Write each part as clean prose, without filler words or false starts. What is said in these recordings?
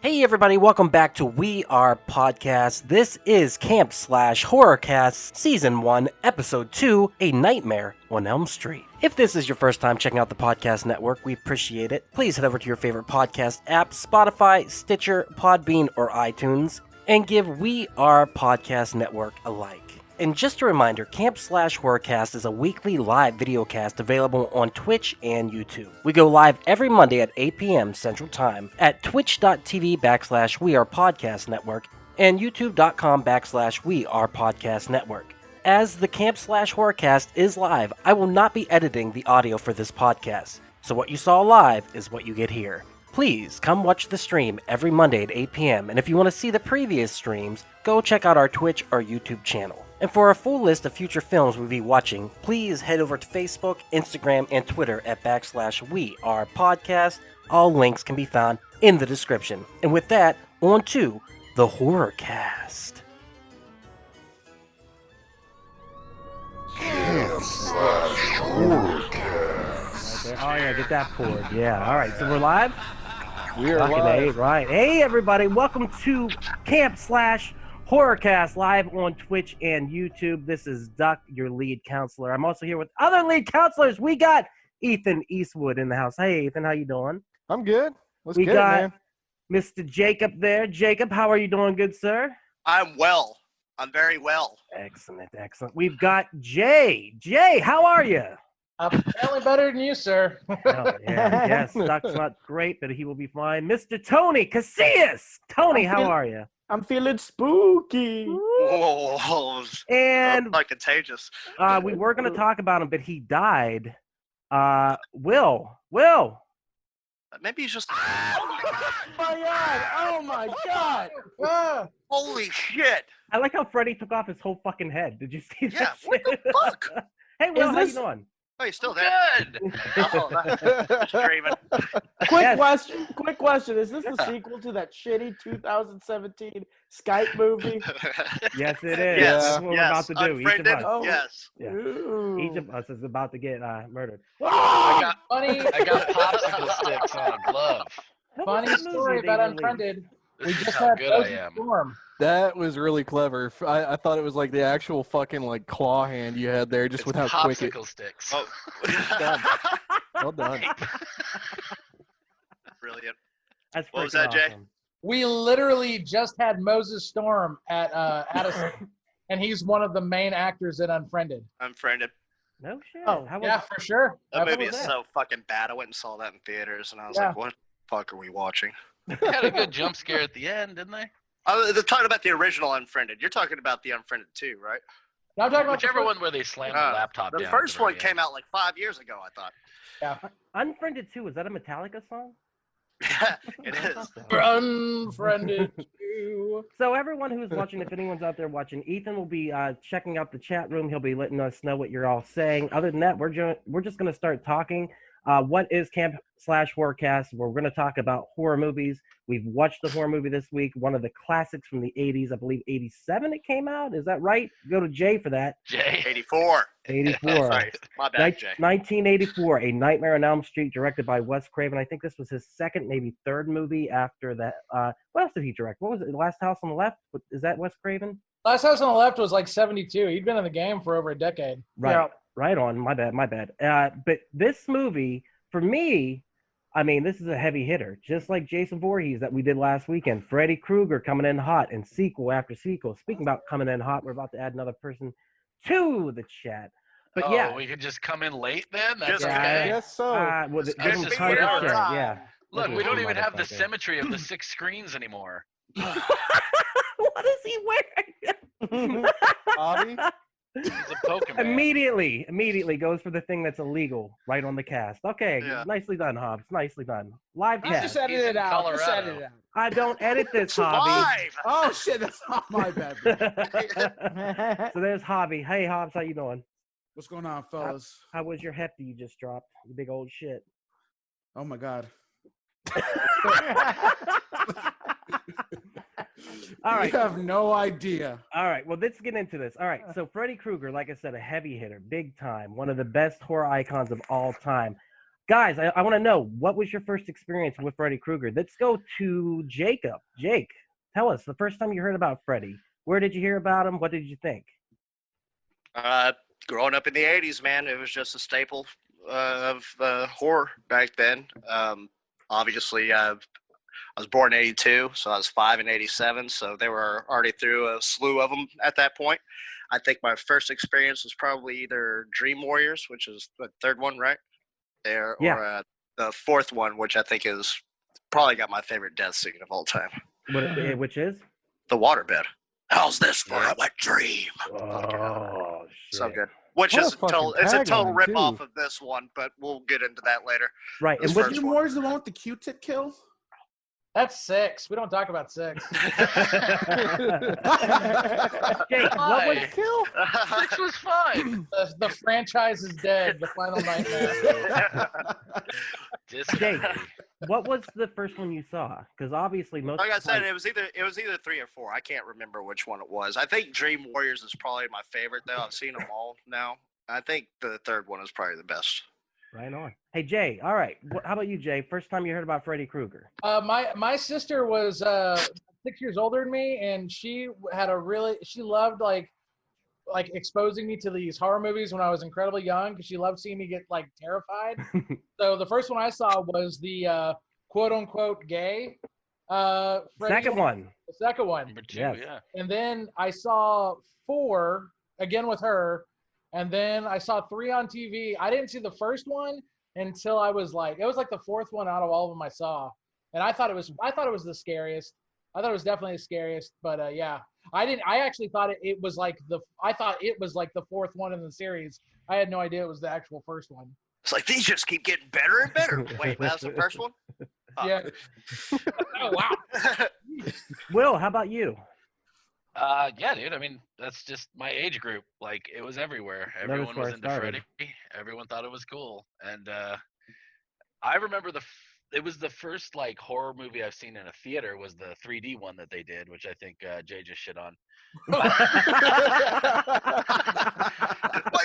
Hey everybody, welcome back to We Are Podcast. This is Camp Slash Horrorcast Season 1, Episode 2, A Nightmare on Elm Street. If this is your first time checking out the podcast network, we appreciate it. Please head over to your favorite podcast app, Spotify, Stitcher, Podbean, or iTunes, and give We Are Podcast Network a like. And just a reminder, Camp Slash Horrorcast is a weekly live videocast available on Twitch and YouTube. We go live every Monday at 8 p.m. Central Time at twitch.tv/WeArePodcastNetwork and youtube.com/WeArePodcastNetwork. As the Camp Slash Horrorcast is live, I will not be editing the audio for this podcast. So what you saw live is what you get here. Please come watch the stream every Monday at 8 p.m. And if you want to see the previous streams, go check out our Twitch or YouTube channel. And for a full list of future films we'll be watching, please head over to Facebook, Instagram, and Twitter at /WeArePodcast. All links can be found in the description. And with that, on to the Horrorcast. Horrorcast. Oh yeah, get that poured. Yeah, all right, so we're live? We are live. Right. Hey everybody, welcome to Camp Slash Horrorcast, live on Twitch and YouTube. This is Duck, your lead counselor. I'm also here with other lead counselors. We got Ethan Eastwood in the house. Hey, Ethan, how you doing? I'm good. Let's we get got it, man. Mr. Jacob there. Jacob, how are you doing, good sir? I'm well. I'm very well. Excellent, excellent. We've got Jay. Jay, how are you? Apparently better than you, sir. Oh, yeah, yes, Duck's not great, but he will be fine. Mr. Tony Casillas. Tony, how are you? I'm feeling spooky. Whoa. And Like contagious. we were going to talk about him, but he died. Will. Maybe he's just. Oh my god! Holy shit! I like how Freddy took off his whole fuking head. Did you see that? Yeah, what the shit? fuck? Hey, Will, how you doing? Oh, he's still there. Good. Oh, that's Craven. Quick question. Is this the sequel to that shitty 2017 Skype movie? Yes, it is. Yes, That's what we're about to do. Each of Unfriended? us. Yes. Yeah. Ooh. Each of us is about to get murdered. I I got popsicle sticks on a glove. funny What was the story movie about they released? Unfriended. We This is just how had good I Frozen am. Storm. That was really clever. I thought it was like the actual fucking like claw hand you had there, just It's with how quick it. popsicle sticks. Oh. Well done. Brilliant. That's What was freaking that, Jay? awesome. We literally just had Moses Storm at Addison, and he's one of the main actors in Unfriended. Unfriended. No shit. Oh, How was Yeah, for sure. That What movie was is that? so fucking bad. I went and saw that in theaters, and I was Yeah. like, what the fuck are we watching? They had a good jump scare at the end, didn't they? They're talking about the original Unfriended. You're talking about the Unfriended 2, right? No, I'm talking about Whichever the one where they slammed the laptop The down. first at the one very came end. out like 5 years ago, I thought. Unfriended 2, is that a Metallica song? Yeah, it I is. thought so. Unfriended 2. So everyone who's watching, if anyone's out there watching, Ethan will be checking out the chat room. He'll be letting us know what you're all saying. Other than that, we're just going to start talking. What is Camp Slash Horrorcast? We're going to talk about horror movies. We've watched the horror movie this week, one of the classics from the 80s. I believe 87 it came out. Is that right? Go to Jay for that. Jay. 84. 84. Sorry, my bad, Jay. 1984, A Nightmare on Elm Street, directed by Wes Craven. I think this was his second, maybe third movie after that. What else did he direct? What was it? The Last House on the Left? Is that Wes Craven? Last House on the Left was like 72. He'd been in the game for over a decade. Right. Yeah. Right on. My bad. But this movie, for me, I mean, this is a heavy hitter. Just like Jason Voorhees that we did last weekend. Freddy Krueger coming in hot and sequel after sequel. Speaking about coming in hot, we're about to add another person to the chat. But Oh, yeah. we could just come in late then? That's Just- okay. I guess so. Well, This give him is time to whatever share, time. yeah. Look, we don't even have the Motherfucker. symmetry of the 6 screens anymore. What is he wearing? Bobby? He's a Pokemon. Immediately goes for the thing that's illegal right on the cast. Okay, Yeah. nicely done, Hobbs. Nicely done. Live Just cast. edit He's it in out. Just Colorado. edit it out. I don't edit this, Hobby. Live! Oh shit, that's not my bad. So there's Hobby. Hey, Hobbs, how you doing? What's going on, fellas? How was your hefty you just dropped? You big old shit. Oh my god. All right. You have no idea. All right, well, let's get into this. All right, so Freddy Krueger, like I said, a heavy hitter, big time, one of the best horror icons of all time. Guys, I want to know, what was your first experience with Freddy Krueger? Let's go to Jacob. Jake, tell us, the first time you heard about Freddy, where did you hear about him? What did you think? Growing up in the 80s, man, it was just a staple of horror back then. Obviously, I was born in 82, so I was 5 in 87, so they were already through a slew of them at that point. I think my first experience was probably either Dream Warriors, which is the third one, right? Or the fourth one, which I think is probably got my favorite death scene of all time. Which is? The waterbed. How's this for a dream? Oh, shit. So good. Which What a is fucking it's a total tagline, rip too. off of this one, but we'll get into that later. Right, and This which first Dream Warriors, the one with the Q-tip kill? That's 6. We don't talk about 6. Jake, what was Kill? 6 was fine. The franchise is dead. The final nightmare. Jake, what was the first one you saw? Because obviously most. Like I said, it was either 3 or 4. I can't remember which one it was. I think Dream Warriors is probably my favorite, though. I've seen them all now. I think the third one is probably the best. Right on. Hey Jay, all right. How about you, Jay? First time you heard about Freddy Krueger? My sister was 6 years older than me, and she loved like exposing me to these horror movies when I was incredibly young, because she loved seeing me get like terrified. So the first one I saw was the quote unquote gay Freddy. Second one. The second one. Number 2, Yes. yeah. And then I saw 4 again with her, and then I saw 3 on TV. I didn't see the first one until it was like the fourth one out of all of them I saw, and I thought it was the scariest. I thought it was definitely the scariest, but yeah, I actually thought it was like the fourth one in the series. I had no idea it was the actual first one. It's like these just keep getting better and better. Wait, that's the first one? Oh. Yeah. Oh wow. Will, how about you? Yeah, dude. I mean, that's just my age group. Like, it was everywhere. That was Everyone where was it into started. Freddy. Everyone thought it was cool. And I remember it was the first like horror movie I've seen in a theater was the 3D one that they did, which I think Jay just shit on. My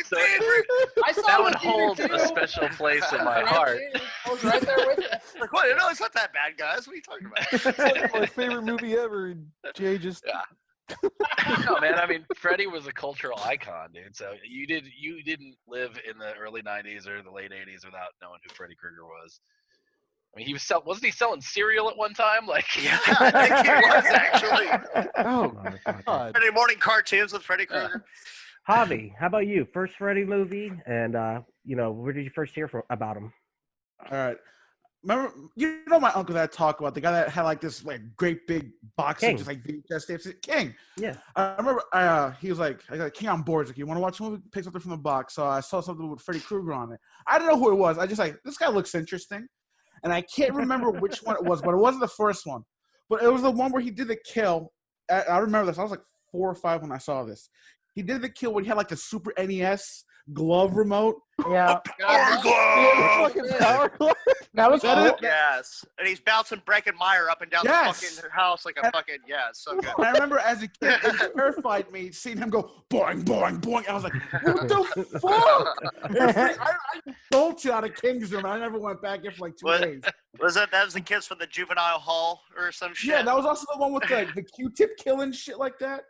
favorite. I saw That it one in theater, holds too. a special place in my heart. I was right there with you. Like, what? No, it's not that bad, guys. What are you talking about? It's like my favorite movie ever. And Jay just. Yeah. No, man. I mean, Freddy was a cultural icon, dude. So you didn't live in the early '90s or the late '80s without knowing who Freddy Krueger was. I mean, wasn't he selling cereal at one time? Like, Yeah, I think he was actually. Oh, God. Friday morning cartoons with Freddy Krueger. Javi, how about you? First Freddy movie, and where did you first hear about him? All right. Remember, my uncle that I talk about, the guy that had like this like great big box King. of just like VHS tapes. King. Yeah. I remember he was like, I got King on board. He's like, you want to watch a movie? Pick something from the box. So I saw something with Freddy Krueger on it. I didn't know who it was. I just like, this guy looks interesting. And I can't remember which one it was, but it wasn't the first one. But it was the one where he did the kill. I remember this. I was like 4 or 5 when I saw this. He did the kill when he had like the Super NES glove remote. Yeah. Power glove! Fucking power glove. That was That cool. it? Yes. And he's bouncing Breckenmeyer up and down Yes. the fucking house like a fucking, yeah, it's so good. And I remember as a kid, it terrified me seeing him go boing, boing, boing. I was like, what the fuck? I bolted out of King's Room. I never went back in for like 2 What? days. That was the kids from the juvenile hall or some shit? Yeah, that was also the one with the Q-tip killing shit like that.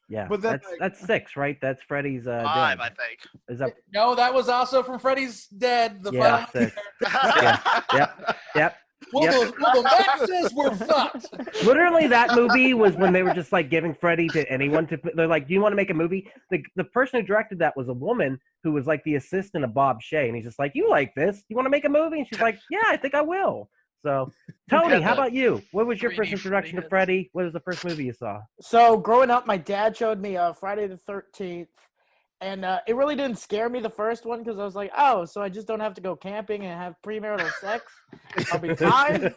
Yeah, But then, that's 6, right? That's Freddy's 5, dead. I think. Is that? No, that was also from Freddy's Dead. The Yeah, final 6. Yep. Well, the Mac says we're fucked. Literally, that movie was when they were just like giving Freddy to anyone to. They're like, "Do you want to make a movie?" The person who directed that was a woman who was like the assistant of Bob Shea, and he's just like, "You like this? You want to make a movie?" And she's like, "Yeah, I think I will." So, Tony, how about you? What was your 3D first introduction to Freddy? What was the first movie you saw? So growing up, my dad showed me Friday the 13th, and it really didn't scare me the first one because I was like, oh, so I just don't have to go camping and have premarital sex. I'll be fine.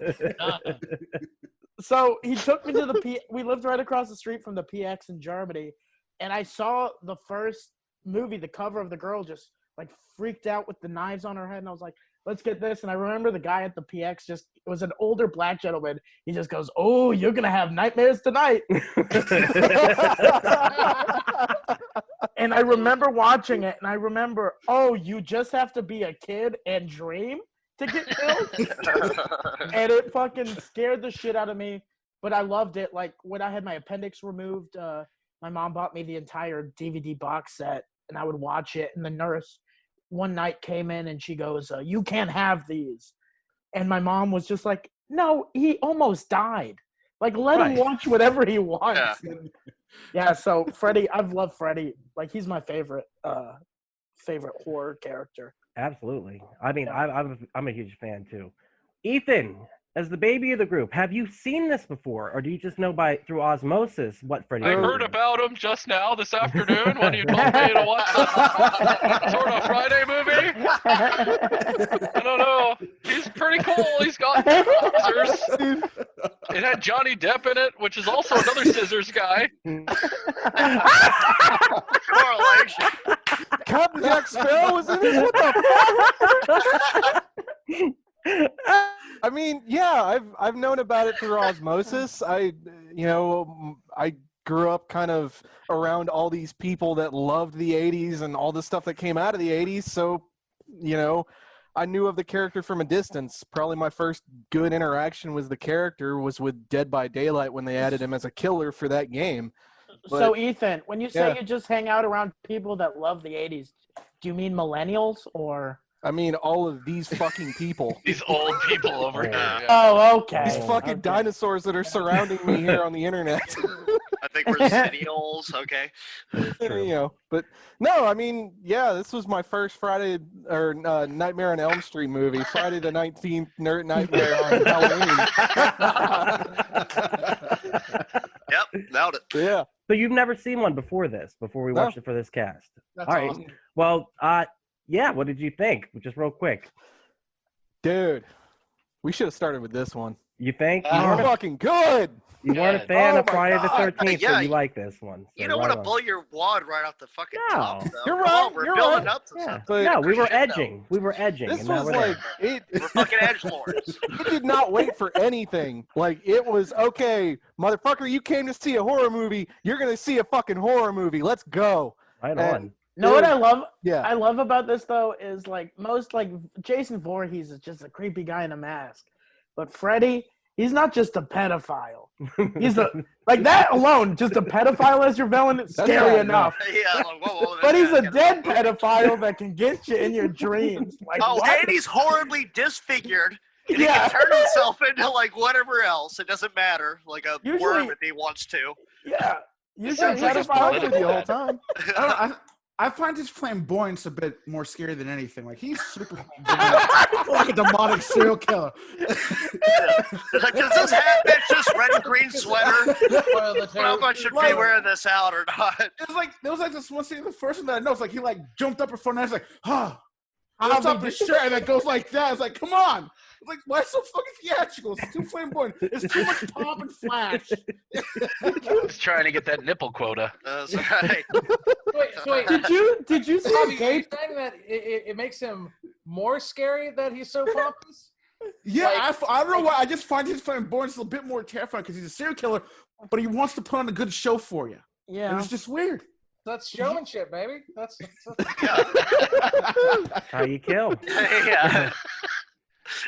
So he took me to we lived right across the street from the PX in Germany, and I saw the first movie, the cover of the girl just like freaked out with the knives on her head, and I was like, let's get this. And I remember the guy at the PX it was an older black gentleman. He just goes, oh, you're going to have nightmares tonight. And I remember watching it, and I remember, oh, you just have to be a kid and dream to get killed. And it fucking scared the shit out of me. But I loved it. Like, when I had my appendix removed, my mom bought me the entire DVD box set, and I would watch it. And the nurse one night came in, and she goes, you can't have these. And my mom was just like, no, he almost died. Like, let him watch whatever he wants. Yeah, so Freddy, I've loved Freddy. Like, he's my favorite horror character. Absolutely. I mean, I'm a huge fan too. Ethan, as the baby of the group, have you seen this before, or do you just know through osmosis what Freddy? I heard about him just now this afternoon when you told me to watch some sort of Friday movie. I don't know. He's pretty cool. He's got scissors. It had Johnny Depp in it, which is also another scissors guy. Correlation. Captain Jack Sparrow was in this? What the fuck? I mean, yeah, I've known about it through osmosis. I grew up kind of around all these people that loved the 80s and all the stuff that came out of the 80s, so, I knew of the character from a distance. Probably my first good interaction with the character was with Dead by Daylight when they added him as a killer for that game. So, Ethan, when you say you just hang out around people that love the 80s, do you mean millennials or? I mean, all of these fucking people. These old people over here. Yeah. Oh, okay. These fucking dinosaurs that are surrounding me here on the internet. I think we're Cineals, okay? But no, I mean, yeah, this was my first Friday or Nightmare on Elm Street movie. Friday the 19th, Nightmare on Halloween. Yep, nailed it. Yeah. So you've never seen one before we watched it for this cast. That's All right. awesome. Well, yeah, what did you think? Just real quick. Dude, we should have started with this one. You think? You were fucking good. You weren't a Good. fan Oh of my Friday God. the 13th, Yeah, so you like this one. So You don't right want to on. blow your wad right off the fucking No. top, though. You're Come right, on, we're you're building right. up to Yeah. something. But No, we were Shit, no. edging. We were edging. this and now was we're like there. We're fucking edgelords. it did not wait for anything. Like, it was, okay, motherfucker, you came to see a horror movie. You're going to see a fucking horror movie. Let's go. Right And- on. Know what I love? Yeah. I love about this though is like Jason Voorhees is just a creepy guy in a mask, but Freddy, he's not just a pedophile. He's like that alone, just a pedophile as your villain. It's scary right, enough. Yeah, like, whoa, But he's a that's dead gotta be- pedophile that can get you in your dreams. Like Oh, what? and he's horribly disfigured. And he Yeah. can turn himself into like whatever else. It doesn't matter. Like a Usually- worm if he wants to. Yeah. Yeah, Usually he's just pedophiles fucking with you the whole time. I find his flamboyance a bit more scary than anything. Like, he's super flamboyant. Like a demonic serial killer. It's like, does this hat match this red and green sweater? Spoil the How tape. much should be Like- wearing this out or not? There was like this one scene, the first one that I know, it's like he like jumped up in front of us, like, lifts up his shirt and it goes like that. It's like, come on. It's like, why so fucking theatrical? It's too flamboyant. It's too much pop and flash. He's trying to get that nipple quota. That's right. Wait. Did you see Bobby, are gay you saying that it makes him more scary that he's so pompous? Yeah, I don't know why. I just find his flamboyance a bit more terrifying because he's a serial killer, but he wants to put on a good show for you. Yeah. And it's just weird. That's showmanship, baby. That's How you kill. Yeah.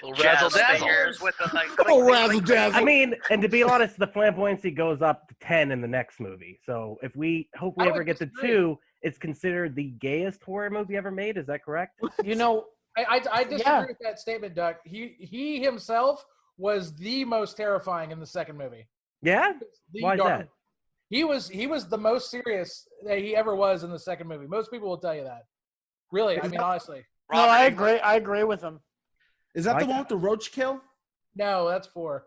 Little Jazz razzle dazzle. fingers with the like. Oh, razzle dazzle. I mean, and to be honest, the flamboyancy goes up to 10 in the next movie. So if we hope we I ever would get to disagree. 2, it's considered the gayest horror movie ever made. Is that correct? You know, I disagree Yeah. with that statement, Doug. He himself was the most terrifying in the second movie. Yeah? The Why is dark- that? He was the most serious that he ever was in the second movie. Most people will tell you that. Really, I mean, honestly. no, I agree. I agree with him. Is that I- the one with the roach kill? No, that's 4.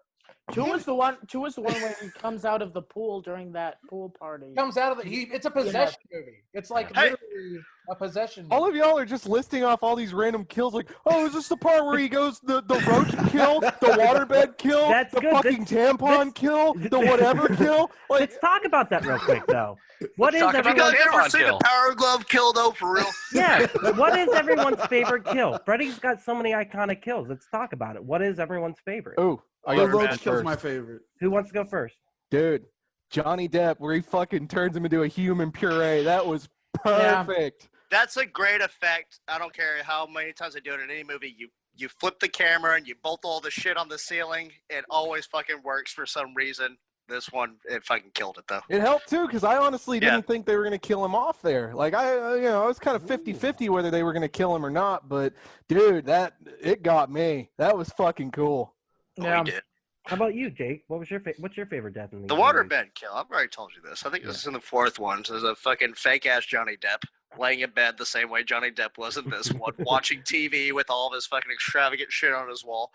2 was the one where he comes out of the pool during that pool party. Comes out of the it's a possession movie. It's like Hey. literally a possession All movie. of y'all are just listing off all these random kills. Like, oh, is this the part where he goes the roach kill, the waterbed kill, That's the good. fucking tampon kill, the whatever kill? Like, Let's talk about that real quick, though. What is Talk about You guys everyone's... ever Tampon seen kill. the Power Glove kill though? For real? Yeah, what is everyone's favorite kill? Freddy's got so many iconic kills. Let's talk about it. What is everyone's favorite? oh, I The got roach roach kill's first. my favorite. Who wants to go first? Dude, Johnny Depp, where he fucking turns him into a human puree. That was perfect. That's a great effect. I don't care how many times I do it in any movie. you flip the camera and you bolt all the shit on the ceiling. It always fucking works for some reason. This one, it fucking killed it though. It helped too, because I honestly Yeah. didn't think they were going to kill him off there. Like I was kind of 50-50 whether they were going to kill him or not. But dude, it got me. That was fucking cool. Yeah. We did. How about you, Jake? What's your favorite death in The waterbed kill. I've already told you this. I think this is in the fourth one. So there's a fucking fake ass Johnny Depp laying in bed the same way Johnny Depp was in this one, watching TV with all of his fucking extravagant shit on his wall,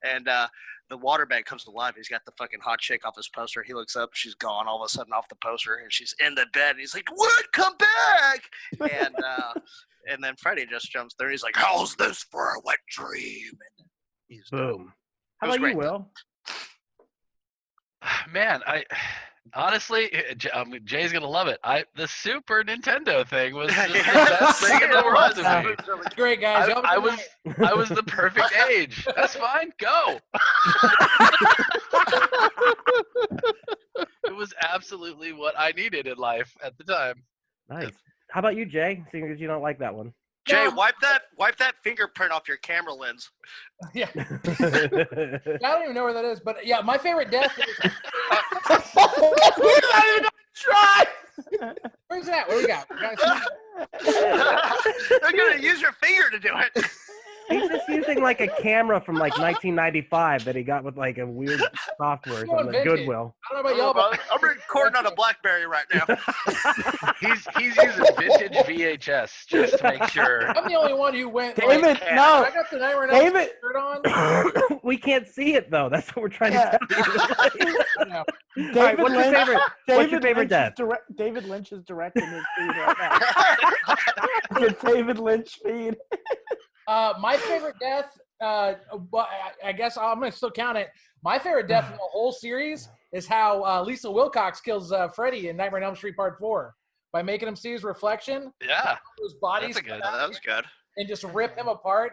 and the waterbed comes to life. He's got the fucking hot chick off his poster. He looks up, she's gone all of a sudden off the poster, and she's in the bed. And he's like, "What? Come back!" And then Freddy just jumps there. And he's like, "How's this for a wet dream?" And he's Boom. How It was about you, great. Will? Man, I honestly, Jay's gonna love it. The Super Nintendo thing was just the best thing in the world to me. Great, guys. Y'all have a I good was night. I was the perfect age. That's fine. Go. It was absolutely what I needed in life at the time. Nice. How about you, Jay? Seeing as you don't like that one. Jay, No. wipe that fingerprint off your camera lens. Yeah. I don't even know where that is, but yeah, my favorite death is. We're not even gonna try. Where's that? What do we got? They're gonna use your finger to do it. He's just using like a camera from like 1995 that he got with like a weird software Going from the vintage. Goodwill. I don't know about y'all, but I'm recording on a BlackBerry right now. He's using vintage VHS just to make sure. I'm the only one who went. David, like, no. I got the Nightmare on David. Elm Street shirt on. We can't see it though. That's what we're trying Yeah. to tell you. No. All right, what's your favorite? What's your favorite death? David Lynch is directing his feed right now. The David Lynch feed. My favorite death, well, I guess I'm going to still count it. My favorite death in the whole series is how Lisa Wilcox kills Freddy in Nightmare on Elm Street Part 4 by making him see his reflection. Yeah, His bodies that's a good. That was good. and just rip him apart.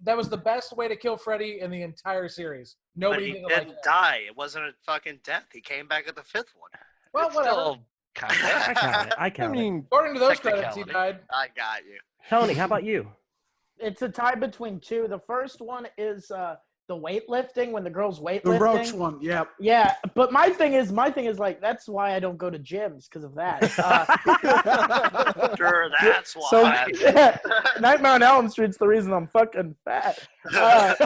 That was the best way to kill Freddy in the entire series. But Nobody he did it like didn't that. die. It wasn't a fucking death. He came back at the fifth one. Well, It's whatever. still kind I of. count it. I I count it. mean, According to those credits, he Technicality. died. I got you. Tony, how about you? It's a tie between two. The first one is the weightlifting, when the girl's weightlifting. The roach one, yeah. Yeah, but my thing is like, that's why I don't go to gyms, because of that. Sure, that's why. So yeah, Nightmare on Elm Street's the reason I'm fucking fat. Fuck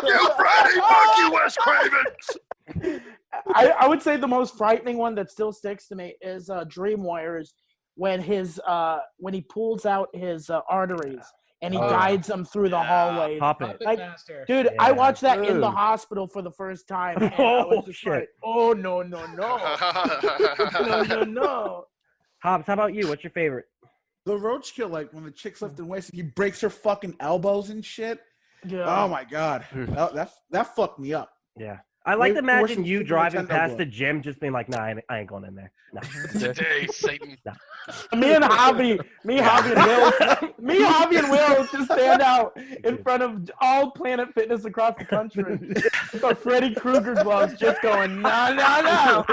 you, Freddy! Fuck you, Wes Craven! I would say the most frightening one that still sticks to me is Dream Warriors, when he pulls out his arteries and he Oh, guides them through the Yeah. hallways. Puppet. Puppet Like, master. Dude, I Yeah. watched that in the Dude. hospital for the first time. And I was Oh, just shit. like, oh, no. No. Hobbs, how about you? What's your favorite? The roach kill, like when the chick's lifting weights, he breaks her fucking elbows and shit. Yeah. Oh my god, that fucked me up. Yeah. I like Way to worse imagine than you Super driving Nintendo past would. the gym just being like, nah, I ain't going in there. No. Today, Satan. Me and Javi and Will just stand out in front of all Planet Fitness across the country with our Freddy Krueger gloves, just going, no.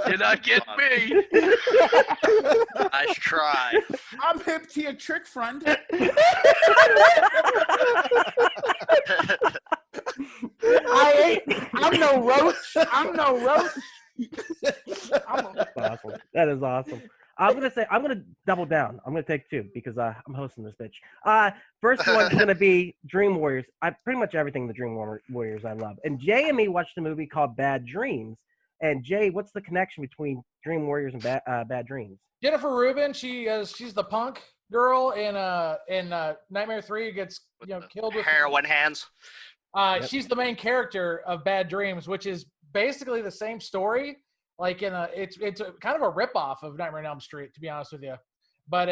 You're not getting me. Nice try. I'm hip to your trick, friend. I'm no roach. I'm Awesome. That is awesome. I'm gonna double down. I'm gonna take two because I'm hosting this bitch. First one's gonna be Dream Warriors. Pretty much everything the Dream Warriors I love. And Jay and me watched a movie called Bad Dreams. And Jay, what's the connection between Dream Warriors and Bad Dreams? Jennifer Rubin, she's the punk girl in Nightmare 3 who gets killed with Heroin hands. She's the main character of Bad Dreams, which is basically the same story. Like it's kind of a ripoff of Nightmare on Elm Street, to be honest with you. But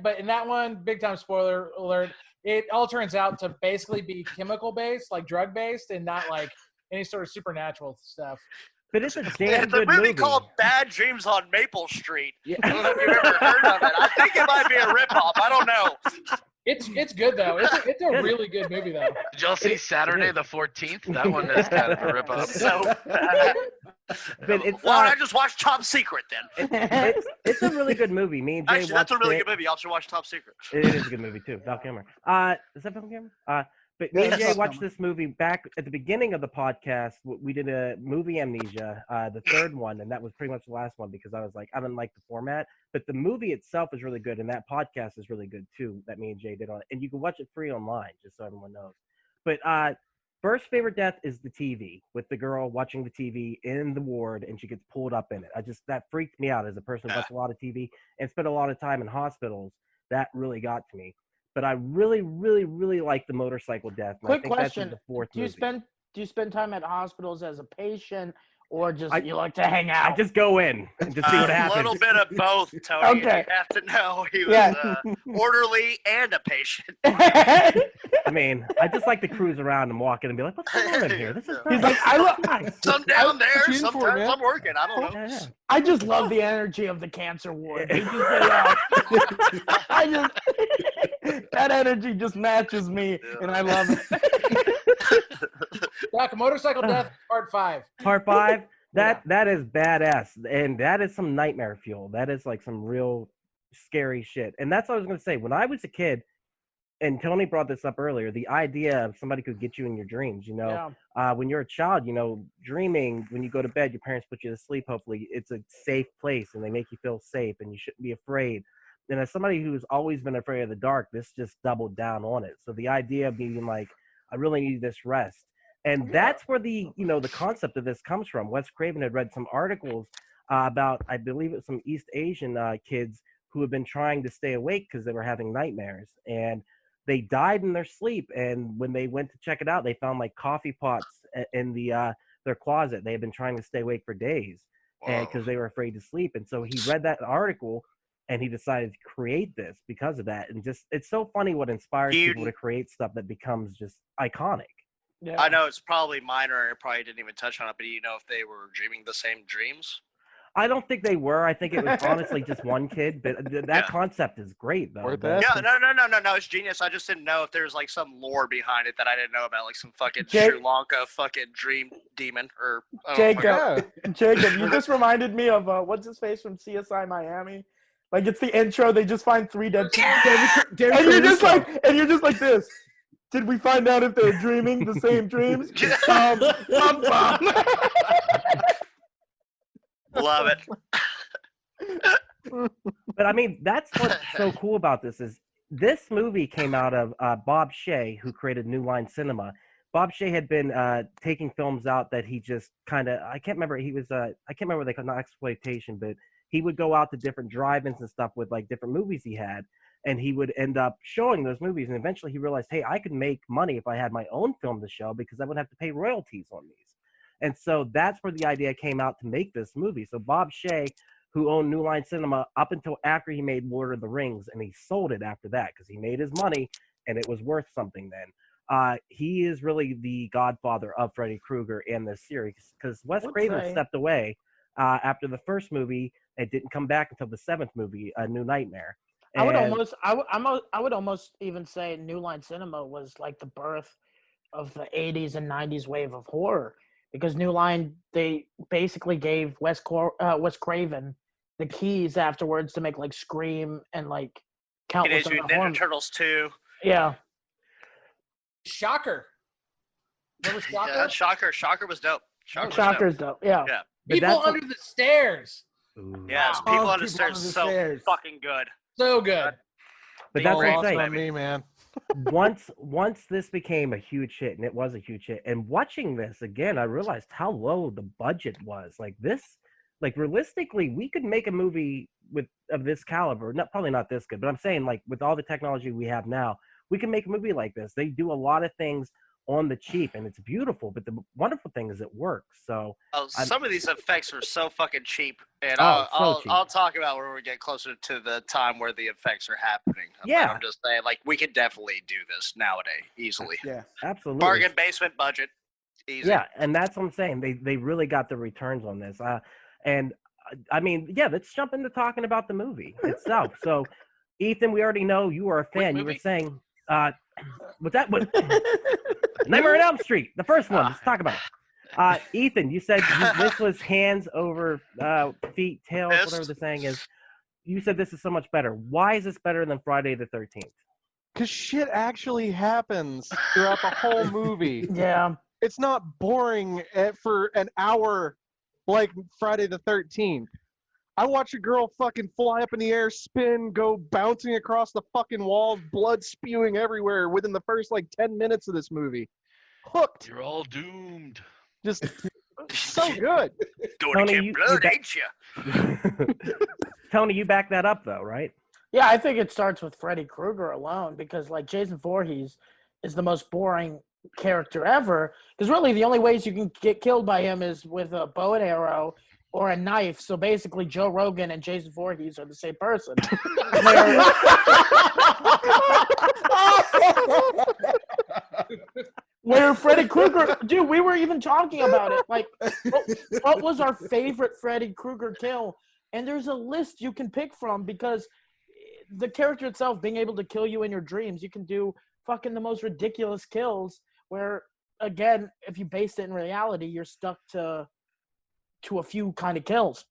but in that one, big time spoiler alert, it all turns out to basically be chemical based, like drug based, and not like any sort of supernatural stuff. But it's a damn It's a good movie called Bad Dreams on Maple Street. I don't know if you've ever heard of it. I think it might be a ripoff. I don't know. It's good though. It's a really good movie though. Did y'all see Saturday the 14th? That one is kind of a ripoff. So bad. But it's Why don't I just watch Top Secret then? it's a really good movie. Me and Jay Actually, that's a watched really it. good movie. Y'all should watch Top Secret. It is a good movie too. Val Kilmer. Is that Val Kilmer? But me and Jay watched this movie back at the beginning of the podcast. We did a movie Amnesia, the third one, and that was pretty much the last one because I was like, I didn't like the format. But the movie itself is really good, and that podcast is really good too. That me and Jay did on it, and you can watch it free online, just so everyone knows. But first favorite death is the TV with the girl watching the TV in the ward, and she gets pulled up in it. That freaked me out as a person who watched a lot of TV and spent a lot of time in hospitals. That really got to me. But I really, really, really like the motorcycle death. And Quick I think question: that's in the fourth Do you movie. spend time at hospitals as a patient, or just you like to hang out? I just go in and just see what happens. A little bit of both, Tony. Okay. You have to know he was orderly and a patient. I mean, I just like to cruise around and walk in and be like, "What's going on in here? This is He's nice." like, Nice. Some down there, What you in for, sometimes man? I'm working. I don't know. Yeah, yeah. I just love the energy of the cancer ward. They just that energy just matches me, and I love it. Doc, Motorcycle Death, Part 5. Part 5. That is badass, and that is some nightmare fuel. That is like some real scary shit. And that's what I was gonna say. When I was a kid, and Tony brought this up earlier, the idea of somebody could get you in your dreams. When you're a child, dreaming when you go to bed, your parents put you to sleep. Hopefully, it's a safe place, and they make you feel safe, and you shouldn't be afraid. And as somebody who's always been afraid of the dark, this just doubled down on it. So the idea of being like, I really need this rest. And that's where the concept of this comes from. Wes Craven had read some articles about, I believe it's some East Asian kids who have been trying to stay awake because they were having nightmares. And they died in their sleep. And when they went to check it out, they found like coffee pots in their closet. They had been trying to stay awake for days because they were afraid to sleep. And so he read that article and he decided to create this because of that. And just, it's so funny what inspires people to create stuff that becomes just iconic. Yeah. I know it's probably minor. I probably didn't even touch on it, but do you know if they were dreaming the same dreams? I don't think they were. I think it was honestly just one kid, but that concept is great, though. Yeah, no, it's genius. I just didn't know if there was like some lore behind it that I didn't know about, like some fucking Sri Lanka fucking dream demon or Jacob, you just reminded me of what's his face from CSI Miami. Like it's the intro. They just find 3 dead people, and you're just like this. Did we find out if they're dreaming the same dreams? Love it. But I mean, that's what's so cool about this is this movie came out of Bob Shea, who created New Line Cinema. Bob Shea had been taking films out that he just kind of, I can't remember what they call, not exploitation, but he would go out to different drive-ins and stuff with like different movies he had. And he would end up showing those movies. And eventually he realized, hey, I could make money if I had my own film to show because I wouldn't have to pay royalties on these. And so that's where the idea came out to make this movie. So Bob Shea, who owned New Line Cinema up until after he made Lord of the Rings, and he sold it after that because he made his money and it was worth something then. He is really the godfather of Freddy Krueger in this series because Wes Craven stepped away after the first movie and didn't come back until the 7th movie, A New Nightmare. I would almost even say New Line Cinema was like the birth of the 80s and 90s wave of horror because New Line, they basically gave Wes Craven the keys afterwards to make like Scream and like countless Teenage Mutant Ninja Turtles 2. Yeah. Shocker. Remember Shocker? Yeah, Shocker was dope. Shocker's dope. Yeah. People Under the Stairs. Yes, People Under the Stairs is so fucking good. So good. But that's what I'm saying. On me, man. once this became a huge hit, and it was a huge hit, and watching this again, I realized how low the budget was. Like this, like realistically, we could make a movie of this caliber. Probably not this good, but I'm saying like with all the technology we have now, we can make a movie like this. They do a lot of things on the cheap, and it's beautiful. But the wonderful thing is it works. So some of these effects are so fucking cheap, and cheap. I'll talk about where we get closer to the time where the effects are happening. Yeah, but I'm just saying, like we could definitely do this nowadays easily. Yeah, absolutely. Bargain basement budget, easy. Yeah, and that's what I'm saying. They really got the returns on this. And I mean, yeah, let's jump into talking about the movie itself. So, Ethan, we already know you are a fan. You were saying. What's that? Nightmare on Elm Street, the first one. Let's talk about it. Ethan, you said this was hands over feet, tails, Fist. whatever the saying is. You said this is so much better. Why is this better than Friday the 13th? Because shit actually happens throughout the whole movie. Yeah. It's not boring for an hour like Friday the 13th. I watch a girl fucking fly up in the air, spin, go bouncing across the fucking wall, blood spewing everywhere within the first like 10 minutes of this movie. Hooked. You're all doomed. Just so good. Going Tony, to you- get blood, you- ain't you? Tony, you back that up though, right? Yeah, I think it starts with Freddy Krueger alone because, like, Jason Voorhees is the most boring character ever. Because really, the only ways you can get killed by him is with a bow and arrow or a knife. So basically, Joe Rogan and Jason Voorhees are the same person. Where Freddy Krueger, dude, we were even talking about it. Like, what was our favorite Freddy Krueger kill? And there's a list you can pick from because the character itself being able to kill you in your dreams, you can do fucking the most ridiculous kills where, again, if you base it in reality, you're stuck to a few kind of kills.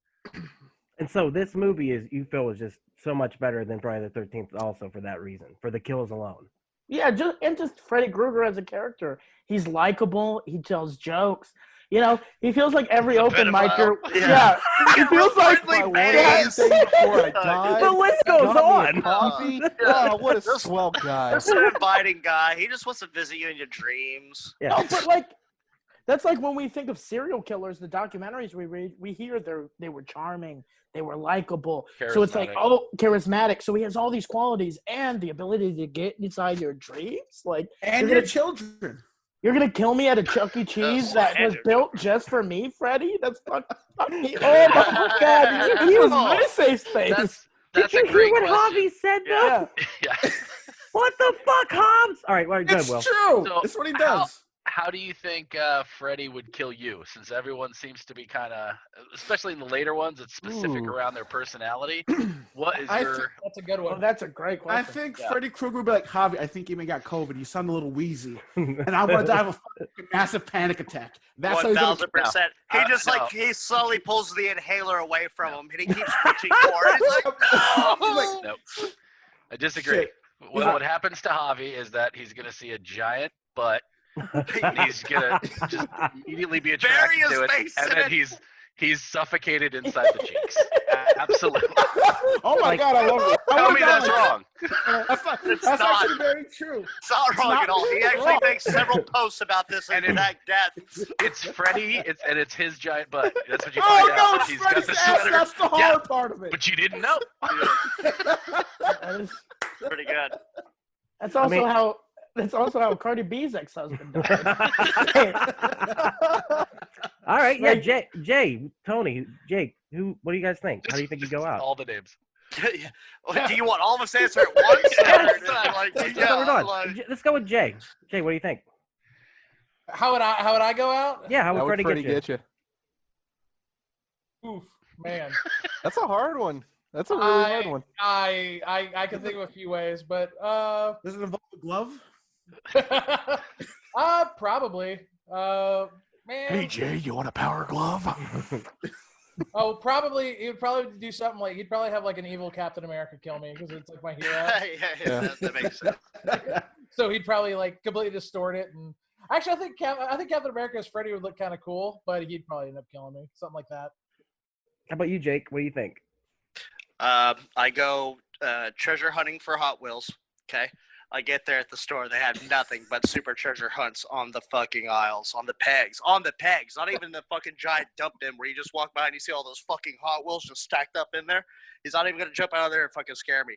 And so this movie is, you feel, is just so much better than Friday the 13th also for that reason, for the kills alone. Yeah, just Freddy Krueger as a character. He's likable. He tells jokes. You know, he feels like every He's a open pedophile. micer. Yeah. Yeah, he feels like Friendly My one face. thing before I died. The list goes got me a on. coffee. Yeah. Oh, what a swell guy. Just an inviting guy. He just wants to visit you in your dreams. Yeah. no, but like that's like when we think of serial killers, the documentaries we read, we hear they were charming, they were likable. So it's like, Charismatic. oh, charismatic. So he has all these qualities and the ability to get inside your dreams. Like, And you're your gonna, children. you're gonna kill me at a Chuck E. Cheese that was built just for me, Freddie? That's fucking. Oh my God, he was Oh, gonna say things. That's Did a you great hear what question. Javi said though? Yeah. Yeah. What the fuck, Hobbs? All right, good, It's Will. true. So, It's what he how- does. How do you think Freddy would kill you? Since everyone seems to be kind of, especially in the later ones, it's specific Ooh. around their personality. What is I your? That's a good Oh, one. that's a great I question. think Yeah. Freddy Krueger would be like, Javi, I think you may got COVID. You sound a little wheezy. And I want to have a fucking massive panic attack. That's how he's gonna 1,000%. He No. just No. like he slowly pulls the inhaler away from him, and he keeps reaching for it. He's like, no. Nope. I disagree. Shit. What happens to Javi is that he's going to see a giant butt, and he's going to just immediately be Bury attracted his to it, face and in then it. he's suffocated inside the cheeks. Absolutely. Oh my God, I love it. I Tell would've me gone that's like wrong. that. It's That's not. actually very true. It's not wrong not at all. He actually wrong. makes several posts about this And exact death. It's Freddy, and it's his giant butt. That's what you Oh find no, out. it's He's got Freddy's the ass. sweater. That's the hard Yeah. part of it. But you didn't know. That is- Pretty good. That's also mean- how. That's also how Cardi B's ex-husband died. All right, yeah, Like- Jay, Tony, Jake, what do you guys think? How do you think you go out? All the names. Do you want all of us to answer at once? Yes. Like, Let's yeah, go like- Let's go with Jay. Jay, what do you think? How would I go out? Yeah, how How would would Freddy get you? Oof, man. That's a hard one. That's a really hard one. I can think of a few ways, but Does it involve a glove? probably. Man. Jay, you want a power glove? Oh, probably he would probably do something like he'd probably have like an evil Captain America kill me because it's like my hero. yeah, that makes sense. So he'd probably like completely distort it. And actually, I think Captain America as Freddy would look kind of cool, but he'd probably end up killing me, something like that. How about you, Jake? What do you think? I go treasure hunting for Hot Wheels. Okay. I get there at the store. They have nothing but super treasure hunts on the fucking aisles, on the pegs, not even the fucking giant dump bin where you just walk by and you see all those fucking Hot Wheels just stacked up in there. He's not even going to jump out of there and fucking scare me.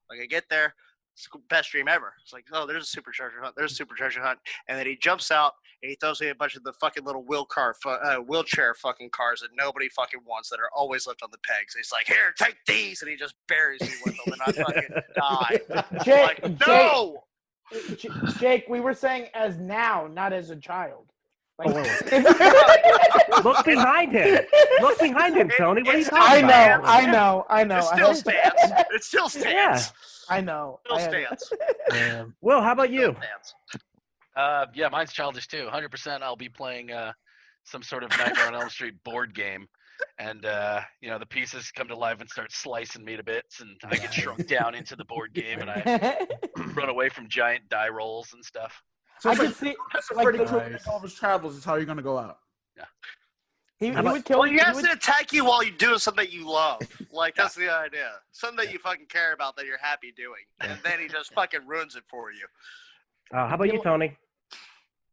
Like, I get there. It's the best dream ever. It's like, oh, there's a super treasure hunt. There's a super treasure hunt. And then he jumps out and he throws me a bunch of the fucking little wheelchair fucking cars that nobody fucking wants that are always left on the pegs. He's like, here, take these. And he just buries me with them. And I fucking die. Jake, Like, no! Jake, we were saying as now, not as a child. Like, Look behind him. Look behind him, Tony. What are you It's talking about? I know. It still stands. It still stands. I know. Still I stands. Will, how about you? Still stands. Yeah, mine's childish too. 100%. I'll be playing some sort of Nightmare on Elm Street board game, and the pieces come to life and start slicing me to bits, and I get shrunk down into the board game, and I run away from giant die rolls and stuff. So I it's could like, see so like Freddy the- Krueger in all of his travels is how you're gonna go out. he would kill. Well, he has would- to attack you while you're doing something that you love. Like, that's the idea. Something that you fucking care about that you're happy doing. And then he just fucking ruins it for you. How about you, Tony?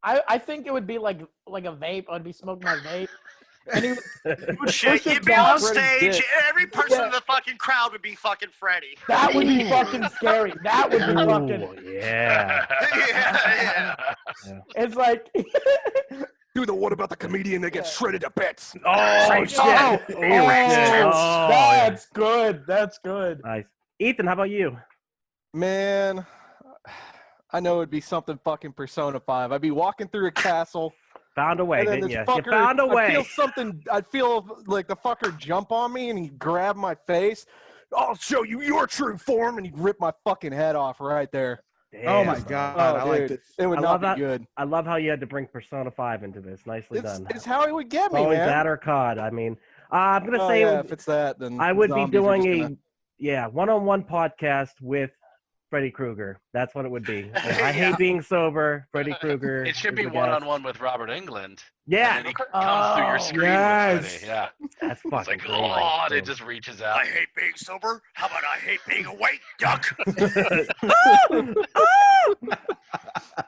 I think it would be like a vape. I'd be smoking my vape. And he would Shit, push it you'd be on down. stage, dick. and every person Yeah. in the fucking crowd would be fucking Freddy. That would be fucking scary. That would be fucking. Ooh, yeah. Yeah. It's like. Do the what about the comedian that gets shredded to bits? Oh, shit. Oh, Oh, yeah. that's good. That's good. Nice. Ethan, how about you? Man, I know it'd be something fucking Persona 5. I'd be walking through a castle. Found a way, And then didn't this you? You fucker, found a way. I'd feel like the fucker jump on me and he'd grab my face. I'll show you your true form, and he'd rip my fucking head off right there. Oh Damn, my son. god, Oh, I like dude, this. it would I not love be that. good. I love how you had to bring Persona 5 into this. Nicely done. It's how he would get me, Always man. that or COD. I mean, I'm going to say yeah, if it's that, then I would be zombies are doing just a gonna- one-on-one podcast with Freddy Krueger. That's what it would be. I hate being sober. Freddy Krueger. It should is be the guest. one-on-one with Robert England. Yeah, And then he comes through your Oh, screen yes. with Freddy. Yeah. that's It's fucking like, great. oh, and it just reaches out. I hate being sober. How about I hate being awake, duck?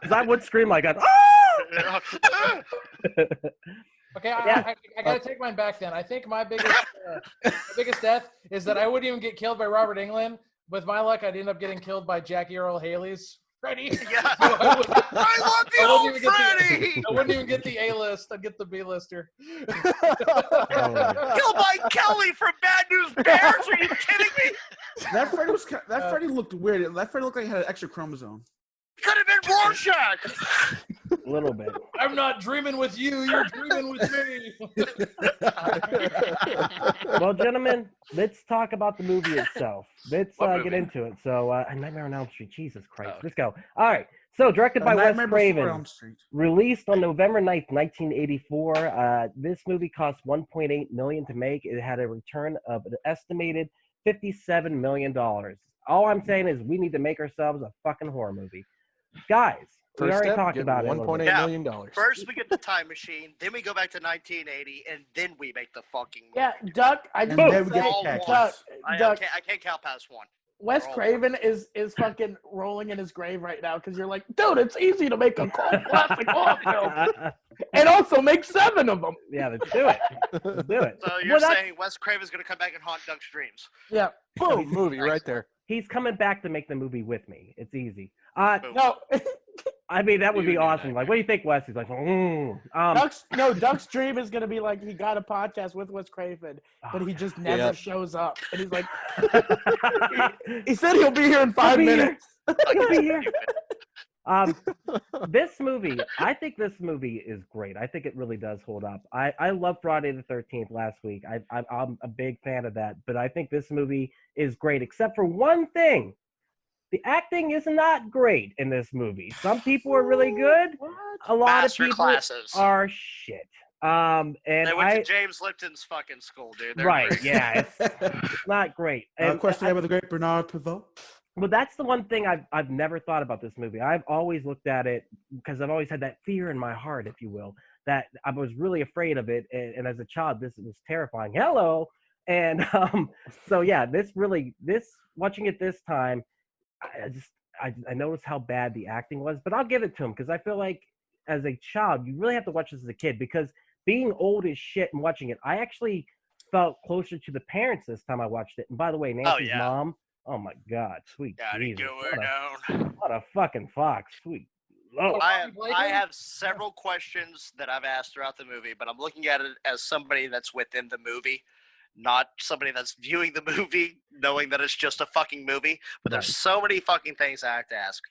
'Cause I would scream like that. Okay, Yeah. I gotta take mine back then. I think my biggest death is that I wouldn't even get killed by Robert Englund. With my luck, I'd end up getting killed by Jackie Earl Haley's Freddy. Yeah. I wouldn't- I love the I old wouldn't even get Freddy. I wouldn't even get the A-list. I'd get the B-lister. Killed by Kelly from Bad News Bears? Are you kidding me? That Freddy looked weird. That Freddy looked like he had an extra chromosome. Could have been Rorschach. A little bit. I'm not dreaming with you. You're dreaming with me. Well, gentlemen, let's talk about the movie itself. Let's What get movie? into it. So, Nightmare on Elm Street. Jesus Christ. Let's go. All right. So, directed by Wes Nightmare Before Craven. Elm Street. Released on November 9th, 1984. This movie cost $1.8 million to make. It had a return of an estimated $57 million. All I'm saying is we need to make ourselves a fucking horror movie. Guys, we First already step, talked get about it. a little $1.8 bit. Yeah. million dollars. First, we get the time machine. Then we go back to 1980, and then we make the fucking movie. Yeah, Duck. I just And want then to we get say, all cactus. Duck. I Duck. can't count past one. Wes They're all Craven is fucking rolling in his grave right now because you're like, dude, it's easy to make a cult classic horror film and also make 7 of them. Yeah, let's do it. Let's do it. So you're Well, that's- saying Wes Craven's going to come back and haunt Duck's dreams? Yeah. Boom, movie right there. He's coming back to make the movie with me. It's easy. Boom. No, I mean, that would be Dude, awesome. Like, what do you think, Wes? He's like, Duck's dream is gonna be like he got a podcast with Wes Craven, but he just never Yeah. shows up. And he's like, he said he'll be here in 5 be here. minutes. He'll be here. This movie, I think this movie is great. I think it really does hold up. I love Friday the 13th last week. I'm a big fan of that, but I think this movie is great, except for one thing. The acting is not great in this movie. Some people are really good. A lot Master of people classes. are shit. And They went I, to James Lipton's fucking school, dude. They're right, great. yeah, it's not great. And Question about the great Bernard Pivot. Well, that's the one thing I've never thought about this movie. I've always looked at it because I've always had that fear in my heart, if you will, that I was really afraid of it. And as a child, this was terrifying. Hello. And so, yeah, watching it this time, I noticed how bad the acting was, but I'll give it to him because I feel like as a child, you really have to watch this as a kid because being old as shit and watching it, I actually felt closer to the parents this time I watched it. And by the way, Nancy's yeah. mom, oh my God, sweet Gotta Jesus. go her down. What a fucking fox, sweet Lord. I have several questions that I've asked throughout the movie, but I'm looking at it as somebody that's within the movie, not somebody that's viewing the movie knowing that it's just a fucking movie. But there's so many fucking things I have to ask.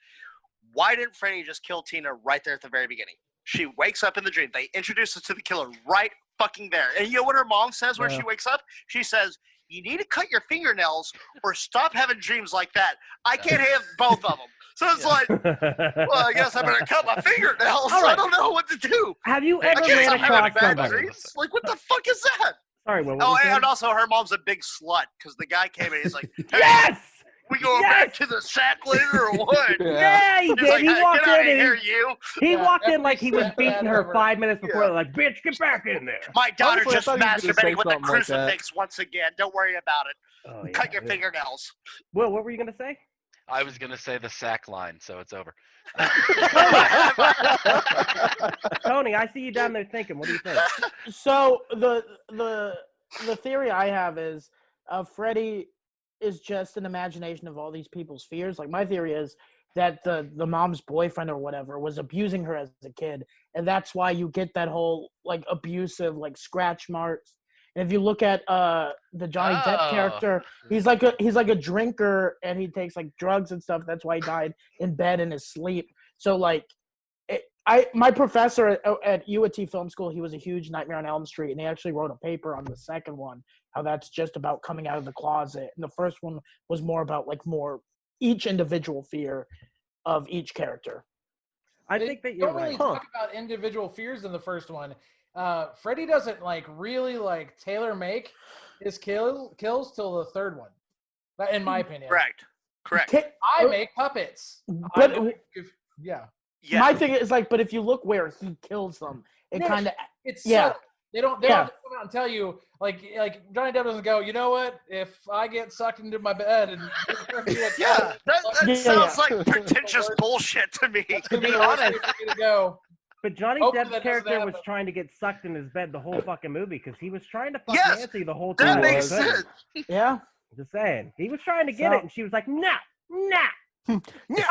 Why didn't Freddy just kill Tina right there at the very beginning? She wakes up in the dream. They introduce us to the killer right fucking there. And you know what her mom says when she wakes up? She says, you need to cut your fingernails or stop having dreams like that. I can't have both of them. So it's like, well, I guess I better cut my fingernails. All right. I don't know what to do. Have you I ever can't ran stop having across bad somebody? dreams. Like, what the fuck is that? Sorry, what Oh, was and that? also her mom's a big slut because the guy came in. He's like, hey, Yes! we going Yes! back to the sack later or what? Yeah, he He's did. like, He hey, walked get out of in here, and you. he Yeah, walked in every like he was step beating that her ever. 5 minutes before. Yeah. Like, bitch, get back in there. My daughter Honestly, I just thought you were gonna say masturbating with a something like that. crucifix once again. Don't worry about it. Oh, yeah. Cut your fingernails. Well, what were you gonna say? I was gonna say the sack line, so it's over. Tony, I see you down there thinking. What do you think? So the theory I have is Freddy is just an imagination of all these people's fears. Like my theory is that the mom's boyfriend or whatever was abusing her as a kid, and that's why you get that whole like abusive like scratch marks. And if you look at the Johnny Depp character, he's like a drinker and he takes like drugs and stuff. That's why he died in bed in his sleep. So like, my professor at UAT Film School, he was a huge Nightmare on Elm Street, and he actually wrote a paper on the second one, how that's just about coming out of the closet, and the first one was more about like each individual fear of each character. I think that you're don't really right. talk about individual fears in the first one. Freddy doesn't like really like tailor make his kills till the third one, in my opinion. Correct. I make puppets. But Yeah. Yeah. my thing is like, but if you look where he kills them, it No, kind of It's Yeah. subtle. They don't Yeah. just come out and tell you like Johnny Depp doesn't go, you know what? If I get sucked into my bed and Yeah, that Yeah, sounds yeah. like pretentious bullshit to me, it's to gonna be be the worst honest. way for me to go. But Johnny Hopefully Depp's that doesn't character was happen. trying to get sucked in his bed the whole fucking movie because he was trying to fuck Yes, Nancy the whole time. That makes He couldn't. sense. yeah. Just saying. He was trying to get So- it, and she was like, nah. You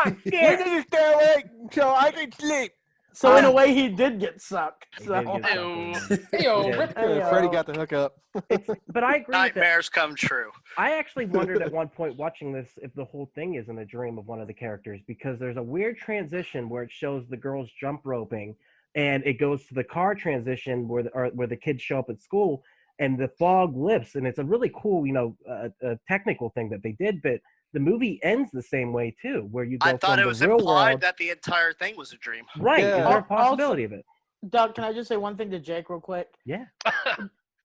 I'm need scared. to stay awake so I can sleep. So in a way, he did get sucked. He So. did get sucked Ew. in. Hey-o, Yeah. rip Hey-o. Freddy got the hookup. But I agree with that. Nightmares come true. I actually wondered at one point watching this if the whole thing isn't a dream of one of the characters because there's a weird transition where it shows the girls jump roping and it goes to the car transition where the kids show up at school and the fog lifts and it's a really cool, a technical thing that they did, but the movie ends the same way too, where you go I thought from it the was real implied world. that the entire thing was a dream. Right. Yeah. Is there a Also- possibility of it? Doug, can I just say one thing to Jake real quick? Yeah.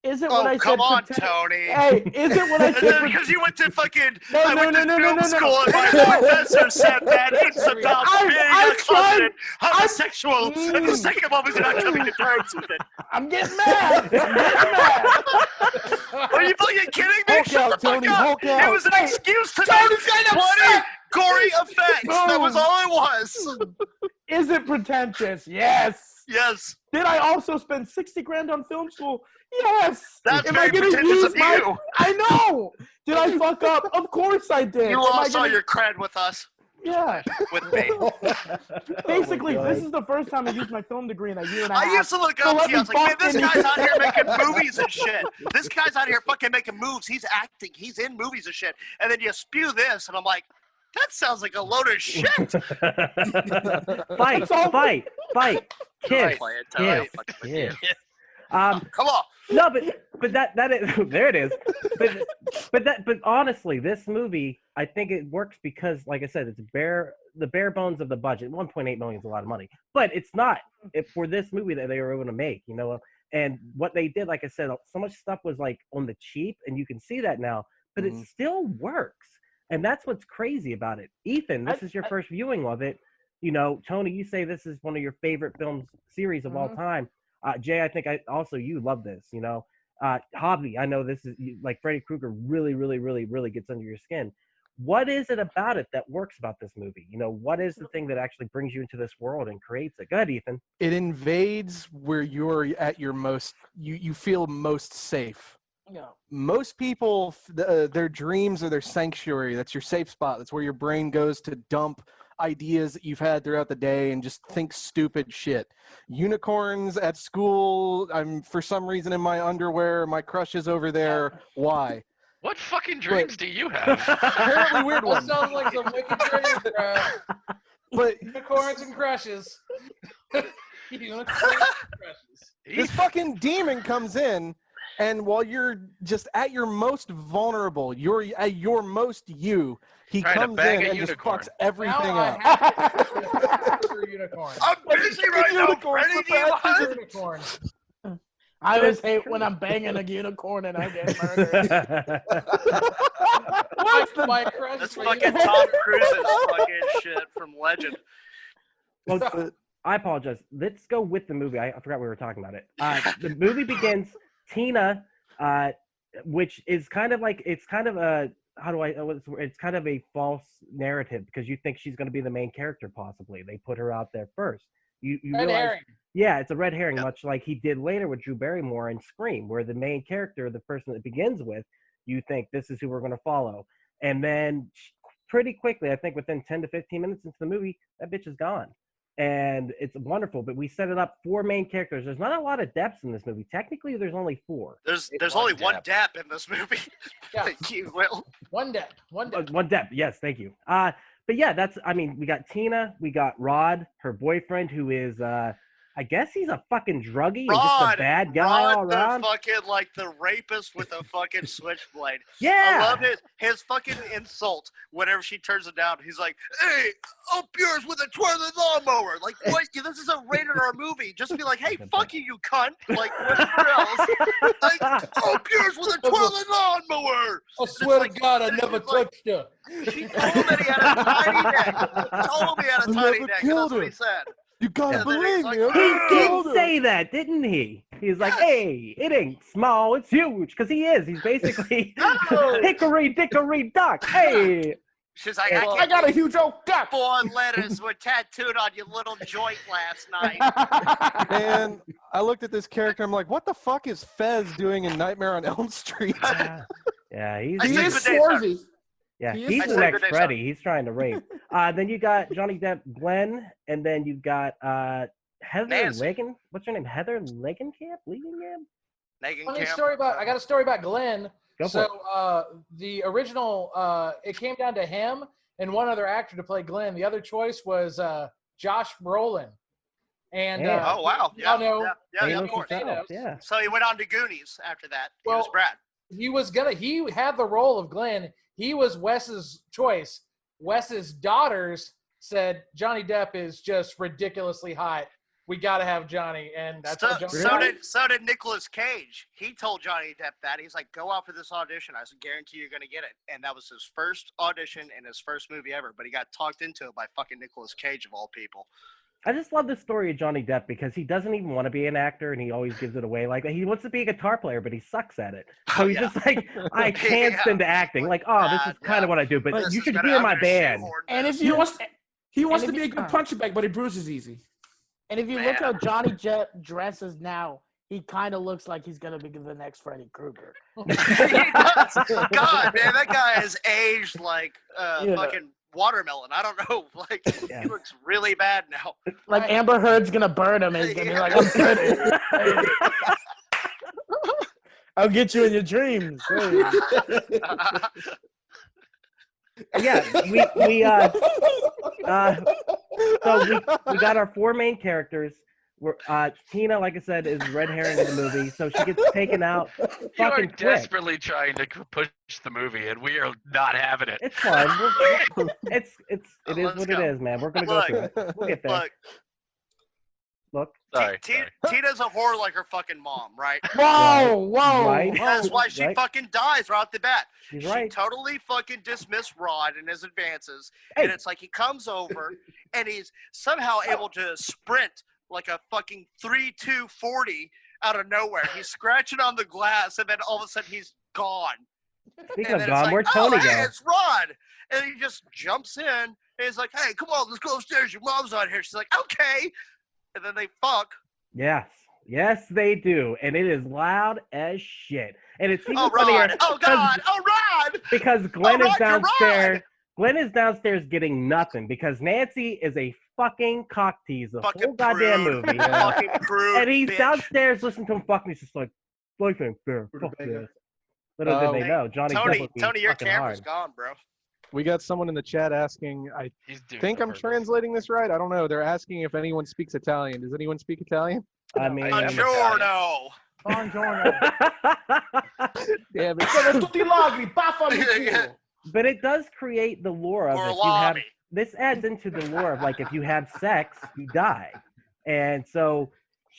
Is it what Oh, I come said? on, pretend- Tony. Hey, is it what I said? Because you went to fucking No, I no, went to no, no, film no, no, school and my no. professor said that it's about I'm being a trying- closeted homosexual, and the Mm. second one was not coming to terms with it. I'm getting mad. I'm getting mad. Are you fucking kidding me? Hulk Shut out, the fuck Tony, up. Hulk out. It was an Hey, excuse to Tony's make getting bloody, upset. gory effects. That was Boom. all it was. Is it pretentious? Yes. Yes. Did I also spend $60,000 on film school? Yes. That's Am I very gonna pretentious use of you. I know. Did I fuck up? Of course I did. You Am I lost all gonna- your cred with us. Yeah. With me. Basically, God. this is the first time I used my film degree in a year and a half. I used to look So up let to you. I was me like, man, this fucking- guy's out here making movies and shit. This guy's out here fucking making moves. He's acting. He's in movies and shit. And then you spew this, and I'm like, that sounds like a load of shit. Fight, fight, fight. Kiss. Play it, Tony. Kiss. Kiss. Come on. No, but that is there it is. But honestly, this movie I think it works because, like I said, it's the bare bones of the budget. 1.8 million is a lot of money, but it's not for this movie that they were able to make. And what they did, like I said, so much stuff was like on the cheap, and you can see that now. But it still works, and that's what's crazy about it. Ethan, this is your first viewing of it. Tony, you say this is one of your favorite film series of all time. Jay, I think you love this, Hobby, I know this is like Freddy Krueger really, really, really, really gets under your skin. What is it about it that works about this movie? What is the thing that actually brings you into this world and creates it? Go ahead, Ethan. It invades where you're at your most, you feel most safe. Yeah. Most people, their dreams are their sanctuary. That's your safe spot. That's where your brain goes to dump ideas that you've had throughout the day and just think stupid shit. Unicorns at school. I'm for some reason in my underwear. My crush is over there. Why? What fucking dreams do you have? Apparently weird That one. sounds like some wicked dreams, bro. But Unicorns and crushes. Unicorns and crushes. this fucking demon comes in And while you're just at your most vulnerable, you're at your most you, he Trying to comes bang in a and just unicorn. fucks everything Now I up. have to unicorn. I'm busy right now, Unicorn's Freddy. the Do you best. mind? Unicorn. I always hate when I'm banging a unicorn and I get murdered. My crush That's for fucking unicorn. Tom Cruise's fucking shit from Legend. Well, I apologize. Let's go with the movie. I forgot we were talking about it. The movie begins. Tina, which is kind of like it's kind of a it's kind of a false narrative because you think she's going to be the main character. Possibly they put her out there first. You Red realize, herring. yeah, it's a red herring, Yep. much like he did later with Drew Barrymore in Scream, where the main character, the person that begins with, you think this is who we're going to follow, and then pretty quickly, I think within 10 to 15 minutes into the movie, that bitch is gone. And it's wonderful, but we set it up 4 main characters. There's not a lot of depths in this movie. Technically, there's only 4. There's One only one depth. dap in this movie. Yeah. Thank you, Will. One depth. One depth. One depth, yes, thank you. But yeah, we got Tina, we got Rod, her boyfriend, who is, I guess he's a fucking druggie and just a Rod, bad guy all Rod, the around. fucking like the rapist with a fucking switchblade. Yeah, I love his fucking insult whenever she turns it down. He's like, "Hey, up yours with a twirling lawnmower." Like, what? This is a rated R movie. Just be like, "Hey, fuck you, you cunt!" Like, whatever else. Like, up yours with a twirling lawnmower. I swear like- to God, I it's never like- touched her. She told him that he had a tiny neck. Told him he had a I tiny never neck. killed That's what her. he said. You gotta Yeah, then believe he's me. like, I he never killed did her. say that, didn't he? He's like, Yes. "Hey, it ain't small, it's huge," because he is. He's basically No. hickory dickory dock. Hey, She's like, Well, I got a huge old duck. 4 letters were tattooed on your little joint last night. And I looked at this character. I'm like, what the fuck is Fez doing in Nightmare on Elm Street? yeah, he's I He said is good day, sir. swarthy. yeah, he is he's I the said next good day, Freddy. He's trying to rape. Then you got Johnny Depp, Glenn, and then you got Heather Nancy. Legan. What's her name? Heather Legenkamp? Naked Funny Camp. story about. I got a story about Glenn. Go for So the original, it came down to him and one other actor to play Glenn. The other choice was Josh Brolin. And Yeah. Oh wow! Yeah, know, yeah, Thanos of course. himself, yeah. So he went on to Goonies after that. He was Well, Brad. he had the role of Glenn. He was Wes's choice. Wes's daughters said Johnny Depp is just ridiculously hot. We got to have Johnny, and that's So, what Johnny so Really? did Nicolas Cage. He told Johnny Depp that he's like, "Go out for this audition. I guarantee you're gonna get it." And that was his first audition in his first movie ever. But he got talked into it by fucking Nicolas Cage of all people. I just love the story of Johnny Depp because he doesn't even want to be an actor and he always gives it away. Like he wants to be a guitar player, but he sucks at it. So Oh, he's yeah. just like, I can't Yeah. stand acting. Like, oh, this is kind Yeah. of what I do, but This you is should gonna- hear I'm my gonna band. shoehorn And this. if you want, He wants And to if be a you- good punching bag, but he bruises easy. and if you Man. look how Johnny Depp dresses now, he kind of looks like he's gonna be the next Freddy Krueger. He does. God, man, that guy has aged like Yeah. fucking watermelon. I don't know. Like Yeah. he looks really bad now. Like Right. Amber Heard's gonna burn him, and he's gonna be like, "I'm kidding. I'll get you in your dreams." Hey. Yeah, so we got our 4 main characters. We're, Tina, like I said, is red herring in the movie, so she gets taken out You are fucking quick. desperately trying to push the movie, and we are not having it. It's fine. It is Let's what go. it is, man. We're gonna go Look. through it. We'll get there. Look, Look, Sorry. Tina's a whore like her fucking mom, right? Whoa, whoa! Right. That's why she Right. fucking dies right off the bat. she's She right. totally fucking dismissed Rod and his advances, Hey. and it's like he comes over and he's somehow able to sprint like a fucking 3-2-40 out of nowhere. He's scratching on the glass, and then all of a sudden he's gone. Speaking And of then gone, it's where'd like, Tony oh, hey, go? it's Rod. And he just jumps in, and he's like, hey, come on, let's go upstairs. Your mom's on here. She's like, okay. And then they fuck. Yes, they do, and it is loud as shit. And it's even Oh, funnier Rod. Oh, God. Oh, Rod. because Glenn Oh, is Rod, you're downstairs. Rod. Glenn is downstairs getting nothing because Nancy is a fucking cock tease the whole Fucking goddamn prude. movie. Fucking prude. And he's bitch. downstairs listening to him fucking. He's just like, life ain't fair. Fuck this. Little did they Hey, know, Johnny Depp Tony, would be Tony, your fucking camera's hard. gone, bro. We got someone in the chat asking, I He's doing think it I'm on purpose. translating this right. I don't know. They're asking if anyone speaks Italian. Does anyone speak Italian? I mean, I am Sure, Italian. no. Buongiorno. Damn it. Sono tutti lagri, baffa But it does create the lore of Or if you have. lobby. This adds into the lore of like if you have sex, you die, and so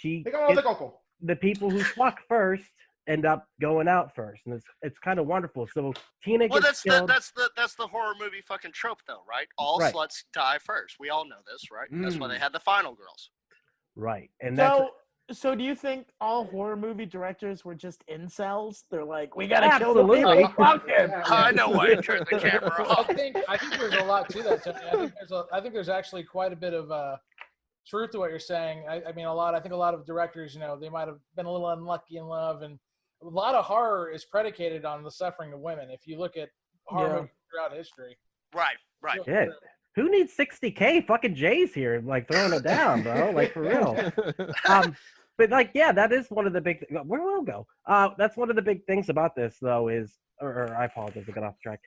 the people who fuck first end up going out first, and it's kind of wonderful. So Tina Well, gets that's killed. the horror movie fucking trope, though, right? All Right. sluts die first. We all know this, right? That's why they Mm. had the final girls. Right, and that's So do you think all horror movie directors were just incels? They're like, we gotta kill the Absolutely. people. Fuck him. I know why you turned the camera I off. think there's a lot to that, Tony. I think there's actually quite a bit of truth to what you're saying. I mean, I think a lot of directors, they might have been a little unlucky in love, and a lot of horror is predicated on the suffering of women. If you look at horror movies throughout history, Right. shit. Who needs 60K? Fucking Jay's here, like throwing it down, bro. Like for real. But like, yeah, that is one of the big. Where will it go? That's one of the big things about this, though, is, or I apologize, I got off track.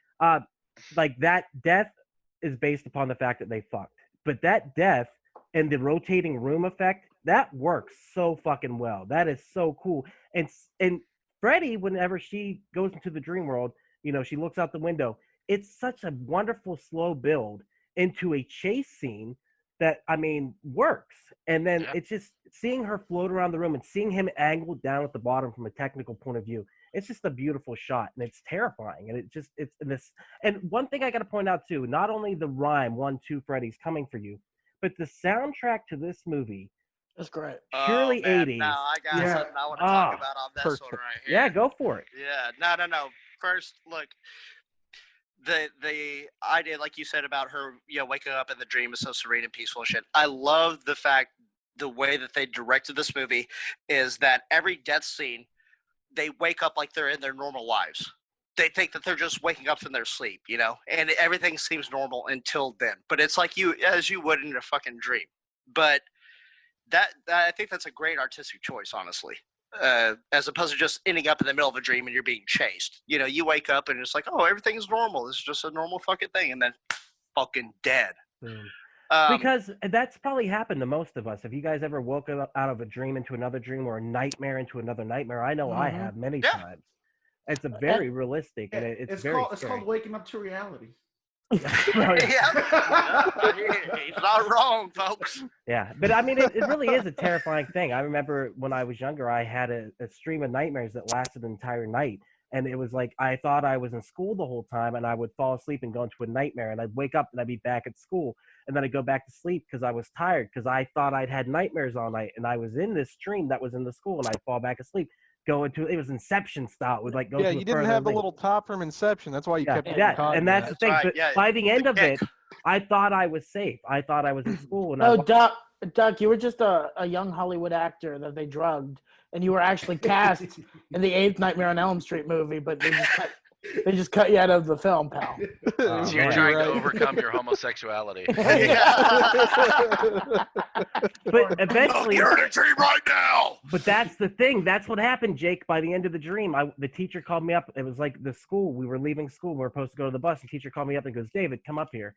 Like that death is based upon the fact that they fucked, but that death and the rotating room effect that works so fucking well. That is so cool. And Freddy, whenever she goes into the dream world, she looks out the window. It's such a wonderful slow build into a chase scene that, I mean, works. And then it's just seeing her float around the room and seeing him angled down at the bottom from a technical point of view. It's just a beautiful shot, and it's terrifying. And it's this. And one thing I got to point out too, not only the rhyme 1, 2, Freddy's coming for you, but the soundtrack to this movie. That's great. Purely man. 80s. Now I got Yeah. something I want to talk about on this perfect. one right here. Yeah, go for it. Yeah, no. First, look, the idea, like you said, about her, waking up in the dream is so serene and peaceful and shit. I love the way that they directed this movie is that every death scene, they wake up like they're in their normal lives. They think that they're just waking up from their sleep, and everything seems normal until then. But it's like as you would in a fucking dream. But that I think that's a great artistic choice, honestly. As opposed to just ending up in the middle of a dream and you're being chased. You wake up and it's like, oh, everything is normal. This is just a normal fucking thing. And then fucking dead. Because that's probably happened to most of us. If you guys ever woke up out of a dream into another dream or a nightmare into another nightmare, I know I have many times. It's a very realistic, and it's very it's scary. called waking up to reality. Yeah. He's not wrong, folks. Yeah, but I mean, it really is a terrifying thing. I remember when I was younger, I had a stream of nightmares that lasted an entire night. And it was like, I thought I was in school the whole time, and I would fall asleep and go into a nightmare, and I'd wake up and I'd be back at school, and then I'd go back to sleep because I was tired, because I thought I'd had nightmares all night, and I was in this dream that was in the school, and I'd fall back asleep, it was Inception style. It would like go Yeah, to you didn't have the little top from Inception. That's why you kept getting caught. and that's the thing. right, But yeah. by the end of it, I thought I was safe. I thought I was in school. And Doc, you were just a young Hollywood actor that they drugged, and you were actually cast in the 8th Nightmare on Elm Street movie, but they just cut you out of the film, pal. Oh, So you're man. trying to overcome your homosexuality. But eventually, You're in a dream right now. but that's the thing. That's what happened, Jake. By the end of the dream, the teacher called me up. It was like the school. We were leaving school. We were supposed to go to the bus. The teacher called me up and goes, "David, come up here."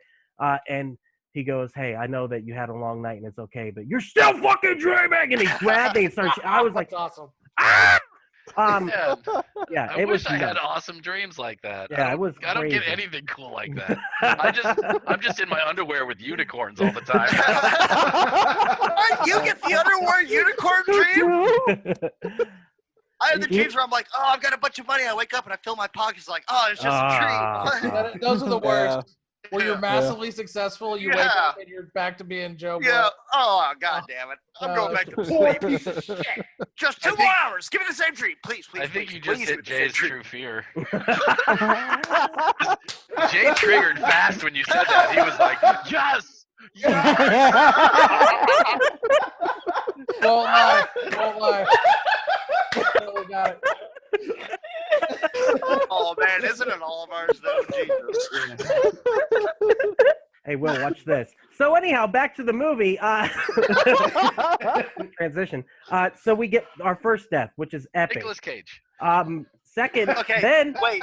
And he goes, "Hey, I know that you had a long night and it's okay, but you're still fucking dreaming." And he grabbed me and started. I was like, That's awesome. "Ah!" Yeah, Yeah, I it was. wish I had nuts. awesome dreams like that. Yeah, it was I don't get crazy. anything cool like that. I'm just in my underwear with unicorns all the time. You get the underwear unicorn dream? I have the dreams where I'm like, oh, I've got a bunch of money. I wake up and I fill my pockets like, oh, it's just a dream. Those are the worst. Yeah. Where you're massively successful, you wake up and you're back to being Joe Blow. Yeah. Oh, God damn it. I'm going back to sleep. Just 2 more hours. Give me the same dream. Please, please, I think please, you just please hit give me the Jay's same true fear. Jay triggered fast when you said that. He was like, yes! Won't lie. Won't lie. Totally got it. Oh, man. Isn't it all of ours, though? Jesus. Hey, Will, watch this. So anyhow, back to the movie. Transition. So we get our first death, which is epic. Nicolas Cage. Second, Okay, then wait.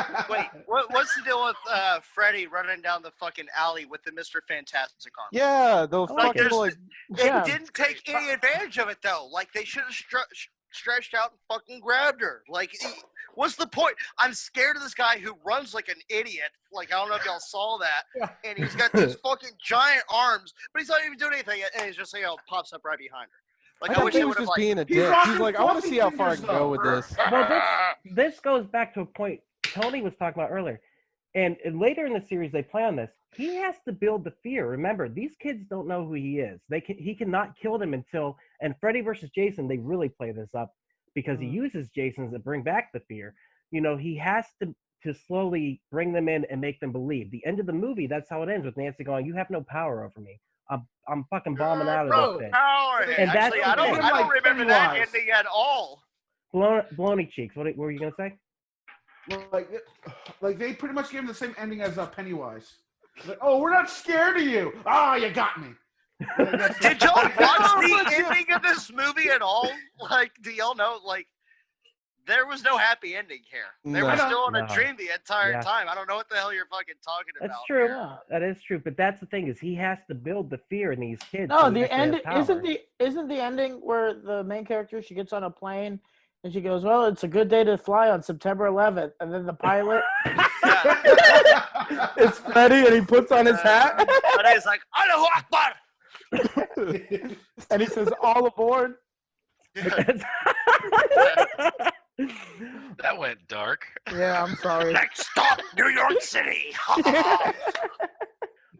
What's the deal with Freddy running down the fucking alley with the Mr. Fantastic on? Yeah, the Like, fucking like It didn't take any advantage of it, though. Like, they should have stretched out and fucking grabbed her. Like, what's the point? I'm scared of this guy who runs like an idiot. Like, I don't know if y'all saw that. And he's got these fucking giant arms, but he's not even doing anything. And he's just, pops up right behind her. Like, I wish he he was would have, just like, being a dick. He's like, I want to see how far I can go with this. Well, this goes back to a point Tony was talking about earlier. And later in the series, they play on this. He has to build the fear. Remember, these kids don't know who he is. He cannot kill them until. And Freddy versus Jason, they really play this up because he uses Jason to bring back the fear. He has to slowly bring them in and make them believe. The end of the movie, that's how it ends with Nancy going, "You have no power over me. I'm fucking bombing out of this bitch." Power. And Actually, I don't remember that ending at all. Baloney cheeks. What were you gonna say? Like they pretty much gave him the same ending as Pennywise. Like, oh, we're not scared of you. Ah, you got me. Did y'all watch the ending of this movie at all? Like, do y'all know? Like, there was no happy ending here. They were still in a dream the entire time. I don't know what the hell you're fucking talking about. That's true. Yeah. That is true. But that's the thing is he has to build the fear in these kids. No, the end isn't the ending where the main character, she gets on a plane and she goes, "Well, it's a good day to fly on September 11th," and then the pilot it's Freddy and he puts on his hat and he's like, "Allahu Akbar," and he says, "All aboard." That went dark. Yeah, I'm sorry. Next stop, New York City.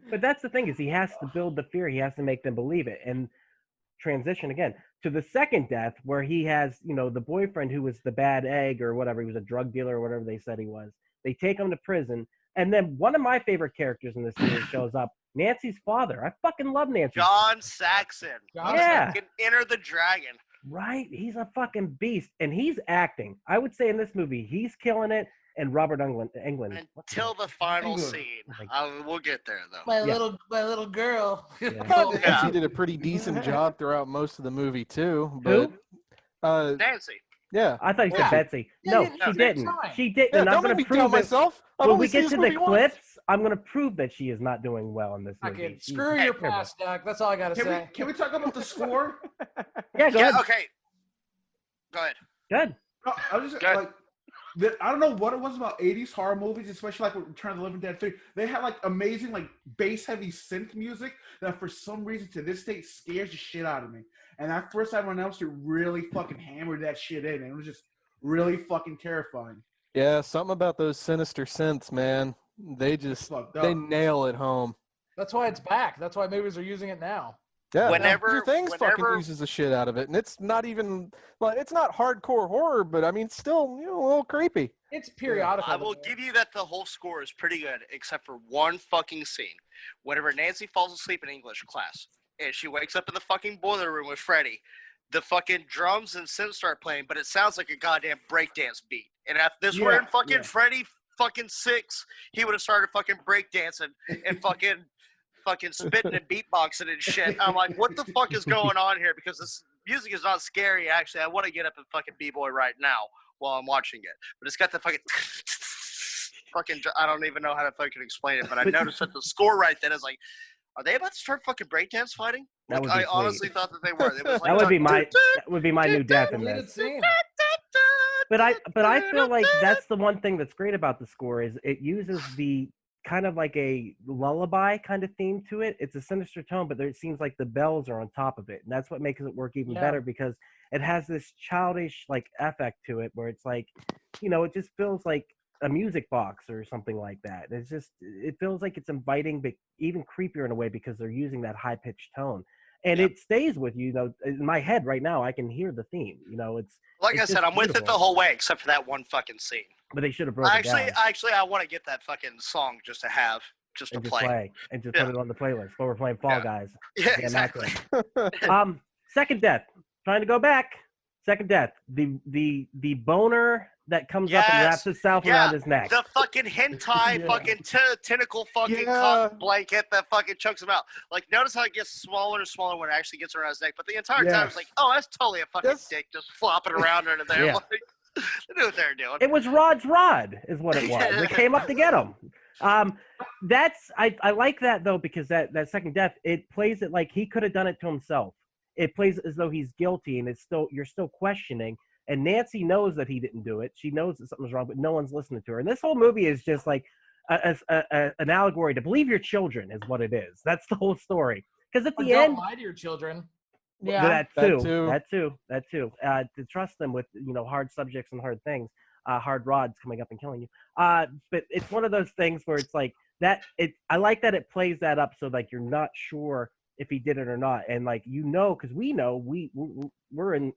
But that's the thing is he has to build the fear. He has to make them believe it. And transition again to the second death where he has, the boyfriend who was the bad egg or whatever. He was a drug dealer or whatever they said he was. They take him to prison. And then one of my favorite characters in this series shows up, Nancy's father. I fucking love Nancy. John Saxon. Yeah. Enter the Dragon. Right. He's a fucking beast. And he's acting. I would say in this movie, he's killing it. And Robert Englund. Until the final scene. We'll get there, though. My little girl. Yeah. He did a pretty decent job throughout most of the movie, too. But, who? Nancy. Yeah. I thought you said Betsy. No, she didn't. She didn't. Yeah, and I'm going to prove myself. When we get to the clips, I'm going to prove that she is not doing well in this movie. Screw your past, Doc. That's all I got to say. Can we talk about the score? Yeah, go ahead. Okay. Go ahead. Good. No, I was just like, I don't know what it was about 80s horror movies, especially like Return of the Living Dead 3. They had like amazing like bass-heavy synth music that for some reason to this day scares the shit out of me. And that first time on Elm Street really fucking hammered that shit in. And it was just really fucking terrifying. Yeah, something about those sinister synths, man. They nail it home. That's why it's back. That's why movies are using it now. Yeah, whenever Things fucking uses the shit out of it, and it's not even it's not hardcore horror, but I mean, still a little creepy. It's periodical. I will give you that the whole score is pretty good, except for one fucking scene. Whenever Nancy falls asleep in English class, and she wakes up in the fucking boiler room with Freddy, the fucking drums and synths start playing, but it sounds like a goddamn breakdance beat. And if this were in fucking Freddy fucking 6, he would have started fucking breakdancing and fucking spitting and beatboxing and shit. I'm like, what the fuck is going on here? Because this music is not scary, actually. I want to get up and fucking b-boy right now while I'm watching it. But it's got the fucking I don't even know how to fucking explain it, but I noticed that the score right then is like, are they about to start fucking breakdance fighting? Like, I honestly thought that they were. It was like, that would be my new death in this. But I feel like that's the one thing that's great about the score is it uses the kind of like a lullaby kind of theme to it. It's a sinister tone, but it seems like the bells are on top of it, and that's what makes it work even better because it has this childish like affect to it where it's like, it just feels like a music box or something like that. It feels like it's inviting, but even creepier in a way because they're using that high pitched tone. And it stays with you, though. In my head right now, I can hear the theme. It's like I said, I'm with it the whole way, except for that one fucking scene. But they should have broken it down. Actually, I want to get that fucking song just to play. And just put it on the playlist while we're playing Fall Guys. Yeah, exactly. Second death. Trying to go back. Second death. The boner that comes up and wraps itself around his neck. The fucking hentai fucking tentacle fucking cock blanket that fucking chokes him out. Like, notice how it gets smaller and smaller when it actually gets around his neck. But the entire time it's like, oh, that's totally a fucking dick just flopping around under there. Yeah. Like, they knew what they were doing. It was Rod's rod, is what it was. They came up to get him. I like that though because that second death, it plays it like he could have done it to himself. it plays as though he's guilty, and you're still questioning. And Nancy knows that he didn't do it. She knows that something's wrong, but no one's listening to her. And this whole movie is just like an allegory to believe your children is what it is. That's the whole story. Because at the end, don't lie to your children. Yeah, that too. To trust them with hard subjects and hard things, hard rods coming up and killing you. But it's one of those things where it's like that. I like that it plays that up so like you're not sure if he did it or not, and like because we know we're in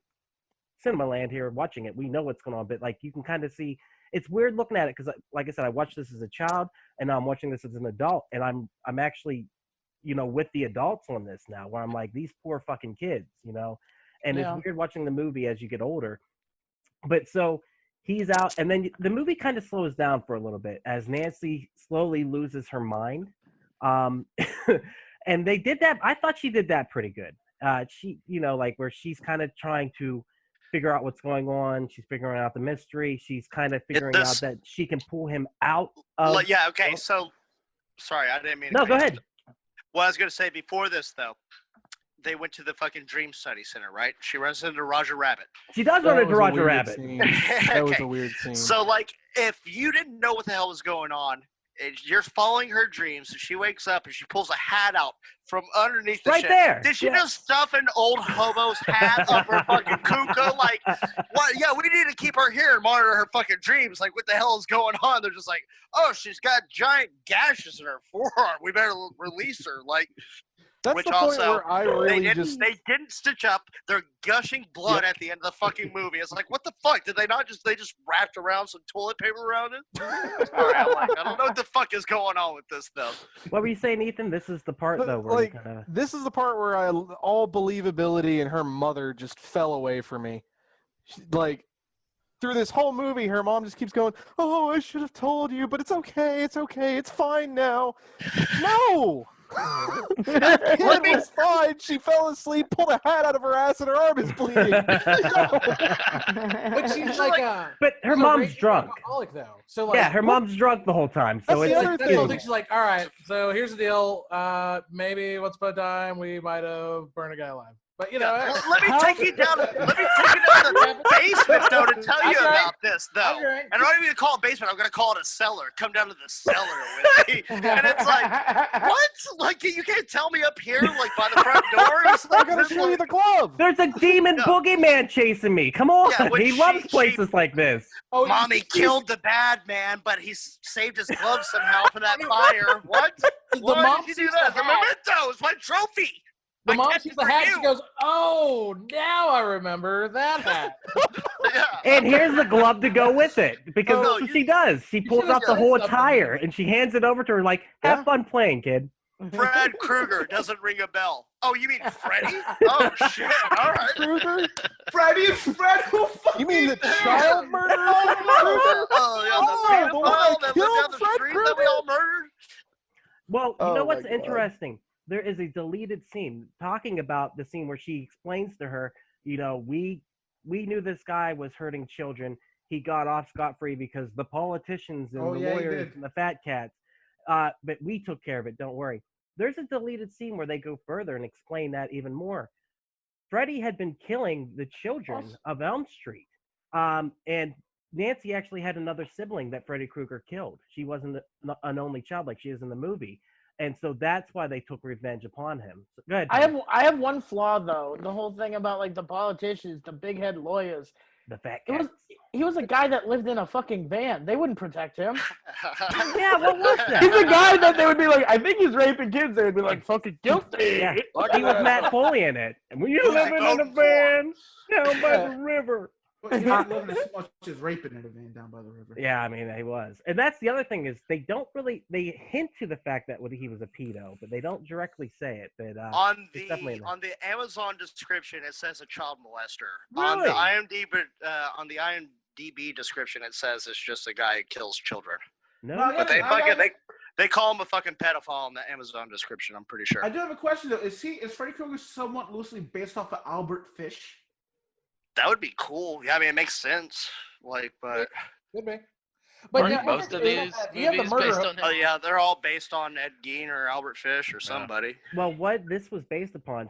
cinema land here watching it. We know what's going on, but like you can kind of see. It's weird looking at it because, like I said, I watched this as a child, and now I'm watching this as an adult, and I'm actually, with the adults on this now, where I'm like, these poor fucking kids, and Yeah. it's weird watching the movie as you get older. But so he's out, and then the movie kind of slows down for a little bit as Nancy slowly loses her mind. And they did that. I thought she did that pretty good. She, like where she's kind of trying to figure out what's going on. She's figuring out the mystery. She's kind of figuring out that she can pull him out of. Yeah. Okay. So, sorry, I didn't mean. No, go ahead. Well, I was gonna say before this though, they went to the fucking Dream Study Center, right? She runs into Roger Rabbit. She does run into Roger Rabbit. That was a weird scene. So, like, if you didn't know what the hell was going on, you're following her dreams, and she wakes up and she pulls a hat out from underneath the Right shit. there. Did she just stuff an old hobo's hat up her fucking kuka? Like, what? Yeah, we need to keep her here and monitor her fucking dreams. Like, what the hell is going on? They're just like, oh, she's got giant gashes in her forearm. We better release her. Like, That's which the point also, where I really they didn't stitch up. They're gushing blood at the end of the fucking movie. It's like, what the fuck? Did they not they just wrapped around some toilet paper around it? Sorry, I don't know what the fuck is going on with this, though. What were you saying, Ethan? This is the part, though, where like, kinda... this is the part where all believability in her mother just fell away from me. Like, through this whole movie, her mom just keeps going, oh, I should have told you, but it's okay, it's fine now. No! That kid was fine. She fell asleep, pulled a hat out of her ass, and her arm is bleeding. But she's like But her mom's drunk. alcoholic though. So like, Yeah, her mom's drunk the whole time. So That's it's the other That's the whole thing. thing. She's like, all right, so here's the deal. Maybe once upon a time we might have burned a guy alive. But Let me take you down to the basement, though, to tell you about this, though. Okay. And I'm not even going to call it basement. I'm going to call it a cellar. Come down to the cellar with me. And it's like, what? Like, you can't tell me up here, like, by the front door? He's I'm like, gonna show you the glove. there's a demon boogeyman chasing me. Come on. Yeah, when He loves places like this. Oh, Mommy killed the bad man, but he saved his glove somehow for that fire. What? Why mom did you do sees that? the The hat. memento is my trophy. The I mom kept sees it the for hat. you. She goes, "Oh, now I remember that hat." Yeah. And here's the glove to go with it. Because No, that's what you- she does. She pulls should've out the said whole something. attire and she hands it over to her like, have fun playing, kid. Fred Krueger doesn't ring a bell. Oh, you mean Freddy? Oh, shit. All right. Krueger? Freddy and Fred, who fucking You mean the child murderer? Oh, yeah, the one that that killed lived down the Fred street that we all murdered. Well, you Oh know my what's God. interesting? There is a deleted scene talking about the scene where she explains to her, we knew this guy was hurting children. He got off scot-free because the politicians and Oh, the yeah, he lawyers did. and the fat cats. But we took care of it. Don't worry. There's a deleted scene where they go further and explain that even more. Freddy had been killing the children of Elm Street. And Nancy actually had another sibling that Freddy Krueger killed. She wasn't an only child like she is in the movie. And so that's why they took revenge upon him. So, go ahead. I have one flaw though. The whole thing about like the politicians, the big head lawyers. The fat It was cat. he was a guy that lived in a fucking van. They wouldn't protect him. Yeah, what was that? He's a guy that they would be like, I think he's raping kids. They would be like, fucking guilty. Yeah, he was Matt Foley in it. And when you're living in a van down by the river. But he's not living as much as raping in a van down by the river. Yeah, I mean, he was. And that's the other thing is they hint to the fact that he was a pedo, but they don't directly say it. But on it's definitely in there. the Amazon description, it says a child molester. Really? On the IMDb description, it says it's just a guy who kills children. No, No, But yeah, they call him a fucking pedophile in the Amazon description. I'm pretty sure. I do have a question though. Is Freddy Krueger somewhat loosely based off of Albert Fish? That would be cool. Yeah, I mean, it makes sense. Like, but Could be. But Aren't yeah, most of you have these that- you have the movies murder based of- on oh yeah, they're all based on Ed Gein or Albert Fish or somebody. Well, what this was based upon,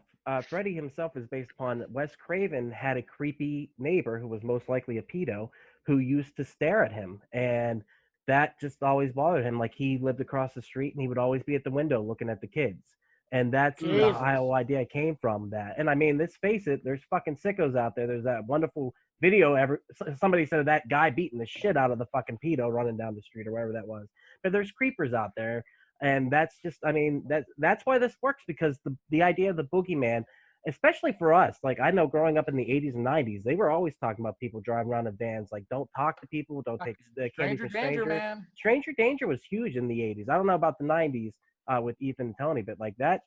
Freddy himself is based upon Wes Craven had a creepy neighbor who was most likely a pedo who used to stare at him, and that just always bothered him. Like he lived across the street, and he would always be at the window looking at the kids, and that's the Jesus. whole idea came from that. And I mean, let's face it, there's fucking sickos out there. There's that wonderful video. Somebody said of that guy beating the shit out of the fucking pedo running down the street or wherever that was. But there's creepers out there. And that's just, I mean, that's why this works, because the idea of the boogeyman, especially for us, like I know growing up in the 80s and 90s, they were always talking about people driving around in vans, like don't talk to people, don't take candy Stranger for danger, strangers. man. Stranger danger was huge in the 80s. I don't know about the 90s with Ethan and Tony, but like that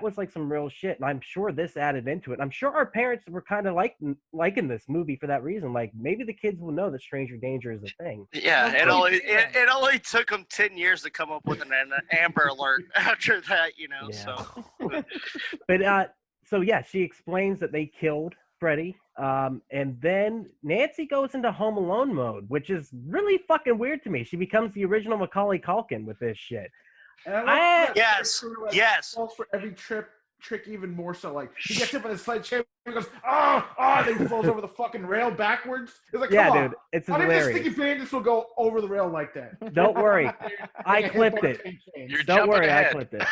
was like some real shit. And I'm sure this added into it. I'm sure our parents were kind of liking this movie for that reason. Like maybe the kids will know that stranger danger is a thing. Yeah, it only took them 10 years to come up with an Amber Alert after that, you know. Yeah. So, But so yeah, she explains that they killed Freddy, and then Nancy goes into Home Alone mode, which is really fucking weird to me. She becomes the original Macaulay Culkin with this shit. And I love that Yes, Freddy Krueger, like, yes. falls for every trick even more so. Like he gets up on his sledgehammer and goes, oh, then he falls over the fucking rail backwards. It's like, Yeah, come on. dude, it's How do you hilarious. think bandits will go over the rail like that? Don't worry, I clipped it. You're Don't jumping worry, I ahead. clipped it.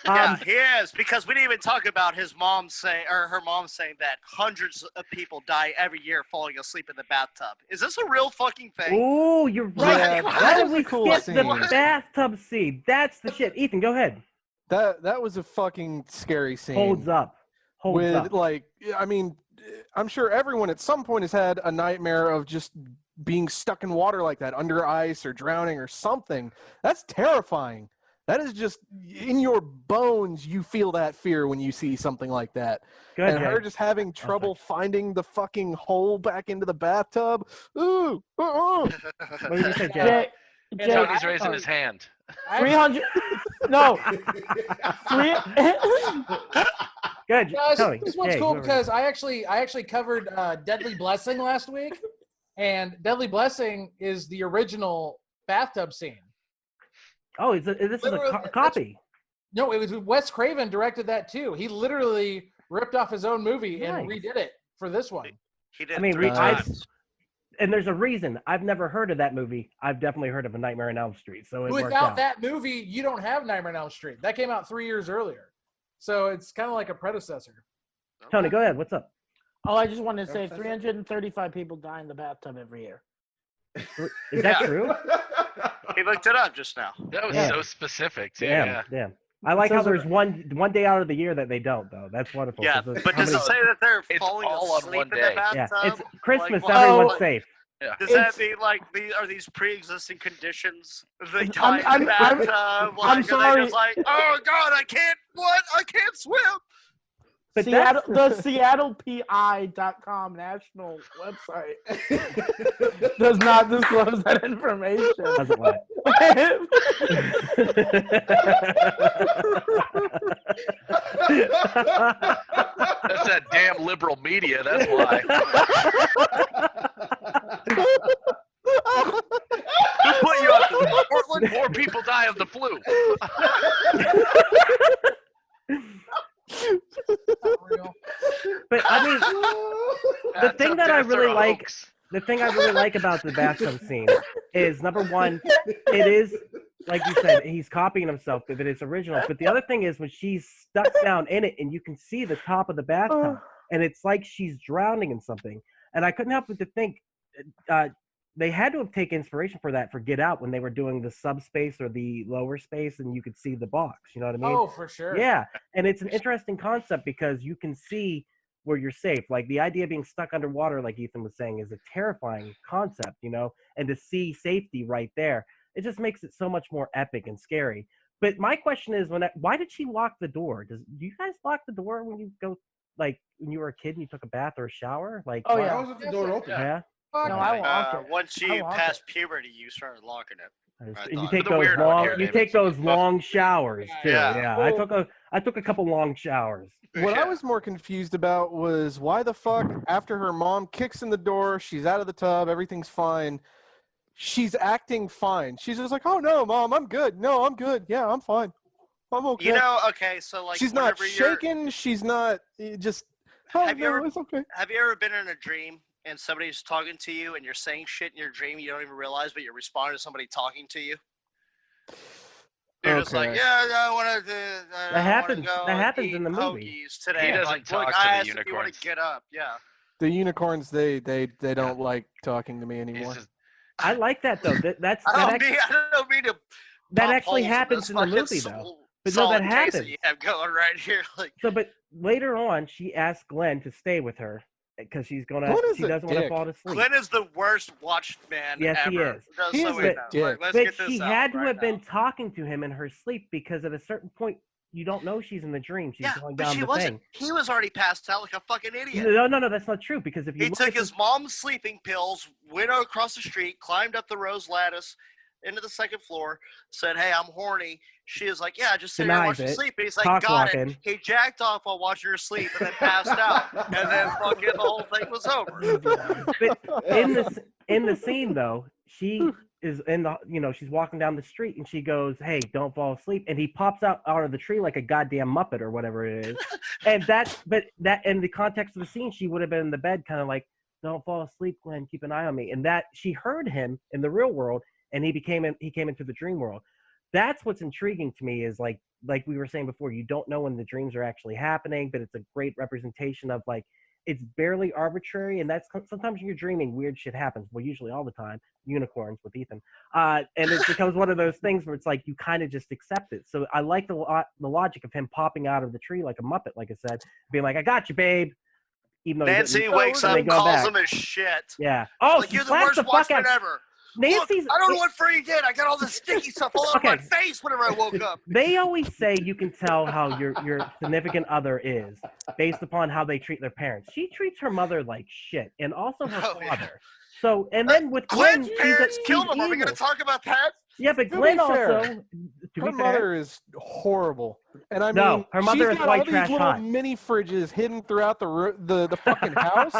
Yeah, he is, because we didn't even talk about his mom saying, or her mom saying that hundreds of people die every year falling asleep in the bathtub. Is this a real fucking thing? Oh, you're right. Yeah, Why that did was a we cool skip scene. the bathtub scene? That's the shit. Ethan, go ahead. That was a fucking scary scene. Holds up. Holds with up. like, I mean, I'm sure everyone at some point has had a nightmare of just being stuck in water like that, under ice or drowning or something. That's terrifying. That is just in your bones. You feel that fear when you see something like that. Go ahead, And her Jay. just having trouble finding the fucking hole back into the bathtub. Ooh, What did you say, Jay? Jay, And Jay, Tony's raising his hand. 300. No. Good, Guys, Tony. this one's Jay, cool whoever. because I actually covered Deadly Blessing last week, and Deadly Blessing is the original bathtub scene. Oh, this is a Literally, copy. No, it was Wes Craven directed that too. He literally ripped off his own movie and Nice. redid it for this one. He did I mean, three Nice. times. And there's a reason. I've never heard of that movie. I've definitely heard of A Nightmare on Elm Street, so it worked Without out. that movie, you don't have Nightmare on Elm Street. That came out 3 years earlier, so it's kind of like a predecessor. Tony, go ahead. What's up? Oh, I just wanted to say 335 people die in the bathtub every year. Is that Yeah. true? He looked it up just now. That was Yeah. so specific, too. Damn, Yeah. damn. I like how Says there's one day out of the year that they don't, though. That's wonderful. Yeah, 'cause but does it somebody- say that they're It's falling all on asleep one in the day. Yeah, bathtub? it's Christmas. Like, Everyone's oh, safe. Does It's- that mean like are these pre-existing conditions? They I'm- die in the I'm- bathtub. Like, I'm are sorry. they just like, oh god, I can't swim. But Seattle, the SeattlePI.com national website does not disclose that information. Doesn't lie. That's that damn liberal media. That's why. Who put you up to Portland? More people die of the flu. Not real. But I mean, That's thing a that I death or really a like- hoax. the thing I really like about the bathtub scene is number one, it is like you said, he's copying himself, but it's original. But the other thing is when she's stuck down in it and you can see the top of the bathtub, and it's like she's drowning in something. And I couldn't help but to think they had to have taken inspiration for that for Get Out when they were doing the subspace or the lower space, and you could see the box. You know what I mean? Oh, for sure. Yeah, and it's an interesting concept because you can see where you're safe. Like the idea of being stuck underwater, like Ethan was saying, is a terrifying concept, you know, and to see safety right there, it just makes it so much more epic and scary. But my question is, why did she lock the door? Do you guys lock the door when you go, like when you were a kid and you took a bath or a shower? Like, Oh, why- yeah. Why was the door open? yeah. Fuck No, no, I lock it. Once I you lock passed it. puberty, you started locking it. I You thought. take The those weird one long, here, you David. take those long showers too. Yeah. Yeah, I took a couple long showers. What I Yeah. was more confused about was why the fuck, after her mom kicks in the door, she's out of the tub, everything's fine. She's acting fine. She's just like, oh no, mom, I'm good. No, I'm good. Yeah, I'm fine. I'm okay. You know, okay, so like she's not whenever you're- shaking. She's not just. Oh, Have you no, ever- it's okay. Have you ever been in a dream and somebody's talking to you and you're saying shit in your dream you don't even realize, but you're responding to somebody talking to you? You're just like, Okay. yeah, I want to. That happens. That happens in the movie. Hoagies today. He doesn't like, talk look, to I the asked if you want unicorns. to get up. Yeah. The unicorns, they don't like talking to me He's anymore. just, I like that though. That's I that don't actually, mean. I don't mean to. that pop actually holes happens this in the fucking movie though. sol- But no, that solid case happens. you have going right here. Like, So, but later on, she asks Glenn to stay with her because she's gonna. Glenn is She a doesn't want to dick. fall to sleep. Glenn is the worst watched man Yes, ever. he is. Just He so is we a know. dick. Like, let's But get this she out had to right have now. been talking to him in her sleep because at a certain point, you don't know she's in the dream. She's Yeah, going but down she the wasn't. thing. He was already passed out like a fucking idiot. No, that's not true because if you He look took at his mom's sleeping pills, went across the street, climbed up the rose lattice into the second floor, said, "Hey, I'm horny." She is like, "Yeah, just sit here and watch Denies you it. sleep." And he's like, Cock "Got blocking. it." He jacked off while watching her sleep and then passed out, and then fucking the whole thing was over. But in the scene though, she is in the she's walking down the street and she goes, "Hey, don't fall asleep," and he pops out of the tree like a goddamn Muppet or whatever it is. And that in the context of the scene, she would have been in the bed, kind of like, "Don't fall asleep, Glenn. Keep an eye on me." And that she heard him in the real world, and he came into the dream world. That's what's intriguing to me is like we were saying before, you don't know when the dreams are actually happening, but it's a great representation of like it's barely arbitrary, and that's sometimes when you're dreaming, weird shit happens. Well, usually all the time, unicorns with Ethan, and it becomes one of those things where it's like you kind of just accept it. So I like the logic of him popping out of the tree like a Muppet, like I said, being like, "I got you, babe." Even though Nancy didn't, wakes and up they and go calls back. him a shit. Yeah. Oh, Like, she you're the slapped worst the fuck watchman out. ever. Nancy's. Look, I don't know what Freddy did. I got all this sticky stuff all over my Okay. face whenever I woke up. They always say you can tell how your significant other is based upon how they treat their parents. She treats her mother like shit, and also her Oh, father. yeah. So, and then with Glenn's Glenn, parents she's killed him. Are we evil. going to talk about that? Yeah, but To Glenn be fair, also. To Her be fair, mother is horrible, and I No, mean, her mother she's is got white all these trash little hot. mini fridges hidden throughout the fucking house.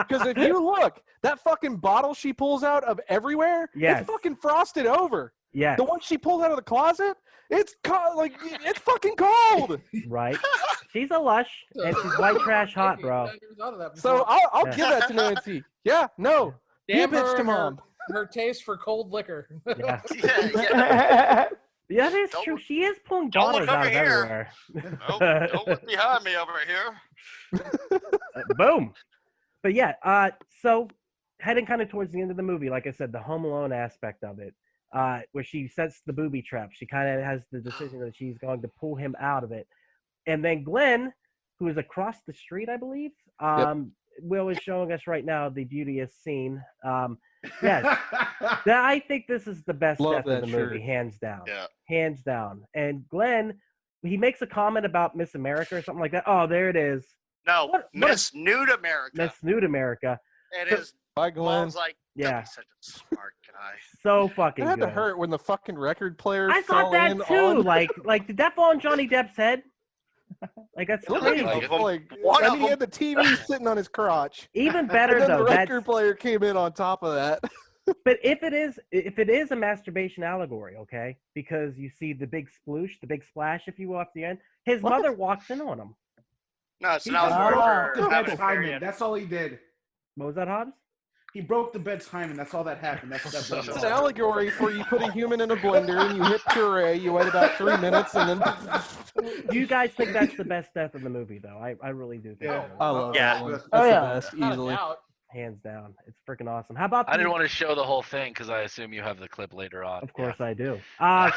Because if you look, that fucking bottle she pulls out of everywhere, Yes. it's fucking frosted over. Yes, The one she pulls out of the closet, it's it's fucking cold. right. She's a lush, and she's white trash hot, bro. So I'll Yeah. give that to Nancy. Yeah, no, Damn you bitch her to and her, mom. her taste for cold liquor. Yeah, Yeah. yeah, that is Don't true. look- She is pulling don't look daughters out over of here. everywhere. Don't look behind me over here. Boom. But yeah, so heading kind of towards the end of the movie, like I said, the Home Alone aspect of it, where she sets the booby trap. She kind of has the decision that she's going to pull him out of it. And then Glenn, who is across the street, I believe, Will is showing us right now the beauteous scene. Yes, I think this is the best Love death of that the movie, shirt. hands down. Yeah. Hands down. And Glenn, he makes a comment about Miss America or something like that. Oh, there it is. No, What a- Miss Nude America. Miss Nude America. And So- his Bye, Glenn. mom's like, "Don't Yeah. be such a smart guy." So fucking It had to good. hurt when the fucking record player I fell thought that in too. on. Like, did that fall on Johnny Depp's head? Like, that's It looked crazy. like- I One of mean, he had the TV sitting on his crotch. Even better And then though. the That's, record player came in on top of that. but if it is a masturbation allegory, okay, because you see the big sploosh, the big splash, if you will, at the end. His What? mother walks in on him. No, it's He not just for broke her the having bed's a hymen. period. That's all he did. What was that, Hobbs? He broke the bed's hymen. That's all that happened. That's that It's an blood. allegory for you put a human in a blender and you hit puree, you wait about 3 minutes, and then... Do you guys think that's the best death of the movie, though? I really do think Yeah. so. I love Yeah. that one. That's Oh, yeah. the best, Not a easily. doubt. Hands down. It's freaking awesome. How about I didn't the- want to show the whole thing because I assume you have the clip later on. Of course I do. Look, I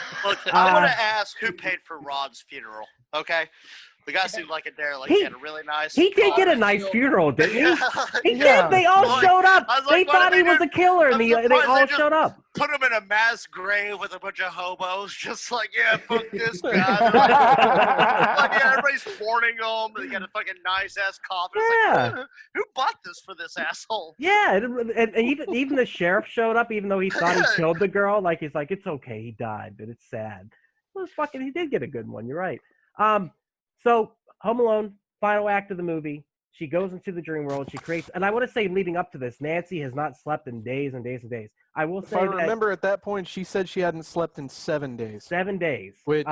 Uh, want to ask who paid for Rod's funeral. Okay, the guy seemed like a derelict. He- He had a really nice. he did get a car. nice funeral, didn't he? He Yeah. did. They all Like, showed up. I was They like, why thought did he they was do- a killer, and I'm they surprised all they just- showed up. Put him in a mass grave with a bunch of hobos, just like, yeah, fuck this guy. Like, yeah, everybody's mourning him. They got a fucking nice ass coffin. It's Yeah. like, who bought this for this asshole? Yeah, and even the sheriff showed up, even though he thought he killed the girl. Like he's like, it's okay, he died, but it's sad. It was fucking. He did get a good one. You're right. So Home Alone, final act of the movie. She goes into the dream world. She creates, and I want to say, leading up to this, Nancy has not slept in days and days and days. I will If say I that remember at that point, she said she hadn't slept in 7 days. 7 days. Which,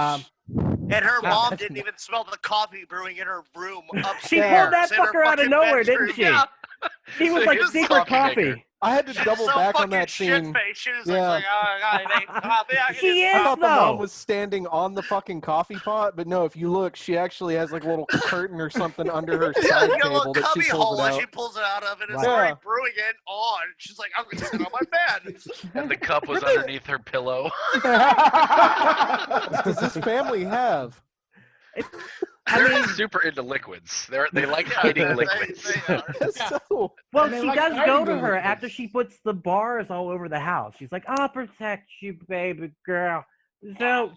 And her mom didn't even smell the coffee brewing in her room upstairs. She pulled that in her fucker out of fucking nowhere, bedroom. didn't she? Yeah. She was So like he was secret coffee maker. coffee. I had to double so back on fucking that scene. shit-faced. She was Yeah. like, oh, God, I make coffee. I can She just- is, I thought the though. mom was standing on the fucking coffee pot, but no, if you look, she actually has like a little curtain or something under her Yeah, side you got a table little that cubby she pulls hole it and out. she pulls it out of it. And it's Right. already Yeah. brewing it on. She's like, I'm going to sit on my bed. And the cup was underneath her pillow. What does this family have? They're super into liquids. They like hiding They- liquids. they are. So, Well, And they she like does hiding go to the her liquids. after she puts the bars all over the house. She's like, I'll protect you, baby girl. Don't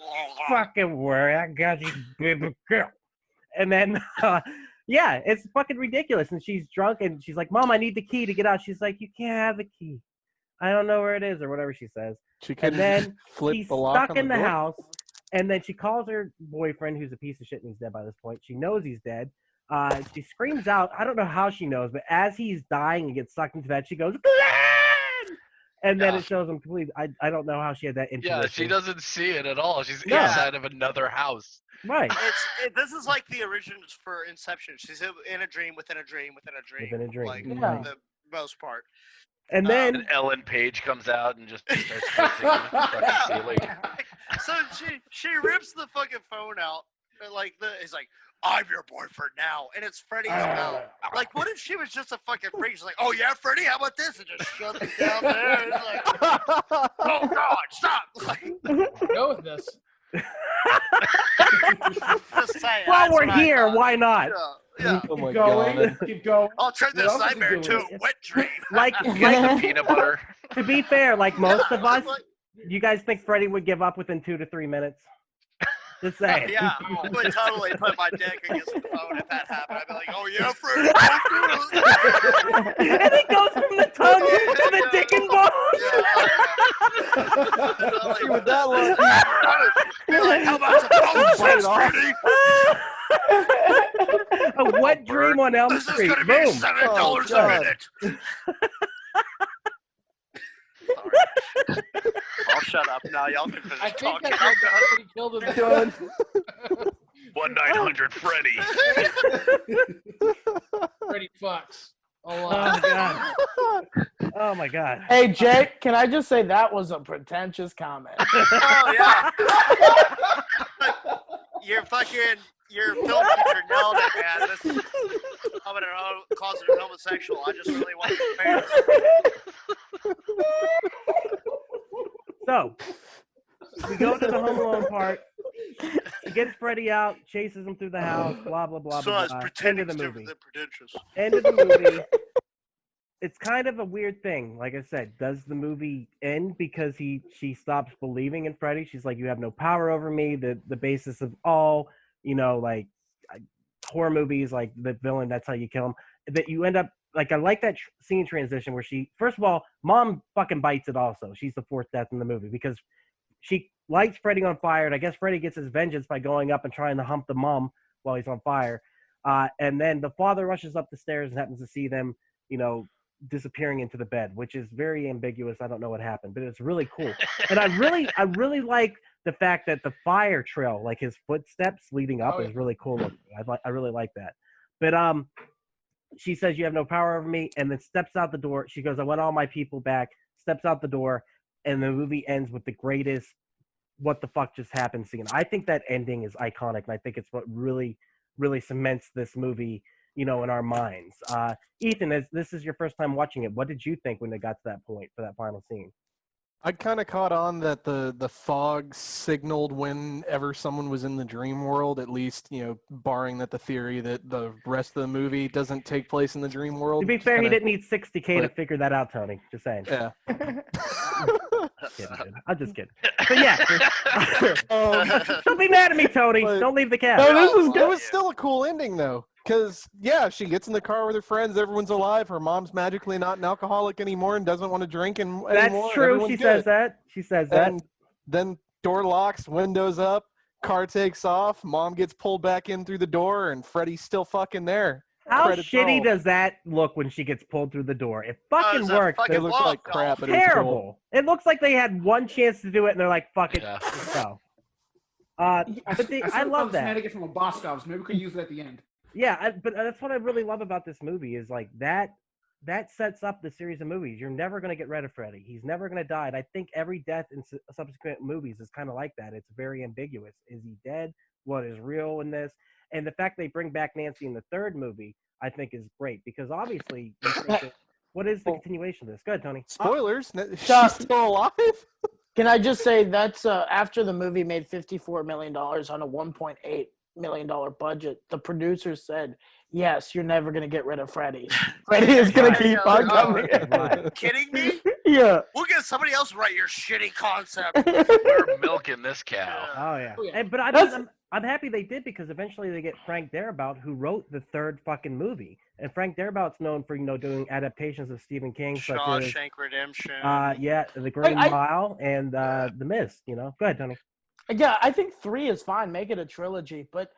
fucking worry. I got you, baby girl. And then, yeah, it's fucking ridiculous. And she's drunk and she's like, Mom, I need the key to get out. She's like, you can't have the key. I don't know where it is or whatever she says. she could then flip She's the lock stuck on in the door. house. And then she calls her boyfriend, who's a piece of shit and he's dead by this point. She knows he's dead. She screams out. I don't know how she knows, but as he's dying and gets sucked into that, she goes, Glenn! And then Yeah. it shows him completely. I don't know how she had that intuition. Yeah, she doesn't see it at all. She's Yeah. inside of another house. Right. This is like the origins for Inception. She's in a dream within a dream within a dream. Within a dream. Like, Yeah. the most part. And then And Ellen Page comes out and just starts dancing on the fucking ceiling. So she rips the fucking phone out. And like, it's like, I'm your boyfriend now. And it's Freddy's mouth. Like, what if she was just a fucking freak? She's like, oh, yeah, Freddy, how about this? And just shut it down there. And it's like, oh, God, stop. Like, Go with this. just saying. while that's we're what I here, thought. why not? Yeah. Oh my Keep going. god. Keep going. I'll turn What this else is he nightmare into doing? a wet dream. Like, Get the peanut butter. to be fair, like most of us, Like, you guys think Freddy would give up within 2 to 3 minutes? Just saying. yeah, I would totally put my dick against the phone if that happened. I'd be like, oh, yeah, Freddy. And it goes from the tongue to the dick and balls. See, with that look, Like, how about some phone Bite sex, off. Freddy? A wet dream on Elm This is Street. going to be Boom. $7 Oh, a God. minute. Sorry. I'll shut up now. Y'all can finish I think talking. that's what Freddy killed in the done. 1-900-FREDDY. Freddy fucks. A Oh lot. my god. Oh my god. Hey, Jake, can I just say that was a pretentious comment? Oh, yeah. You're your film teacher nailed it, man. This is, I'm in a closet homosexual. I just really want to parents. So, we go to the Home Alone part. He gets Freddy out, chases him through the house, blah, blah, blah, So I blah, was blah. End pretending of the to movie. the pretentious. End of the movie. It's kind of a weird thing. Like I said, does the movie end because she stops believing in Freddy? She's like, you have no power over me. The basis of all, like horror movies, like the villain, that's how you kill him. That you end up, like, I like that scene transition where she, first of all, mom fucking bites it also. She's the fourth death in the movie because she lights Freddy on fire, and I guess Freddy gets his vengeance by going up and trying to hump the mom while he's on fire. And then the father rushes up the stairs and happens to see them, disappearing into the bed, which is very ambiguous. I don't know what happened, but it's really cool. And I really like the fact that the fire trail, like his footsteps leading up, is really cool looking. I really like that. But she says, you have no power over me, and then steps out the door. She goes, I want all my people back, steps out the door, and the movie ends with the greatest what the fuck just happened scene. I think that ending is iconic, and I think it's what really, really cements this movie, in our minds. Ethan, as this is your first time watching it, what did you think when it got to that point for that final scene? I kind of caught on that the fog signaled whenever someone was in the dream world, at least, barring that the theory that the rest of the movie doesn't take place in the dream world. To be fair, he didn't need 60K to but- figure that out, Tony. Just saying. Yeah. Kidding, dude. I'm just kidding. But yeah. Don't be mad at me, Tony. But- Don't leave the cab. No, this is It good. was still a cool ending, though. Because, yeah, she gets in the car with her friends. Everyone's alive. Her mom's magically not an alcoholic anymore and doesn't want to drink anymore. That's true. Everyone's She good. says that. She says that. And then door locks, windows up, car takes off, mom gets pulled back in through the door, and Freddy's still fucking there. How Credits shitty roll. does that look when she gets pulled through the door? It fucking it's a works. fucking It looks like lock, crap, though. but it was cool. Terrible. It looks like they had one chance to do it, and they're like, fuck it. Yeah. Let's go. But I I love this that. Connecticut from a Boscov's. Maybe we could use it at the end. Yeah, but that's what I really love about this movie is like that sets up the series of movies. You're never going to get rid of Freddy. He's never going to die. And I think every death in subsequent movies is kind of like that. It's very ambiguous. Is he dead? What is real in this? And the fact they bring back Nancy in the third movie, I think, is great because obviously, you think that, what is the continuation of this? Go ahead, Tony. Spoilers. She's still alive. Can I just say that's after the movie made $54 million on a $1.8 million budget, the producers said, yes, you're never going to get rid of Freddy. Freddy is going to keep on coming. Right. Kidding me? Yeah. We'll get somebody else to write your shitty concept. We're milking this cow. Oh, yeah. Oh, yeah. But I'm happy they did because eventually they get Frank Darabont, who wrote the third fucking movie. And Frank Darabont's known for, doing adaptations of Stephen King, such as Shawshank Redemption. The Green Mile and The Mist, Go ahead, Tony. Yeah, I think 3 is fine. Make it a trilogy. But,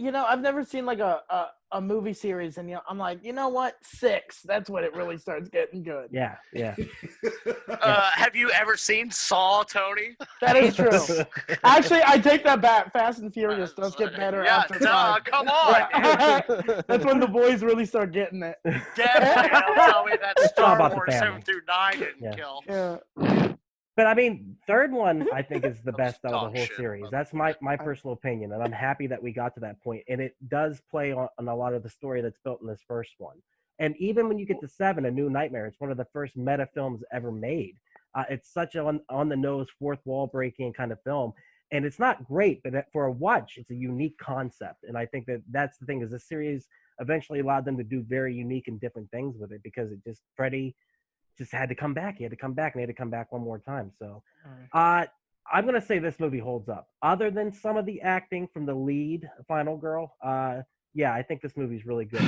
I've never seen like a movie series, and I'm like, you know what? 6. That's when it really starts getting good. Yeah. Have you ever seen Saw, Tony? That is true. Actually, I take that back. Fast and Furious does get better after 5. Come on. That's when the boys really start getting it. Definitely. Don't tell me that all Star about the Wars family. 7 through 9 didn't Yeah. kill. Yeah. But I mean, third one I think is the best out of dog the whole shit, series. but- That's my personal opinion, and I'm happy that we got to that point. And it does play on a lot of the story that's built in this first one. And even when you get to 7, A New Nightmare, it's one of the first meta films ever made. It's such an on the nose, fourth wall breaking kind of film, and it's not great, but for a watch, it's a unique concept. And I think that's the thing is this series eventually allowed them to do very unique and different things with it because Freddy just had to come back. He had to come back, and he had to come back one more time. So I'm going to say this movie holds up. Other than some of the acting from the lead final girl, I think this movie's really good.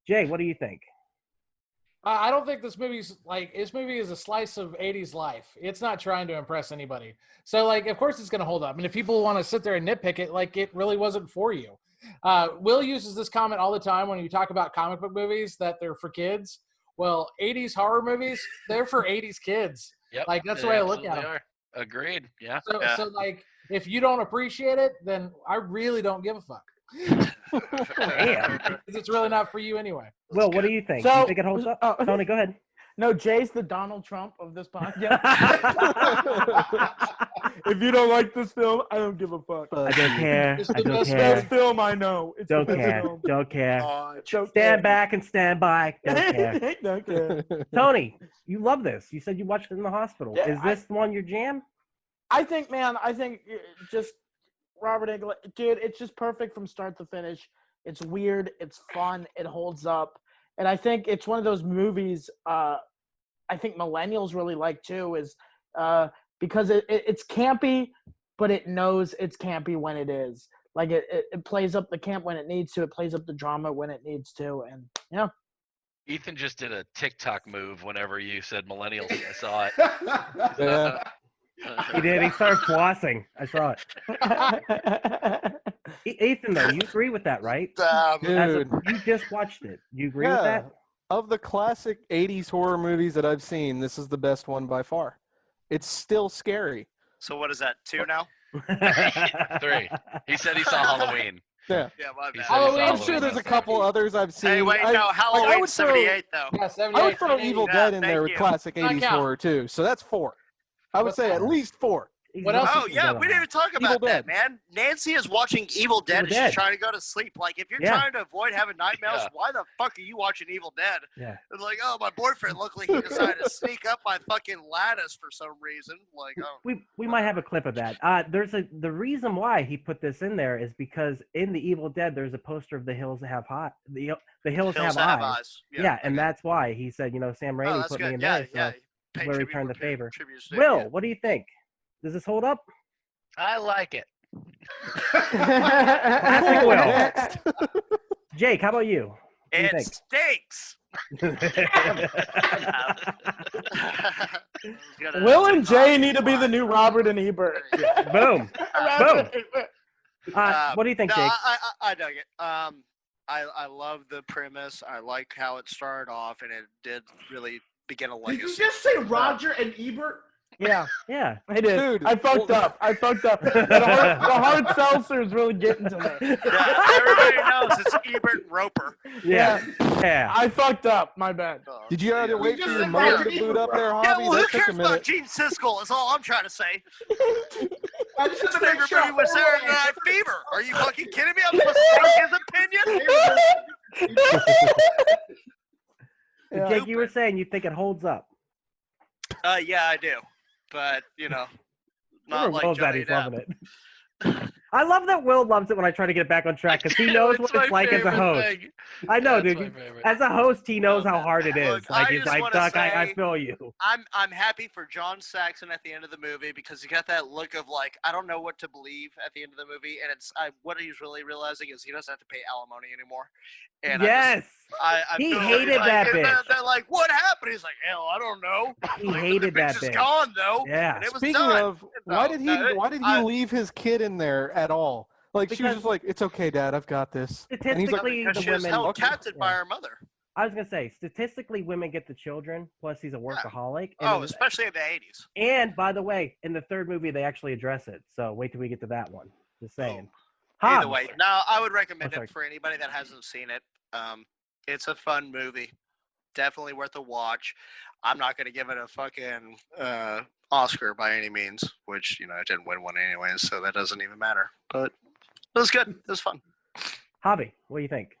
Jay, what do you think? I don't think this movie is a slice of 80s life. It's not trying to impress anybody. So, of course it's going to hold up. And if people want to sit there and nitpick it, it really wasn't for you. Will uses this comment all the time when you talk about comic book movies that they're for kids. Well, 80s horror movies, they're for 80s kids. Yep. That's the way I look at them. Are. Agreed. Yeah. So, if you don't appreciate it, then I really don't give a fuck. Damn. 'Cause it's really not for you anyway. Will, what do you think? So- You think it holds up? Tony, go ahead. No, Jay's the Donald Trump of this podcast. If you don't like this film, I don't give a fuck. I don't care. It's I the don't best Best care. film I know. It's Don't the best care. film. Don't care. Don't Stand care. back and stand by. Don't care. Don't care. Tony, you love this. You said you watched it in the hospital. Yeah, Is this one your jam? I think just Robert Englund, dude, it's just perfect from start to finish. It's weird. It's fun. It holds up. And I think it's one of those movies I think millennials really like too is because it's campy, but it knows it's campy when it is. It plays up the camp when it needs to. It plays up the drama when it needs to. And, Ethan just did a TikTok move whenever you said millennials. I saw it. Yeah. He did. He started flossing. I saw it. Ethan, though, you agree with that, right? Dude. You just watched it. You agree with that? Of the classic 80s horror movies that I've seen, this is the best one by far. It's still scary. So what is that, 2 now? 3. He said he saw Halloween. Yeah. Yeah, my bad. Halloween, I'm sure there's a couple others I've seen. Hey, wait, I no, Halloween would throw- 78, though. Yeah, I 78. would throw Evil Yeah, Dead in thank there with you. classic Not 80s count. horror too. So that's 4. I would say at least 4. What else Oh, yeah, we didn't even talk about Evil that, Dead. man. Nancy is watching Evil Dead Evil and Dead. she's trying to go to sleep. If you're Yeah. trying to avoid having nightmares, Yeah. why the fuck are you watching Evil Dead? Yeah. It's oh, my boyfriend looked like he decided to sneak up my fucking lattice for some reason. We might have a clip of that. The reason why he put this in there is because in the Evil Dead there's a poster of the hills that have the hills Hills have eyes. Yeah, and that's why he said, Sam Oh, Raimi that's put me good. in Yeah, there. yeah. So Pay we'll tribute return the where favor. tribute's due, Will, yeah. what do you think? Does this hold up? I like it. Classic Will. Next. Jake, how about you? What do you It stinks. Will and Jay need to be the new Robert and Ebert. Boom. Boom. What do you think, No, Jake? I dug it. I love the premise. I like how it started off, and it did really begin a Did you legacy. just say Roger and Ebert? Yeah, Yeah. I did. Dude, I fucked up. The hard seltzer is really getting to me. Yeah, everybody knows it's Ebert and Roper. Yeah. Yeah. I fucked up. My bad. Oh, Did you have to yeah. wait We for just your said motor Roger to boot up there, Yeah, Hobby? well, who That took a cares about minute. Gene Siskel? That's all I'm trying to say. I just had to make sure. Everybody was Saturday Night Fever. Are you fucking kidding me? I'm supposed to take his opinion? Yeah. Jake, you were saying you think it holds up. Yeah, I do. But, you know, not Remember like Will's that Johnny he's Depp. loving it. I love that Will loves it when I try to get back on track because he knows what it's like as a host. I know, That's dude. my favorite. As a host, he knows how hard it is. Look, Like I he's just like, wanna Duck, I say- feel you. I'm happy for John Saxon at the end of the movie because he got that look of like I don't know what to believe at the end of the movie, and it's what he's really realizing is he doesn't have to pay alimony anymore. And Yes, I He feel hated like, that and bitch. They're like, what happened? He's like, hell, I don't know. he Like, hated the that bitch is bitch. gone though. Yeah. And it was Speaking done. of, why did he I- leave his kid in there at all? Like she was Because- just like, "It's okay, Dad, I've got this." And he's like, Statistically, Because the she was women. held captive by Yeah. her mother. I was gonna say, statistically, women get the children. Plus, he's a workaholic. And, Oh, especially in the 80s. and by the way, in the third movie, they actually address it. So wait till we get to that one. Just saying. Either Hobbs. way, no, I would recommend sorry. it for anybody that hasn't seen it. It's a fun movie, definitely worth a watch. I'm not gonna give it a fucking Oscar by any means, which you know it didn't win one anyways, so that doesn't even matter. But it was good. It was fun. Hobby, what do you think?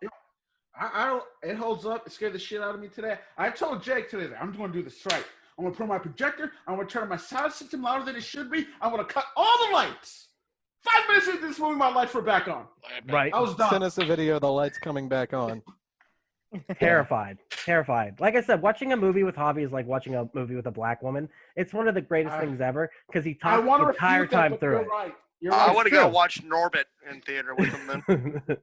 I don't. It holds up. It scared the shit out of me today. I told Jake today that I'm going to do this right. I'm going to put on my projector. I'm going to turn my sound system louder than it should be. I'm going to cut all the lights. 5 minutes into this movie, my lights were back on. Right. I was done. "Send us a video of the lights coming back on." Terrified. Like I said, watching a movie with Hobby is like watching a movie with a black woman. It's one of the greatest things ever because he I talks want the to entire refute that, time but through you're it. right. You're I right. want to go true. watch Norbit in theater with him then.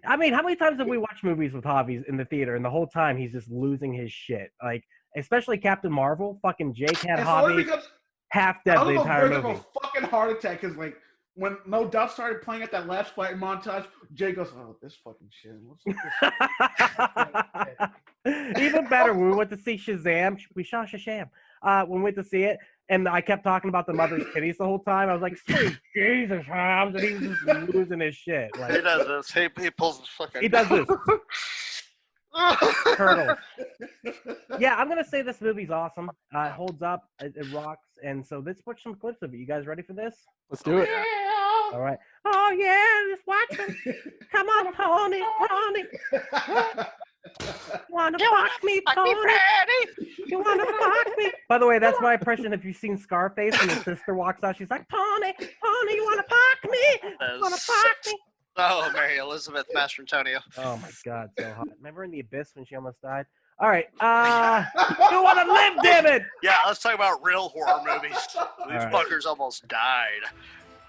I mean, how many times have we watched movies with Hobbies in the theater and the whole time he's just losing his shit? Like, especially Captain Marvel, fucking Jake had It's only Hobby because half I dead don't the know entire if there's movie. a fucking heart attack because like when No Doubt started playing at that last fight montage, Jake goes, "Oh, this fucking shit. What's this?" Even better, when we went to see Shazam, we saw Shazam. When we went to see it, and I kept talking about the mother's titties the whole time. I was like, "Sweet Jesus, Hobbs," and he was just losing his shit. He Like does this. He pulls his fucking. he does this. Turtle. Yeah, I'm gonna say this movie's awesome. It holds up, it rocks, and so let's watch some clips of it. You guys ready for this? Let's do it. All right. Oh yeah, just watch it. Come on, Tony. Wanna fuck me, Tony? You wanna fuck me? By the way, that's my impression. If you've seen Scarface and his sister walks out, she's like, Tony, you wanna fuck me? You wanna fuck me? Oh, Mary Elizabeth Master Antonio. Oh my God, so hot. Remember in the abyss when she almost died? All right. You wanna live, damn it? Yeah, let's talk about real horror movies. These right. fuckers almost died.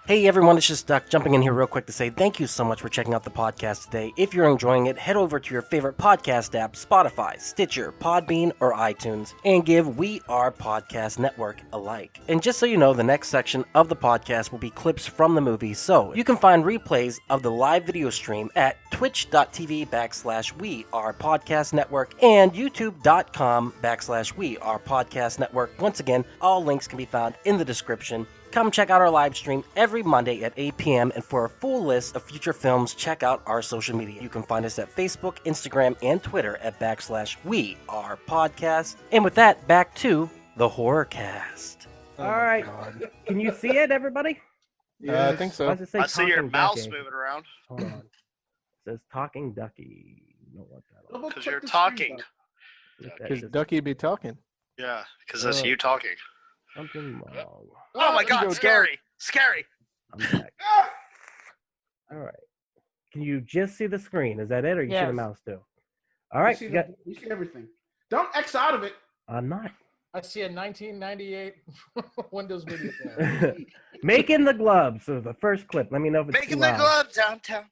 Hey everyone, it's just Duck jumping in here real quick to say thank you so much for checking out the podcast today. If you're enjoying it, head over to your favorite podcast app, Spotify, Stitcher, Podbean, or iTunes, and give We Are Podcast Network a like. And just so you know, the next section of the podcast will be clips from the movie, so you can find replays of the live video stream at twitch.tv/We Are Podcast Network and youtube.com/We Are Podcast Network. Once again, all links can be found in the description. Come check out our live stream every Monday at 8 p.m. And for a full list of future films, check out our social media. You can find us at Facebook, Instagram, and Twitter at /We Are Podcast. And with that, back to the Horrorcast. Oh All my right. God. Can you see it, everybody? I think so. Why does it say I see your Talking mouse Ducky? moving around Hold on. It says Talking Ducky. You know what that is. because you're talking. That Because just- Ducky be talking. Yeah, because that's you talking. Something wrong. Oh my you God, go, scary, scary. I'm back. All right. Can you just see the screen? Is that it, or you see the Yes. mouse too? All right. You You see, got, you see everything. Don't X out of it. I'm not. I see a 1998 Windows Media Player. Making the gloves. So the first clip. Let me know if it's Making too the loud. gloves downtown.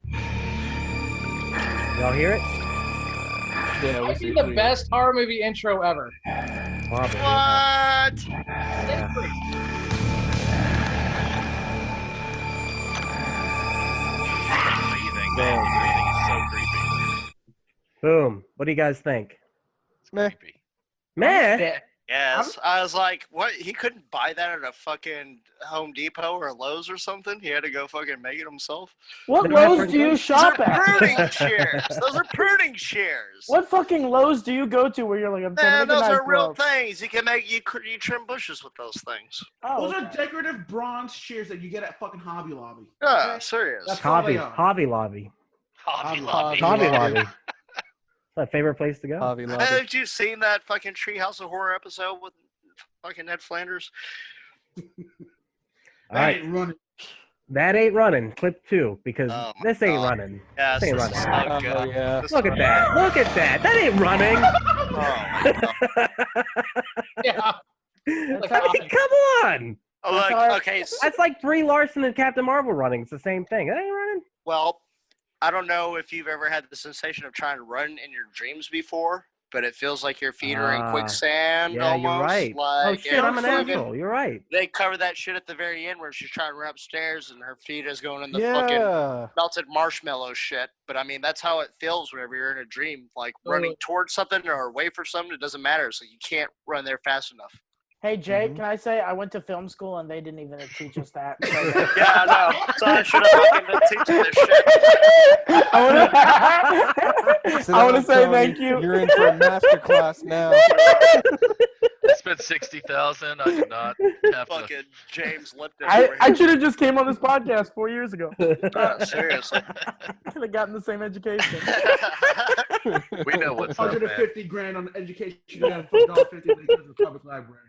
Y'all hear it? Yeah, we Might see be the best horror movie intro ever. Probably. What? Yeah. Breathing, man. The breathing is so creepy. Boom. What do you guys think? It's Meh. creepy. Man. Yes, I was like, what? He couldn't buy that at a fucking Home Depot or Lowe's or something. He had to go fucking make it himself. What They don't have Lowe's do you printers? shop Those are at? pruning shears. Those are pruning shears. What fucking Lowe's do you go to where you're like, I'm trying Man, to make those a are knife real glove? things. You can make you trim bushes with those things. Oh, Those are okay. decorative bronze shears that you get at fucking Hobby Lobby. Yeah, serious. That's all they are. Hobby Lobby. Hobby Hobby Lobby. Hobby Lobby. My favorite place to go. Hobby Lobby. Have you seen that fucking Treehouse of Horror episode with fucking Ned Flanders? All That right, ain't running. that ain't running. Clip 2 because Oh my this ain't God. running. Yes, This ain't this is running. so Oh, good. yeah. This Look is at that! Look at that! That ain't running. Oh, my God. Yeah. Come on! Oh, look, all right. okay. That's like Brie Larson and Captain Marvel running. It's the same thing. That ain't running. Well, I don't know if you've ever had the sensation of trying to run in your dreams before, but it feels like your feet are in Ah, quicksand Yeah, almost. you're right. Oh Like, shit! and I'm an even- asshole. You're right. They cover that shit at the very end where she's trying to run upstairs and her feet is going in the fucking Yeah. melted marshmallow shit. But I mean, that's how it feels whenever you're in a dream, like running towards something or away from something. It doesn't matter. So you can't run there fast enough. Hey, Jay, Mhm. can I say I went to film school and they didn't even teach us that. So Yeah, I know. So I should have fucking been teaching this shit. Sit I want down, to say Tony. thank you. You're in for a master class now. I spent 60,000. I did not have to. Fucking James Lipton. I over should have just came on this podcast 4 years ago. here. Seriously. Could have gotten the same education. We know what's up, man. 150 grand on education and $50 in the public library.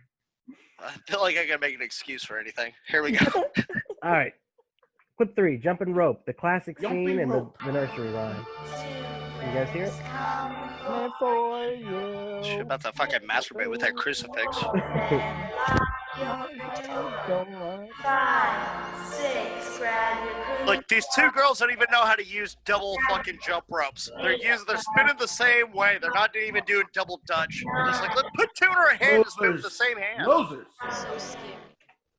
I feel like I can make an excuse for anything. Here we go. All right. Clip 3, jumping rope, the classic Jumping scene in rope. the nursery rhyme. You guys hear it? And for you. Shit, about to fucking masturbate with that crucifix. 5, 6, grab your crucifix. Like these two girls don't even know how to use double fucking jump ropes. They're spinning the same way. They're not even doing double dutch. They're just like, let's put two in our hands and move with the same hand. Losers. So scary.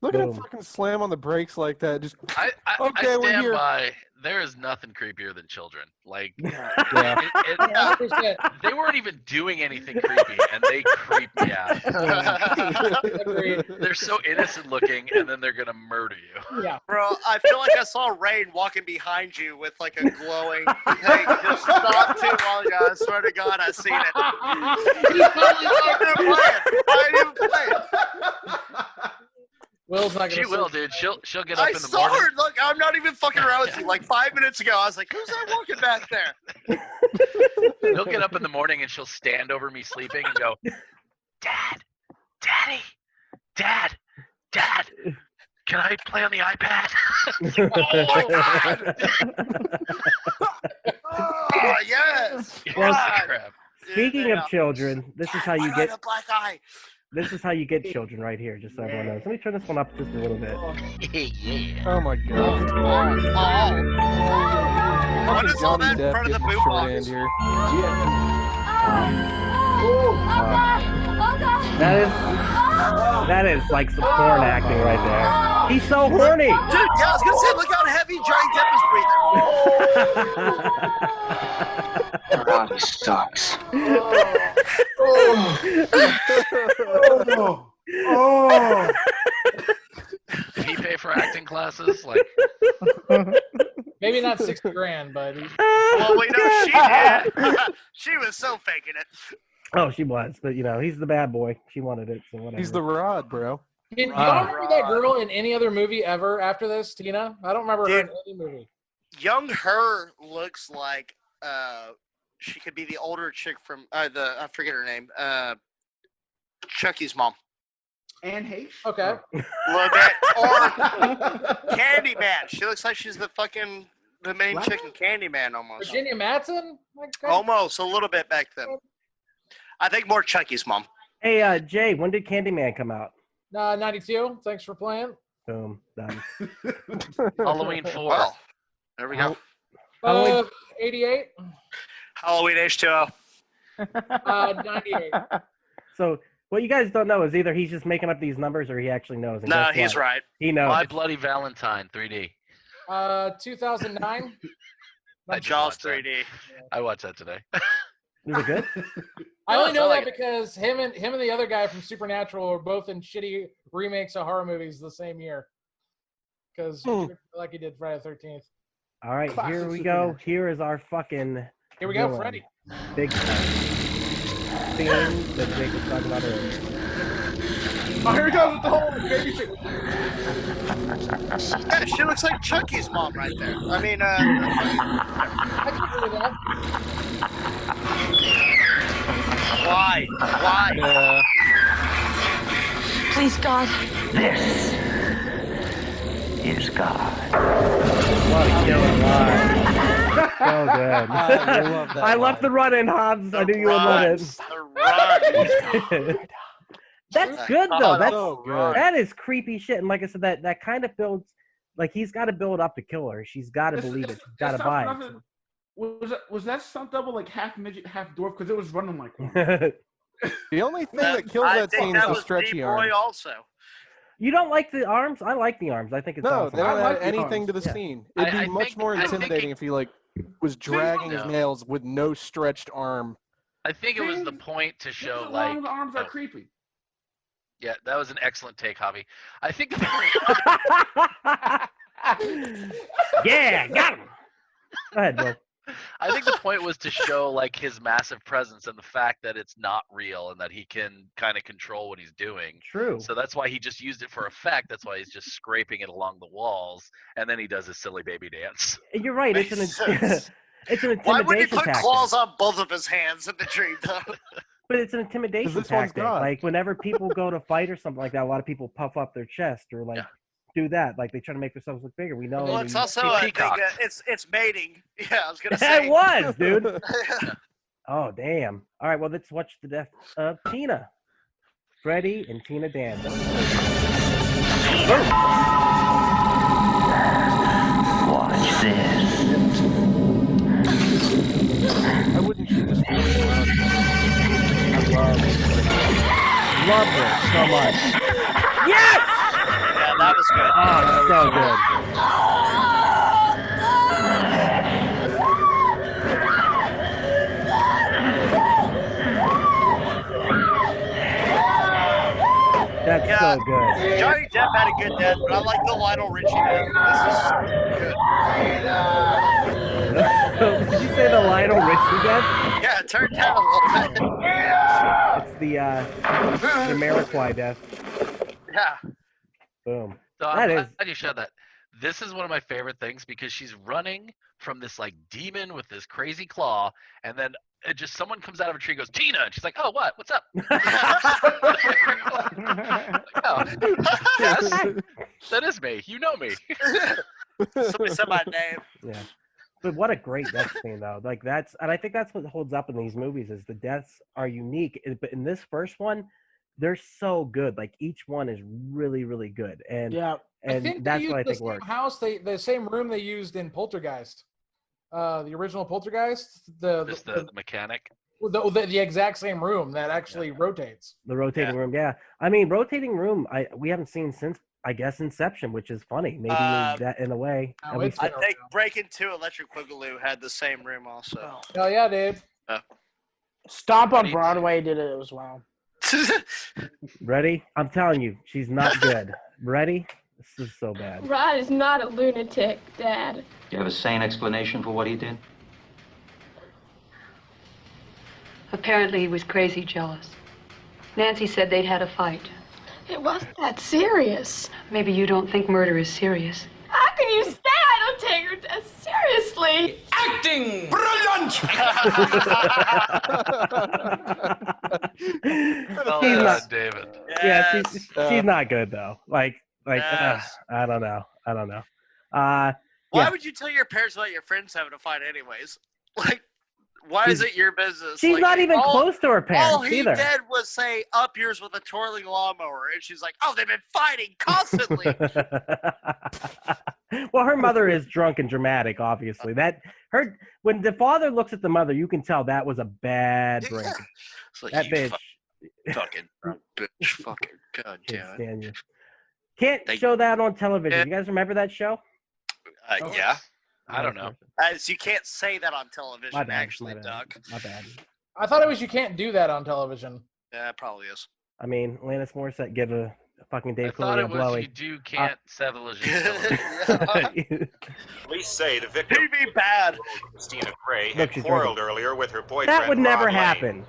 Look at him Boom. fucking slam on the brakes like that. Just I Okay, we're stand here. by. There is nothing creepier than children. Like, yeah. it, 100%. they weren't even doing anything creepy, and they creep me out. Agreed. They're so innocent looking, and then they're gonna murder you. Yeah. Bro, I feel like I saw Rain walking behind you with like a glowing thing. Just not too long ago. I swear to God, I seen it. She's totally not even playing. I ain't even playing. Will's not She gonna will, sleep. dude. She'll get up I in the saw morning. her. Look, I'm not even fucking around with you. Like 5 minutes ago, I was like, "Who's that walking back there?" She'll get up in the morning and she'll stand over me sleeping and go, "Dad, Daddy, Dad, Dad, can I play on the iPad?" Oh yes. Well, God. Crap. Speaking Yeah. of children, this is how Why you do I get have a black eye. children right here, just so everyone knows. Let me turn this one up just a little bit. Yeah. Oh my god. What Fucking is all Johnny that in Depp front of the getting boot short end box? here. That is like some porn acting right there. He's so horny. Dude, yeah, I was gonna say, look how heavy Johnny Depp is breathing. Robbie sucks. Oh. Oh. Did he pay for acting classes? Like, Maybe not $60,000, but Well, we know she did. She was so faking it. Oh, she was, but you know, he's the bad boy. She wanted it, so whatever. He's the rod, bro. Can you Ah. remember that girl in any other movie ever after this, Tina? I don't remember her in Dude. any movie. Young her looks like she could be the older chick from I forget her name. Chucky's mom. Anne Hayes? Okay. A little bit. Or Candyman. She looks like she's the main What? chick in Candyman almost. Virginia Madsen? Almost a little bit back then. I think more Chucky's mom. Hey, Jay, when did Candyman come out? 92. Thanks for playing. Boom, done. Halloween 4. Well, there we go. Halloween- 88. Halloween H2O. 98. So what you guys don't know is either he's just making up these numbers or he actually knows. And No, guess he's what? right. He knows. My Bloody Valentine 3D. 2009. I did Jaws watch that. 3D. I watched that today. Was it good? I only know like that because him and the other guy from Supernatural were both in shitty remakes of horror movies the same year. Because like he did Friday the 13th. All right, Classic here we go. Supernatural. Here is our fucking. Here we go, villain. Freddy. Big thing that Jake was talking about earlier. Oh, here he goes with the whole baby shit. Yeah, she looks like Chucky's mom right there. I mean, I can agree with that. why? Why? Please, God. This is God. What a killer line. So good. I love that. I left the run in, Hobbs. I knew you would love it. The run. That's good though. That's so good. that is creepy shit. And like I said, that kind of builds. Like he's got to build up to kill her. She's got to believe it. She's got to buy it. Was that stunt double like half midget, half dwarf? Because it was running like one. The only thing that kills I that think scene that is the was stretchy D-Boy arm. also. You don't like the arms? I like the arms. I think it's No, awesome. they don't I like add the anything to the Yeah. scene. It'd be I much think- more I think intimidating if he like was dragging his No. nails with no stretched arm. I think it was the point to show The like. arms are oh, creepy. yeah, that was an excellent take, Javi. I think. Yeah, got him. Go ahead, Bill. I think the point was to show like his massive presence and the fact that it's not real and that he can kind of control what he's doing. True. So that's why he just used it for effect. That's why he's just scraping it along the walls, and then he does his silly baby dance. You're right. It's an Makes sense. it's an Why would he intimidation put tactic. claws on both of his hands in the dream, though? But it's an intimidation this one's tactic. God. Like whenever people go to fight or something like that, a lot of people puff up their chest or like Yeah. do that. Like they try to make themselves look bigger. We know. Well, I it's mean, also I think, peacocked. it's mating. Yeah, I was gonna say. it was, dude. Oh damn! All right, well let's watch the death of Tina. Freddy and Tina dance. Watch this. Why wouldn't she just flip around? Love this so much. Yes! Yeah, that was good. Oh, so good. That's Yeah. so good. Johnny Depp had a good death, but I like the Lionel Richie death. Did you say the Lionel Richie death? This is good. Yeah, it turned down a little bit. It's the Jamiroquai death. Yeah. Boom. So That I'm is- glad you said that. This is one of my favorite things because she's running from this like demon with this crazy claw, and then it just someone comes out of a tree and goes, Tina, and she's like, oh, what? What's up? Oh, yes, that is me. You know me. Somebody said my name. Yeah. But what a great death scene though. Like that's and I think that's what holds up in these movies is the deaths are unique. But in this first one, they're so good. Like each one is really, really good. And Yeah. I and think that's they what I used the think same works. house, the same room they used in Poltergeist. The original Poltergeist, Just the mechanic. the exact same room that actually rotates. The rotating room, yeah. I mean, rotating room, we haven't seen since I guess Inception, which is funny. Maybe that in a way. No, at least- I think Breaking 2 Electric Boogaloo had the same room also. Hell yeah, Dave. Stomp on Ready? Broadway did it as well. Ready? I'm telling you, she's not good. Ready? This is so bad. Rod is not a lunatic, Dad. Do you have a sane explanation for what he did? Apparently he was crazy jealous. Nancy said they'd had a fight. It wasn't that serious. Maybe you don't think murder is serious. How can you say I don't take her death seriously? Acting! Brilliant! Oh, She's yeah, not- David. Yeah, Yes. she's not good though. Like Yes. I don't know. Why Yeah. would you tell your parents about your friends having a fight anyways? Like, why is it your business? She's Like, not even all- close to her All parents he either. did was say up yours with a twirling lawnmower, and she's like, "Oh, they've been fighting constantly." Well, her mother is drunk and dramatic, obviously. When the father looks at the mother, you can tell that was a bad drink. It's like, That you bitch fucking drunk bitch, fucking can't goddamn it. stand you. Can't They- show that on television. You guys remember that show? Yeah, I don't know. as you can't say that on television, My bad. actually, my bad, Doug. My bad. I thought it was you can't do that on television. Yeah, it probably is. I mean, Alanis Morissette give a fucking I Dave thought Coulier it was blowy. you do can't settle as you Police say the victim, TV bad. Christina Gray, Look, had she's quarreled drinking. earlier with her boyfriend. That would never Rod Lane. happen.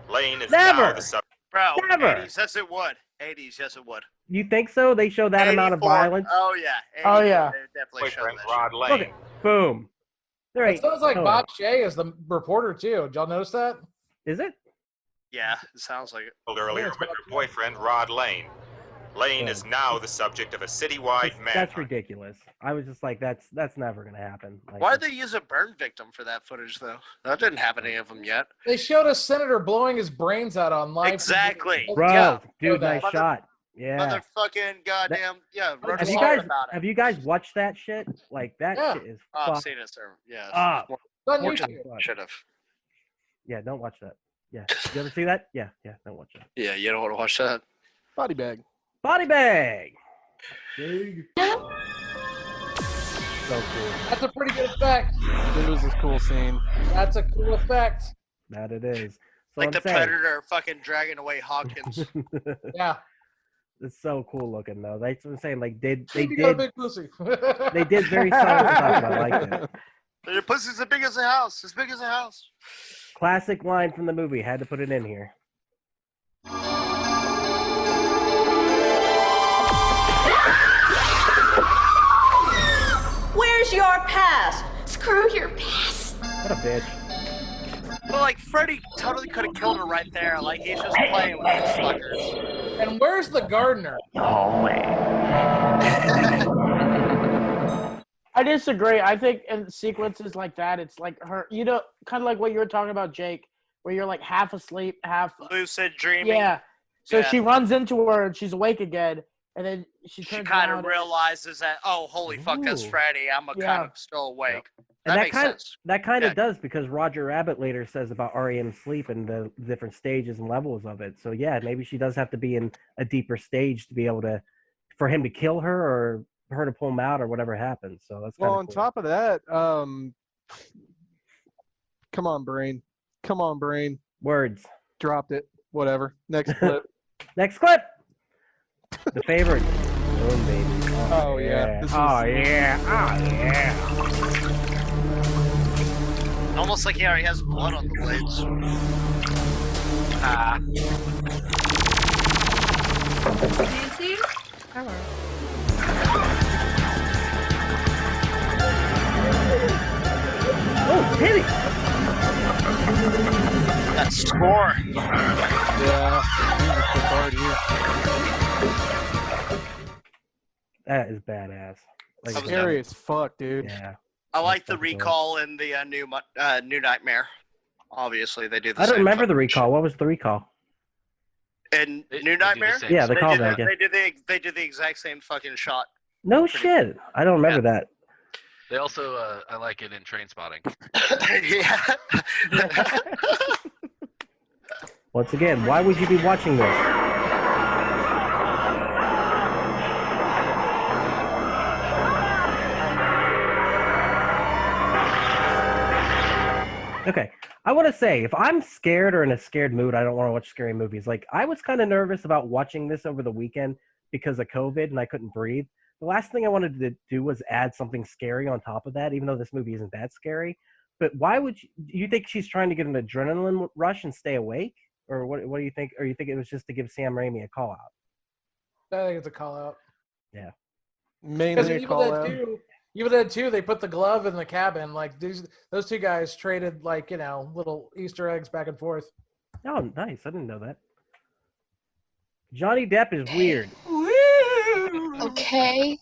Lane is Never. now the subject. Bro, Never. 80s, yes it would. 80s, yes it would. You think so? They show that amount of 84. violence? Oh, yeah. Oh, yeah. They definitely show Boyfriend that Rod shit. Lane. Look at boom. There It ain't. sounds like oh, Bob Shea is the reporter too. Did y'all notice that? Is it? Yeah, it sounds like it. Earlier it's with Bob her boyfriend Rod Lane. Lane Yeah. is now the subject of a citywide That's manhunt. ridiculous. I was just like, that's never gonna happen. Like, Why'd they use a burn victim for that footage, though? That didn't have any of them yet. They showed a senator blowing his brains out on live. Exactly. Bro, Yeah. dude, Show nice that. shot. Yeah. Motherfucking goddamn. Yeah, wrote a Have you song guys about it. have you guys watched that shit? Like that Yeah. shit is Oh, I've fucked seen it, sir. Yeah. up. It's on Fortunate YouTube. fuck. Should have. Yeah, don't watch that. Yeah. You ever see that? Yeah, don't watch that. Yeah, you don't want to watch that. Body bag. Body bag. Big. So cool. That's a pretty good effect. It was a cool scene. That's a cool effect. That it is. So Like I'm the saying, Predator fucking dragging away Hawkins. Yeah. it's so cool looking though. That's what I'm saying. Like they You got a did big pussy. they did very subtle stuff. I like it. Your pussy's as big as a house. As big as a house. Classic line from the movie. Had to put it in here. Where's your pass? Screw your pass. What a bitch. But like Freddy totally could have killed her right there. Like he's just playing with these fuckers. And where's the gardener? I disagree. I think in sequences like that, it's like her, kind of like what you were talking about, Jake, where you're like half asleep, half. Lucid dreaming. Yeah. So Yeah. she runs into her and she's awake again, and then she She turns kind around of and- realizes that, oh, holy fuck, that's Ooh. Freddy. I'm kind Yeah. of still awake. And That that makes kind sense. that kind of Yeah. does because Roger Rabbit later says about REM sleep and the different stages and levels of it. So yeah, maybe she does have to be in a deeper stage to be able to, for him to kill her or her to pull him out or whatever happens. So that's Well, kinda on cool. top of that, come on, brain. Come on, brain. Words. Dropped it. Whatever. Next clip. Next clip. The favorite. Boom, baby. Oh, yeah. This Oh was- yeah. Oh yeah. Almost like he already has blood on the blades. Ah. Nancy? Hello. Oh, titty. That score. Yeah. Music was hard here. That is badass. Like, Scary as fuck, dude. yeah. I like the fucking dope. recall in the new Nightmare. Obviously, they do the I don't same remember the fucking recall. What was the recall? shit. In They- they New do the Nightmare? same Yeah, the They call did back. the- Yeah. They did the exact same fucking shot. No shit. I don't remember that. They also, I like it in Train Spotting. Yeah. Once again, why would you be watching this? Okay, I want to say if I'm scared or in a scared mood, I don't want to watch scary movies. Like I was kind of nervous about watching this over the weekend because of COVID and I couldn't breathe. The last thing I wanted to do was add something scary on top of that, even though this movie isn't that scary. But why would you think she's trying to get an adrenaline rush and stay awake? Or what do you think? Or you think it was just to give Sam Raimi a call out? I think it's a call out. Yeah. Because Mainly a call out. even that too, they put the glove in the cabin. Like those two guys traded like little Easter eggs back and forth. Oh, nice. I didn't know that. Johnny Depp is weird. Okay.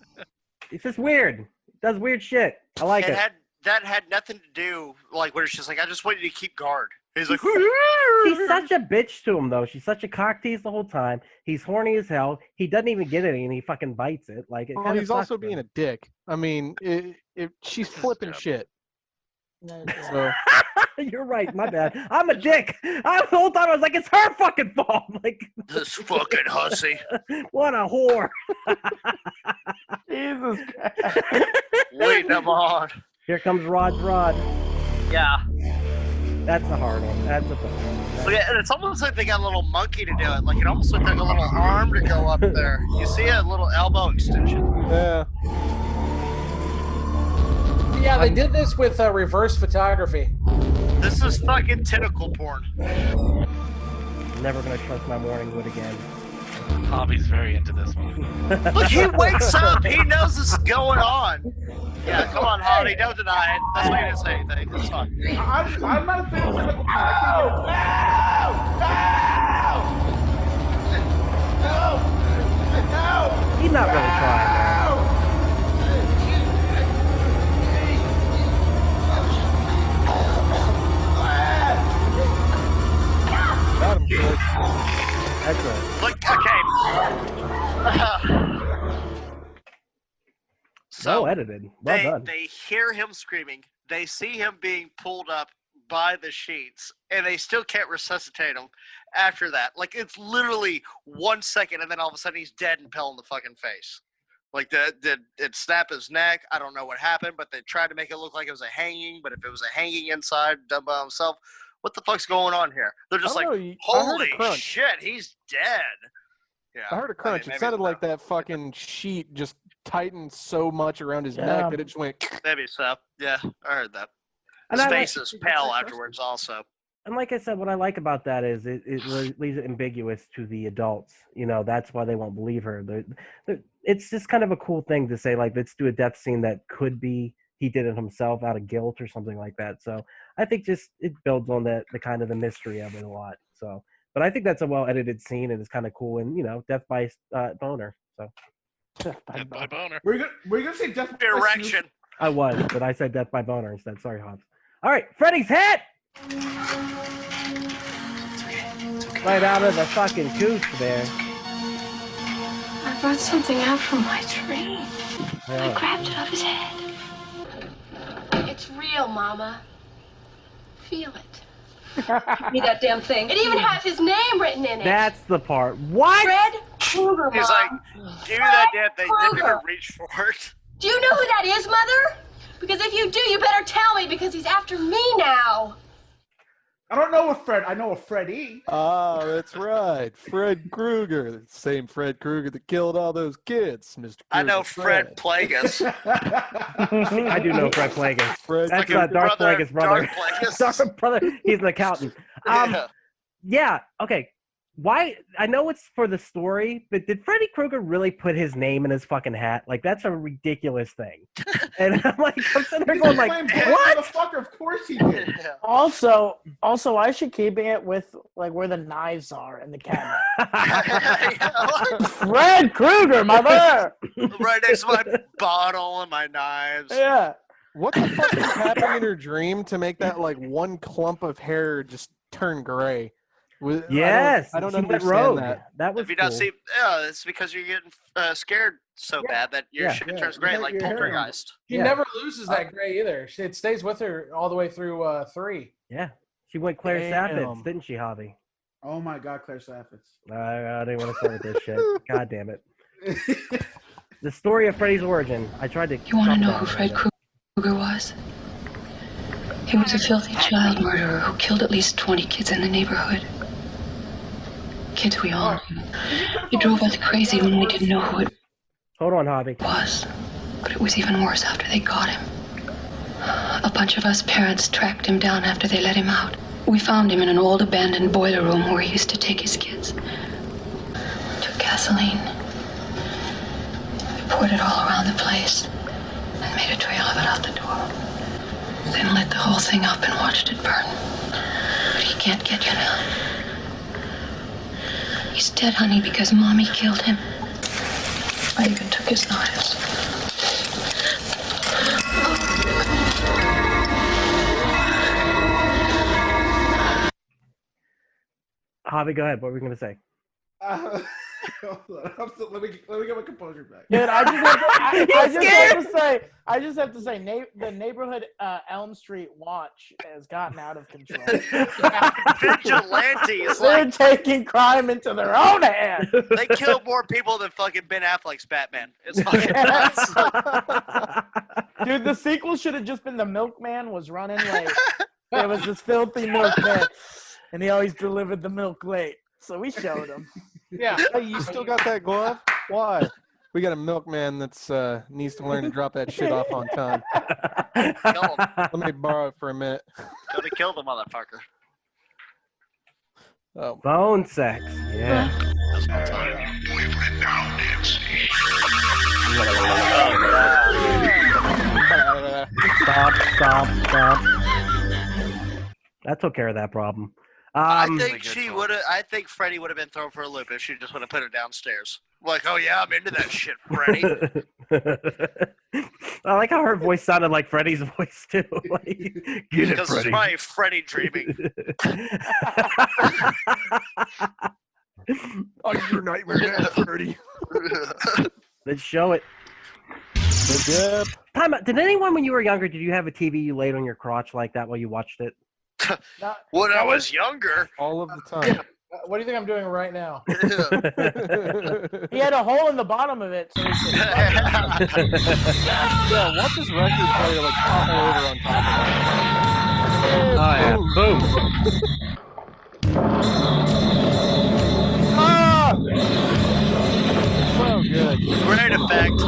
It's just weird. He does weird shit. I like it. That had nothing to do like where she's like, I just want you to keep guard. He's like, She's such a bitch to him though. She's such a cock tease the whole time. He's horny as hell. He doesn't even get any, and he fucking bites it. Like it. Well, kinda he's sucks also for being him. a dick. I mean, she's flipping shit. So You're right. My bad. I'm a dick. The whole time I was like, it's her fucking fault. Like this fucking hussy. what a whore. Jesus Wait, I'm on. Here comes Rod's Rod. Yeah. That's a hard one. That's a tough one. But yeah, and it's almost like they got a little monkey to do it. Like it almost looked like a little arm to go up there. You see a little elbow extension. Yeah. Yeah, they did this with reverse photography. This is fucking tentacle porn. Never gonna trust my morning wood again. Hobby's very into this one. Look, he wakes up. He knows this is going on. Yeah, come on, Hobby. Don't deny it. That's why you didn't say anything. It's fine. I'm not a fan of tentacle porn. I He's not really trying, man. Got him, kid. That's it. Look, okay. Well edited. Well done. They hear him screaming. They see him being pulled up by the sheets, and they still can't resuscitate him after that. Like, it's literally 1 second, and then all of a sudden he's dead and pale in the fucking face. Like, did it snap his neck? I don't know what happened, but they tried to make it look like it was a hanging, but if it was a hanging inside done by himself, what the fuck's going on here? They're just like, holy shit, he's dead. Yeah, I heard a crunch. It sounded like that fucking sheet just tightened so much around his neck that it just went. Maybe so. Yeah, I heard that. And His I face like- is pale afterwards also. And like I said, what I like about that is it leaves it ambiguous to the adults. You know, that's why they won't believe her. It's just kind of a cool thing to say, like, let's do a death scene that could be he did it himself out of guilt or something like that. So I think just it builds on the kind of the mystery of it a lot. So, but I think that's a well edited scene and it's kind of cool. And you know, death by boner. So Death by boner. Were you gonna say death by erection? I was, but I said death by boner instead. Sorry, Hobbs. All right, Freddy's hat. Right out of the fucking gooch there. I brought something out from my tree. Yeah. I grabbed it off his head. It's real, Mama. Feel it. Give me that damn thing. It even has his name written in it. That's the part. What? Fred Krueger, He's Mom. like, give me that damn thing. Didn't Krueger. even reach for it. Do you know who that is, Mother? Because if you do, you better tell me because he's after me now. I don't know what Fred. I know a Freddy. Ah, that's right. Fred Krueger. The same Fred Krueger that killed all those kids, Mr. Krueger. I know Fred Plagueis. I do know Fred Plagueis. Fred That's Like a Dark brother- Plagueis' brother. Dark Plagueis. Dark brother. He's an accountant. Yeah. Yeah. Okay. Why? I know it's for the story, but did Freddy Krueger really put his name in his fucking hat? Like, that's a ridiculous thing. And I'm like, I'm sitting there going like, what? Motherfucker, of course he did. Yeah. Also, I should keeping it with like where the knives are in the cabinet. Fred Krueger, mother. Right next to my bottle and my knives. Yeah. What the fuck is happening in her dream to make that like one clump of hair just turn gray? Yes. I don't she went understand rogue. that. That was If you cool. don't see, yeah, it's because you're getting scared so bad that your shit turns gray, like Poltergeist. She never loses that gray either. It stays with her all the way through 3. Yeah. She went Claire Damn. Sappitz, didn't she, Javi? Oh my God, Claire Sappitz. I didn't want to start with this shit. God damn it. The story of Freddy's origin. I tried to. You want to know who Fred Krueger was? He was a filthy child murderer who killed at least 20 kids in the neighborhood. Kids we all knew. He drove us crazy when we didn't know who it Hold on, Javi. was. But it was even worse after they got him. A bunch of us parents tracked him down after they let him out. We found him in an old abandoned boiler room where he used to take his kids. Took gasoline. We poured it all around the place and made a trail of it out the door. Then lit the whole thing up and watched it burn. But he can't get you now. He's dead, honey, because Mommy killed him. I even took his knives. Javi, go ahead. What were you going to say? Hold on. Let me get my composure back. Dude, I just have to say, the neighborhood Elm Street watch has gotten out of control. Vigilantes, They're like, taking crime into their own hands. they kill more people than fucking Ben Affleck's Batman. It's fucking nuts. Dude, the sequel should have just been The Milkman was running like There was this filthy milkman, and he always delivered the milk late. So we showed him. Yeah. Hey, you still got that glove? Why? We got a milkman that's needs to learn to drop that shit off on time. Let me borrow it for a minute. Gotta kill the motherfucker. Oh. Bone sex. Yeah. Stop. That took care of that problem. I think Freddy would have been thrown for a loop if she just would have put her downstairs. Like, oh yeah, I'm into that shit, Freddy. I like how her voice sounded like Freddy's voice too. Like, get it, Because it's Freddy. probably Freddy dreaming. Oh, your nightmare, Freddy. Let's show it. Yep. Time out. Did anyone, when you were younger, did you have a TV you laid on your crotch like that while you watched it? When I was younger. All of the time. What do you think I'm doing right now? He had a hole in the bottom of it, so he could. Yeah, watch this record player like topple over on top of Oh yeah. Boom. Ah! So good. Great effect.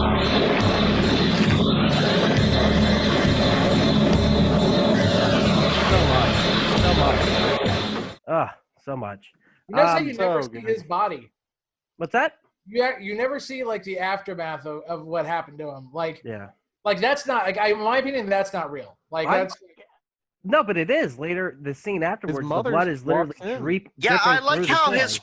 So much. You notice how you so never see good. his body. What's that? You never see like the aftermath of what happened to him. Like Yeah. like that's not like in my opinion that's not real. Like that's No, but it is. Later, the scene afterwards, the mother blood is literally walks in. Yeah, I dripping like through the how thing.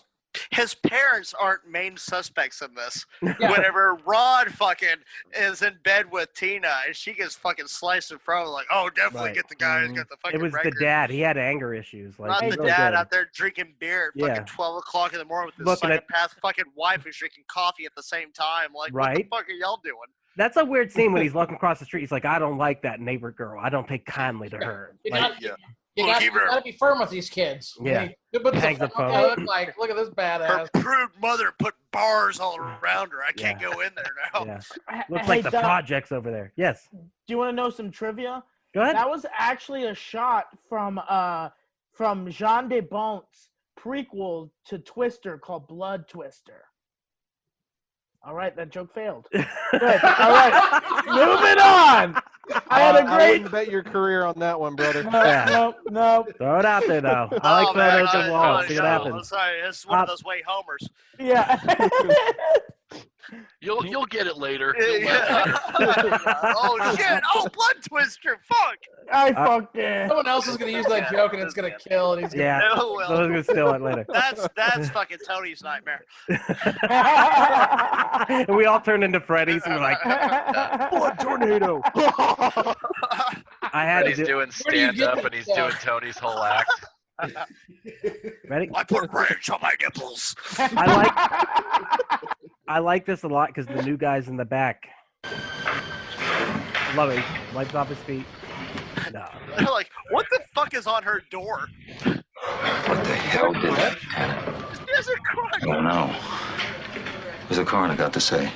his parents aren't main suspects in this. Yeah. Whenever Rod fucking is in bed with Tina and she gets fucking sliced in front, like, oh, definitely Right. get the guy who's got the fucking It was record. the dad. He had anger issues. Like, Not he's the really dad good. out there drinking beer at fucking Yeah. 12 o'clock in the morning with his Looking at- psychopath fucking wife who's drinking coffee at the same time. Like, Right. what the fuck are y'all doing? That's a weird scene when he's looking across the street. He's like, I don't like that neighbor girl. I don't take kindly to her. you Like, got yeah. you Well, got keep her- to be firm with these kids. Yeah. You put Hangs the the phone. like look at this Her badass. prude mother put bars all around her. I can't go in there now. yeah. Looks Hey, like the Doug, projects over there. Yes. do you want to know some trivia? Go ahead. That was actually a shot from Jean de Bont's prequel to Twister called Blood Twister. All right, that joke failed. Good. All right, moving on. I had a I great. wouldn't bet your career on that one, brother. Yeah. No. Throw it out there, though. I like Oh, throwing man, it at the wall. See what happens. Sorry, this is one of those way homers. Yeah. You'll get it later. Oh shit! Oh, Blood Twister! Fuck! I fucked it. Someone else is gonna use that joke and it's gonna kill. And he's gonna, Yeah. No, well. So we're going to steal it later. That's fucking Tony's nightmare. And we all turned into Freddy's and we're like, Blood tornado. I had And he's to do doing Where do you stand get up that and he's stuff? doing Tony's whole act. Ready? I put ranch on my nipples. I like this a lot because the new guy's in the back. Love it. He wipes off his feet. No. They're like, what the fuck is on her door? What the hell did that? There's a I crime. don't know. What's the coroner got to say?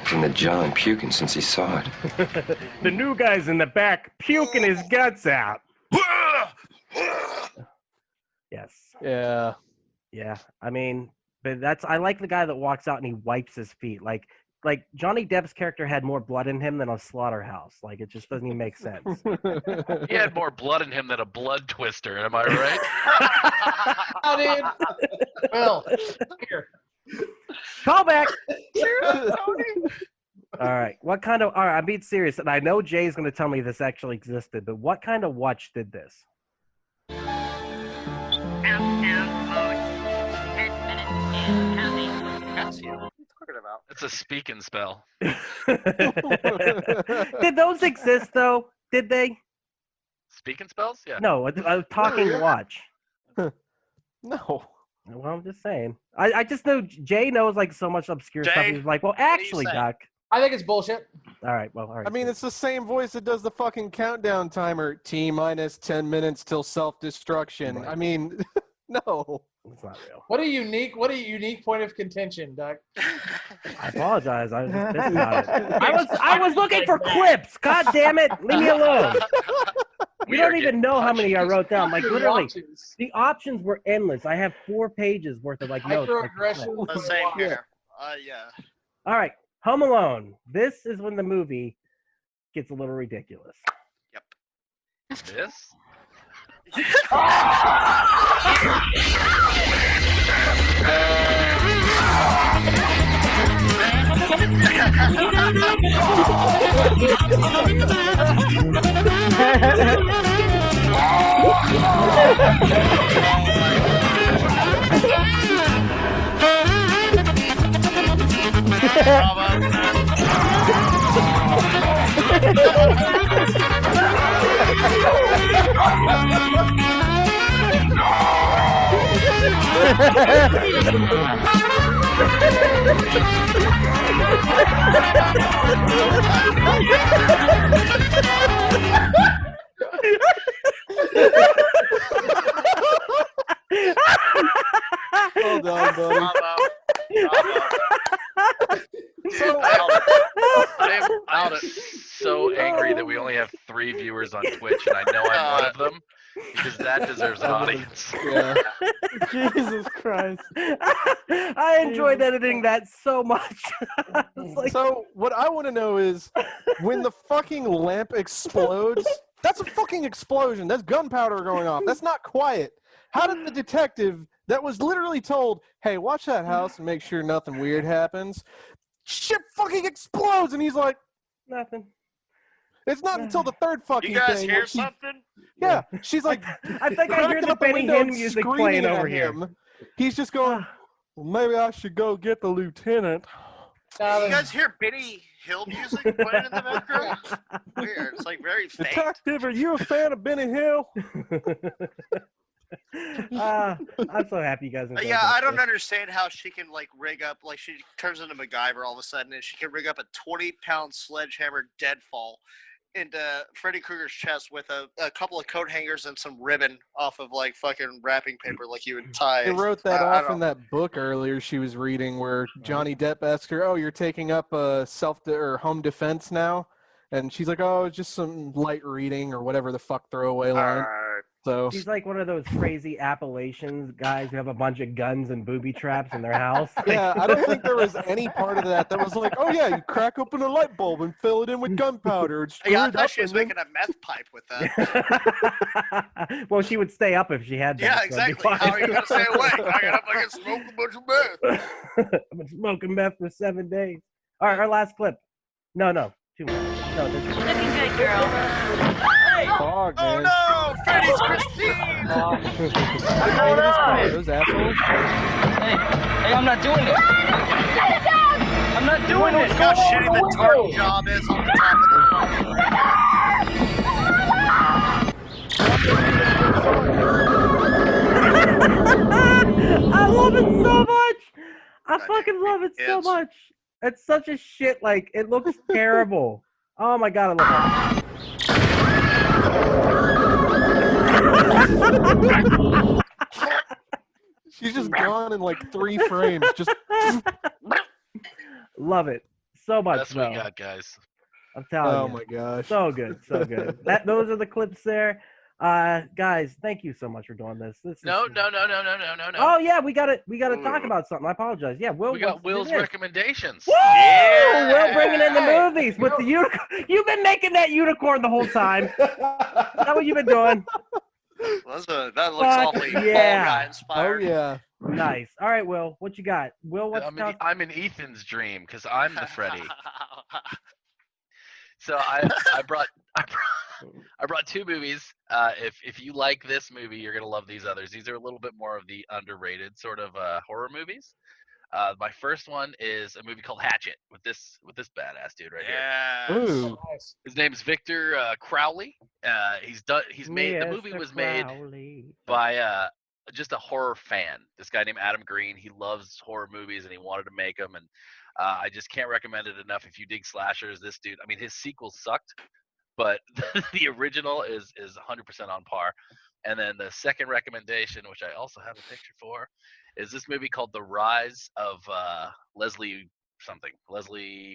He's in the John puking since he saw it. The new guy's in the back puking his guts out. Yes. Yeah. Yeah. I mean, but I like the guy that walks out and he wipes his feet. Like Johnny Depp's character had more blood in him than a slaughterhouse. Like it just doesn't even make sense. He had more blood in him than a blood twister. Am I right? oh, dude. Well, here. Call back. All right. All right, I'm being serious. And I know Jay's going to tell me this actually existed, but what kind of watch did this? That's you. What are you talking about? It's a speaking spell. Did those exist, though? Did they? Speaking spells? Yeah. No, a talking watch. No. Well, I'm just saying. I just know Jay knows like so much obscure stuff. Jay, He's like, well, do you actually, say? Doc. I think it's bullshit. All right. Well, all right. I mean, it's the same voice that does the fucking countdown timer. T minus 10 minutes till self-destruction. Right. I mean, no. It's not real. What a unique point of contention, Doc. I apologize. I was just pissed about it. I was looking for clips. God damn it. Leave me alone. You don't even know how many I wrote down. Like, literally, Watches. the options were endless. I have 4 pages worth of, like, notes. Microaggressions. The same here. Yeah. All right, Home Alone. This is when the movie gets a little ridiculous. This? Hold on, buddy. So I'm so angry that we only have 3 viewers on Twitch, and I know I'm one of them because that deserves an audience. Yeah. Jesus Christ. I enjoyed editing that so much. Like, So what I want to know is, when the fucking lamp explodes, that's a fucking explosion. That's gunpowder going off. That's not quiet. How did the detective that was literally told, hey, watch that house and make sure nothing weird happens, shit fucking explodes, and he's like, nothing. It's not until the third fucking You guys thing hear where she- something? Yeah, she's like, I think I hear cracking the up the Benny window Hinn and music screaming playing at over here. him. He's just going, well, maybe I should go get the lieutenant. You guys hear Benny Hill music playing in the background? Weird. It's like very faint. Detective, are you a fan of Benny Hill? I'm so happy you guys enjoyed Yeah, this. I don't understand how she can like rig up, like she turns into MacGyver all of a sudden, and she can rig up a 20-pound sledgehammer deadfall into Freddy Krueger's chest with a couple of coat hangers and some ribbon off of like fucking wrapping paper, like you would tie. They wrote that I off don't- in that book earlier she was reading where Johnny Depp asked her, oh, you're taking up or home defense now? And she's like, oh, it's just some light reading or whatever the fuck throwaway line. So She's like one of those crazy Appalachians guys who have a bunch of guns and booby traps in their house. yeah, I don't think there was any part of that was like, oh yeah, you crack open a light bulb and fill it in with gunpowder. And screw Yeah, I it thought up she was and then- making a meth pipe with that. Well, she would stay up if she had to. Yeah, so it'd be exactly. fine. How are you gonna stay awake? I gotta fucking smoke a bunch of meth. I've been smoking meth for 7 days. All right, our last clip. No, 2 more. No, this is... Looking good, girl. Fog, Oh man. no, Freddy's Christine! I hated his car, those assholes. Hey, I'm not doing it. I'm not doing it. Look how shitty the tarp job is on the top of the fucking I love it so much. I fucking love it so much. It's such a shit. Like, it looks terrible. Oh my god, I love it. She's just gone in like 3 frames. Just Love it so much. That's what we got, guys. I'm telling you. oh my gosh. So good, so good. Those are the clips there. Guys, thank you so much for doing this. No. Oh yeah, we gotta talk about something. I apologize. Yeah, Will. We got wants to do Will's this. recommendations. Woo! Yeah! Will bringing in the movies with the unicorn. You've been making that unicorn the whole time. Is that what you've been doing? That looks Fuck awfully yeah. Fall Guy Oh inspired. yeah. Nice. All right, Will. What you got? Will, what's I'm in Ethan's dream because I'm the Freddy. So I brought 2 movies. If you like this movie, you're gonna love these others. These are a little bit more of the underrated sort of horror movies. My first one is a movie called Hatchet with this badass dude right here. Ooh. His name's Victor Crowley. He's made the movie was made by just a horror fan. This guy named Adam Green. He loves horror movies and he wanted to make them. And I just can't recommend it enough. If you dig slashers, this dude. I mean, his sequels sucked, but the original is 100% on par. And then the second recommendation, which I also have a picture for, is this movie called The Rise of Leslie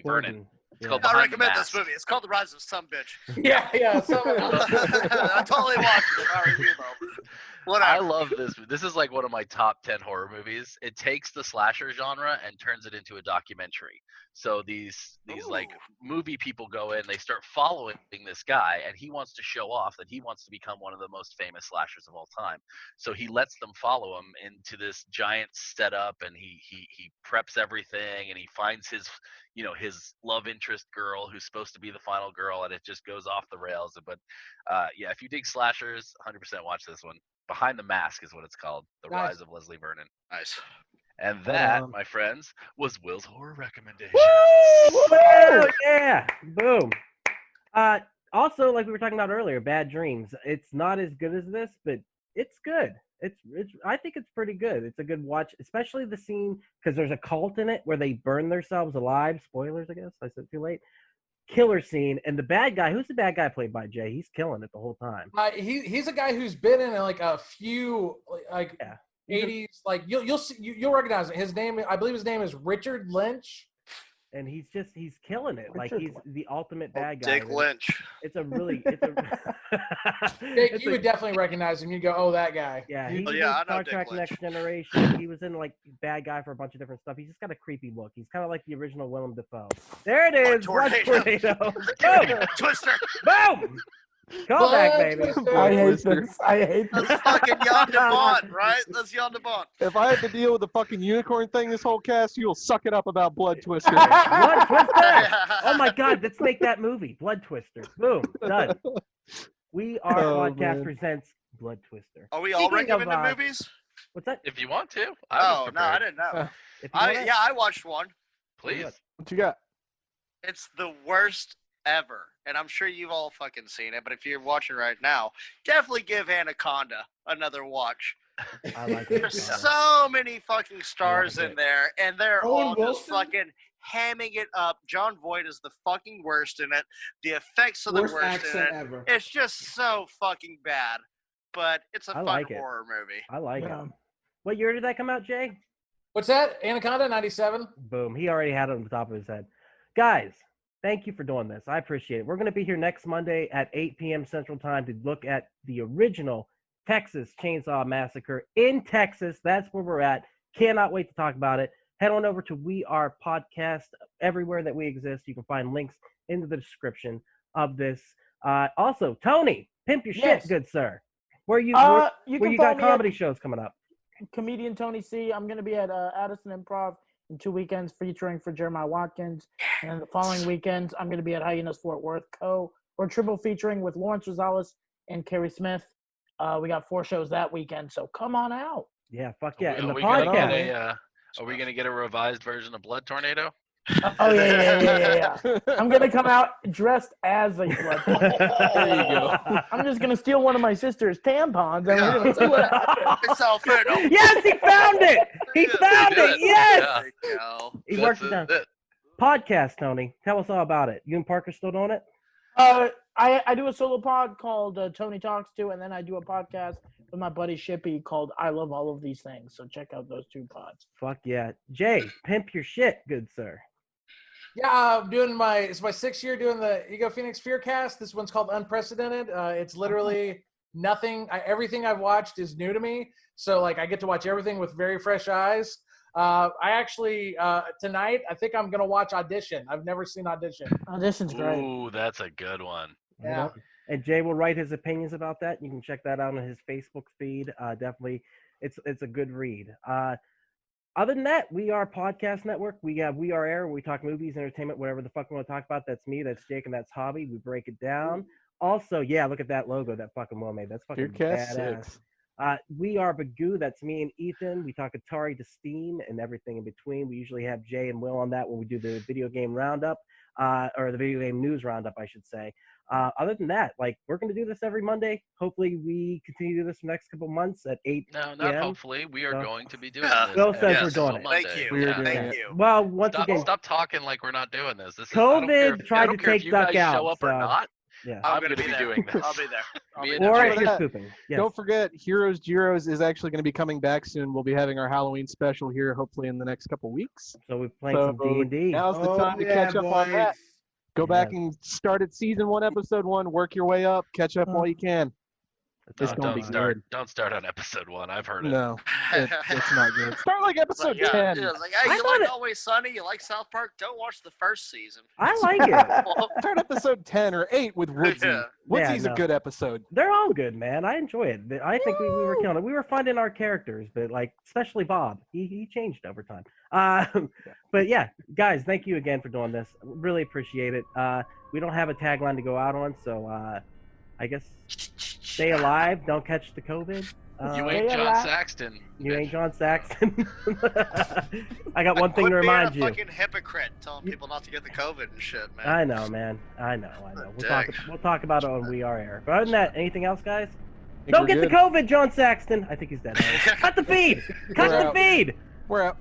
Vernon. It's called I Behind the recommend Mask. this movie. It's called The Rise of Some Bitch. Yeah. So, I totally watched it. I review though. Whatever. I love this. This is like one of my top 10 horror movies. It takes the slasher genre and turns it into a documentary. So these like movie people go in, they start following this guy, and he wants to show off that he wants to become one of the most famous slashers of all time. So he lets them follow him into this giant setup, and he preps everything, and he finds his his love interest girl who's supposed to be the final girl, and it just goes off the rails. But yeah, if you dig slashers, 100% watch this one. Behind the Mask is what it's called. The Nice. Rise of Leslie Vernon. Nice. And that, my friends, was Will's horror recommendation. Woo! Yeah, boom. Also, like we were talking about earlier, Bad Dreams. It's not as good as this, but it's good. It's. I think it's pretty good. It's a good watch, especially the scene because there's a cult in it where they burn themselves alive. Spoilers, I guess. I said too late. Killer scene, and the bad guy. Who's the bad guy played by Jay? He's killing it the whole time. he's a guy who's been in like a few like 80s. Like you'll recognize it. His name, I believe, his name is Richard Lynch. And he's killing it. Like he's the ultimate bad guy. Dick Lynch. It's a really. Jake, you would definitely recognize him. You go, oh, that guy. Yeah, he's in I know Star Dick Trek Lynch. Next Generation. He was in like bad guy for a bunch of different stuff. He's just got a creepy look. He's kind of like the original Willem Dafoe. There it is. Blood Tornado. Boom. Twister. Boom. Call back, baby. I hate this. That's fucking Jan de Bont, right? That's Jan de Bont. If I have to deal with the fucking unicorn thing this whole cast, you'll suck it up about Blood Twister. Blood Twister. Oh my God, let's make that movie. Blood Twister. Boom. Done. We Are Podcast presents Blood Twister. Are we all Speaking of, recommending movies? What's that? If you want to. Oh, no, I didn't know. I watched one. Please. What you got? It's the worst ever. And I'm sure you've all fucking seen it, but if you're watching right now, definitely give Anaconda another watch. I like it. There's so many fucking stars in there, and they're all just Wilson? fucking hamming it up. John Voight is the fucking worst in it. The effects are the worst in accent it. ever. It's just so fucking bad, but it's a I fun like it. horror movie. I like Yeah. it. What year did that come out, Jay? What's that? Anaconda, 97? Boom. He already had it on the top of his head. Guys, thank you for doing this. I appreciate it. We're going to be here next Monday at 8 p.m. Central Time to look at the original Texas Chainsaw Massacre in Texas. That's where we're at. Cannot wait to talk about it. Head on over to We Are Podcast everywhere that we exist. You can find links in the description of this. Also, Tony, pimp your Yes. shit, good sir. Where you You where can you follow got me comedy shows coming up? Comedian Tony C. I'm going to be at Addison Improv in 2 weekends featuring for Jeremiah Watkins. And then the following weekends, I'm going to be at Hyenas Fort Worth or triple featuring with Lawrence Rosales and Kerry Smith. We got 4 shows that weekend, so come on out. Yeah, fuck yeah. And the Are we gonna get podcast. are we gonna get a revised version of Blood Tornado? Oh, yeah. I'm going to come out dressed as a blood. There you go. I'm just going to steal one of my sister's tampons. And we're going to see what happens. It's all fair. No. Yes, he found it. He found it. Yes. Yeah. There you go. He worked it down. Podcast, Tony. Tell us all about it. You and Parker still doing it? I do a solo pod called Tony Talks To, and then I do a podcast with my buddy Shippy called I Love All of These Things. So check out those 2 pods. Fuck yeah. Jay, pimp your shit, good sir. Yeah, I'm doing it's my 6th year doing the Ego Phoenix Fearcast. This one's called Unprecedented. It's literally nothing. Everything I've watched is new to me. So like I get to watch everything with very fresh eyes. I actually tonight I think I'm gonna watch Audition. I've never seen Audition. Audition's great. Ooh, that's a good one. Yeah. And Jay will write his opinions about that. You can check that out on his Facebook feed. Definitely, it's a good read. Other than that, We Are Podcast Network. We have We Are Air, where we talk movies, entertainment, whatever the fuck we want to talk about. That's me, that's Jake, and that's Hobby. We break it down. Also, yeah, look at that logo that fucking Will made. That's fucking Fearcast badass. 6. We Are Bagu. That's me and Ethan. We talk Atari to Steam and everything in between. We usually have Jay and Will on that when we do the video game roundup, or the video game news roundup, I should say. Other than that, like, we're going to do this every Monday. Hopefully, we continue to do this for the next couple months at 8 No, not p.m. hopefully. We are going to be doing Yeah. this. Will says every we're doing single it. Thank Monday. you. We are Yeah. doing Thank you. Well, once Stop, again, stop talking like we're not doing this. This is COVID tried I don't to care if take you Duck guys out, show up or so- not. yeah. I'm I'm going to be there. doing this. I'll be there. Me be and there. Or Don't it's forget- just pooping. Yes. Don't forget, Heroes Gyros is actually going to be coming back soon. We'll be having our Halloween special here, hopefully in the next couple weeks. So we're playing some D&D. Now's the time to catch up on that. Go back and start at season 1, episode 1. Work your way up. Catch up while you can. It's gonna be good. Don't start on episode 1. I've heard it. No, it's not good. Start like episode 10. Yeah, it's like, hey, you like Always Sunny? You like South Park? Don't watch the first season. I like it. Start episode 10 or 8 with Woodsy. Yeah. Woodsy's a good episode. They're all good, man. I enjoy it. I think we were killing it. We were finding our characters, but like especially Bob, he changed over time. But yeah, guys, thank you again for doing this. Really appreciate it. We don't have a tagline to go out on, so I guess stay alive, don't catch the COVID. You ain't John Saxton. You ain't John Saxton. I got one thing to remind you. Fucking hypocrite telling people not to get the COVID and shit, man. I know, man. I know. We'll talk about it on We Are Air. But other than that, anything else, guys? Don't get the COVID, John Saxton. I think he's dead. Cut the feed. Cut the feed. We're out.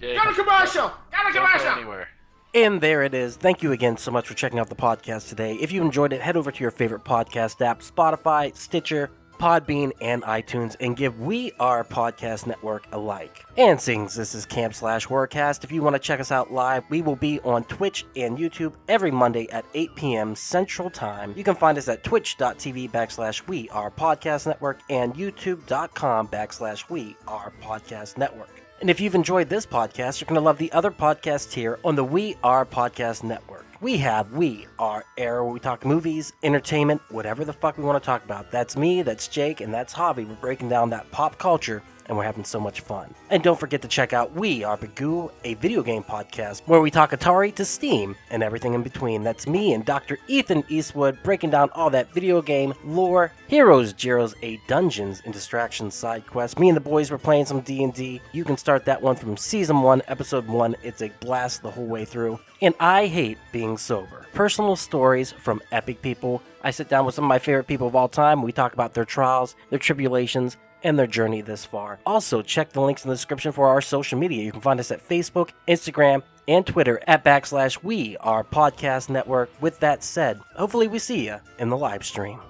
Got a commercial. Got a commercial. Anywhere. And there it is. Thank you again so much for checking out the podcast today. If you enjoyed it, head over to your favorite podcast app, Spotify, Stitcher, Podbean, and iTunes, and give We Are Podcast Network a like. And since this is Camp/Horrorcast, if you want to check us out live, we will be on Twitch and YouTube every Monday at 8 p.m. Central Time. You can find us at twitch.tv/We Are Podcast Network and youtube.com/We Are Podcast Network. And if you've enjoyed this podcast, you're going to love the other podcasts here on the We Are Podcast Network. We have We Are Air, where we talk movies, entertainment, whatever the fuck we want to talk about. That's me, that's Jake, and that's Javi. We're breaking down that pop culture, and we're having so much fun. And don't forget to check out We Are Bagu, a video game podcast, where we talk Atari to Steam and everything in between. That's me and Dr. Ethan Eastwood breaking down all that video game lore, heroes, Gyros, dungeons, and distractions side quests. Me and the boys were playing some D&D. You can start that one from Season 1, Episode 1. It's a blast the whole way through. And I Hate Being Sober. Personal stories from epic people. I sit down with some of my favorite people of all time. We talk about their trials, their tribulations, and their journey this far. Also, check the links in the description for our social media. You can find us at Facebook, Instagram, and Twitter at /We Are Podcast Network. With that said, hopefully we see you in the live stream.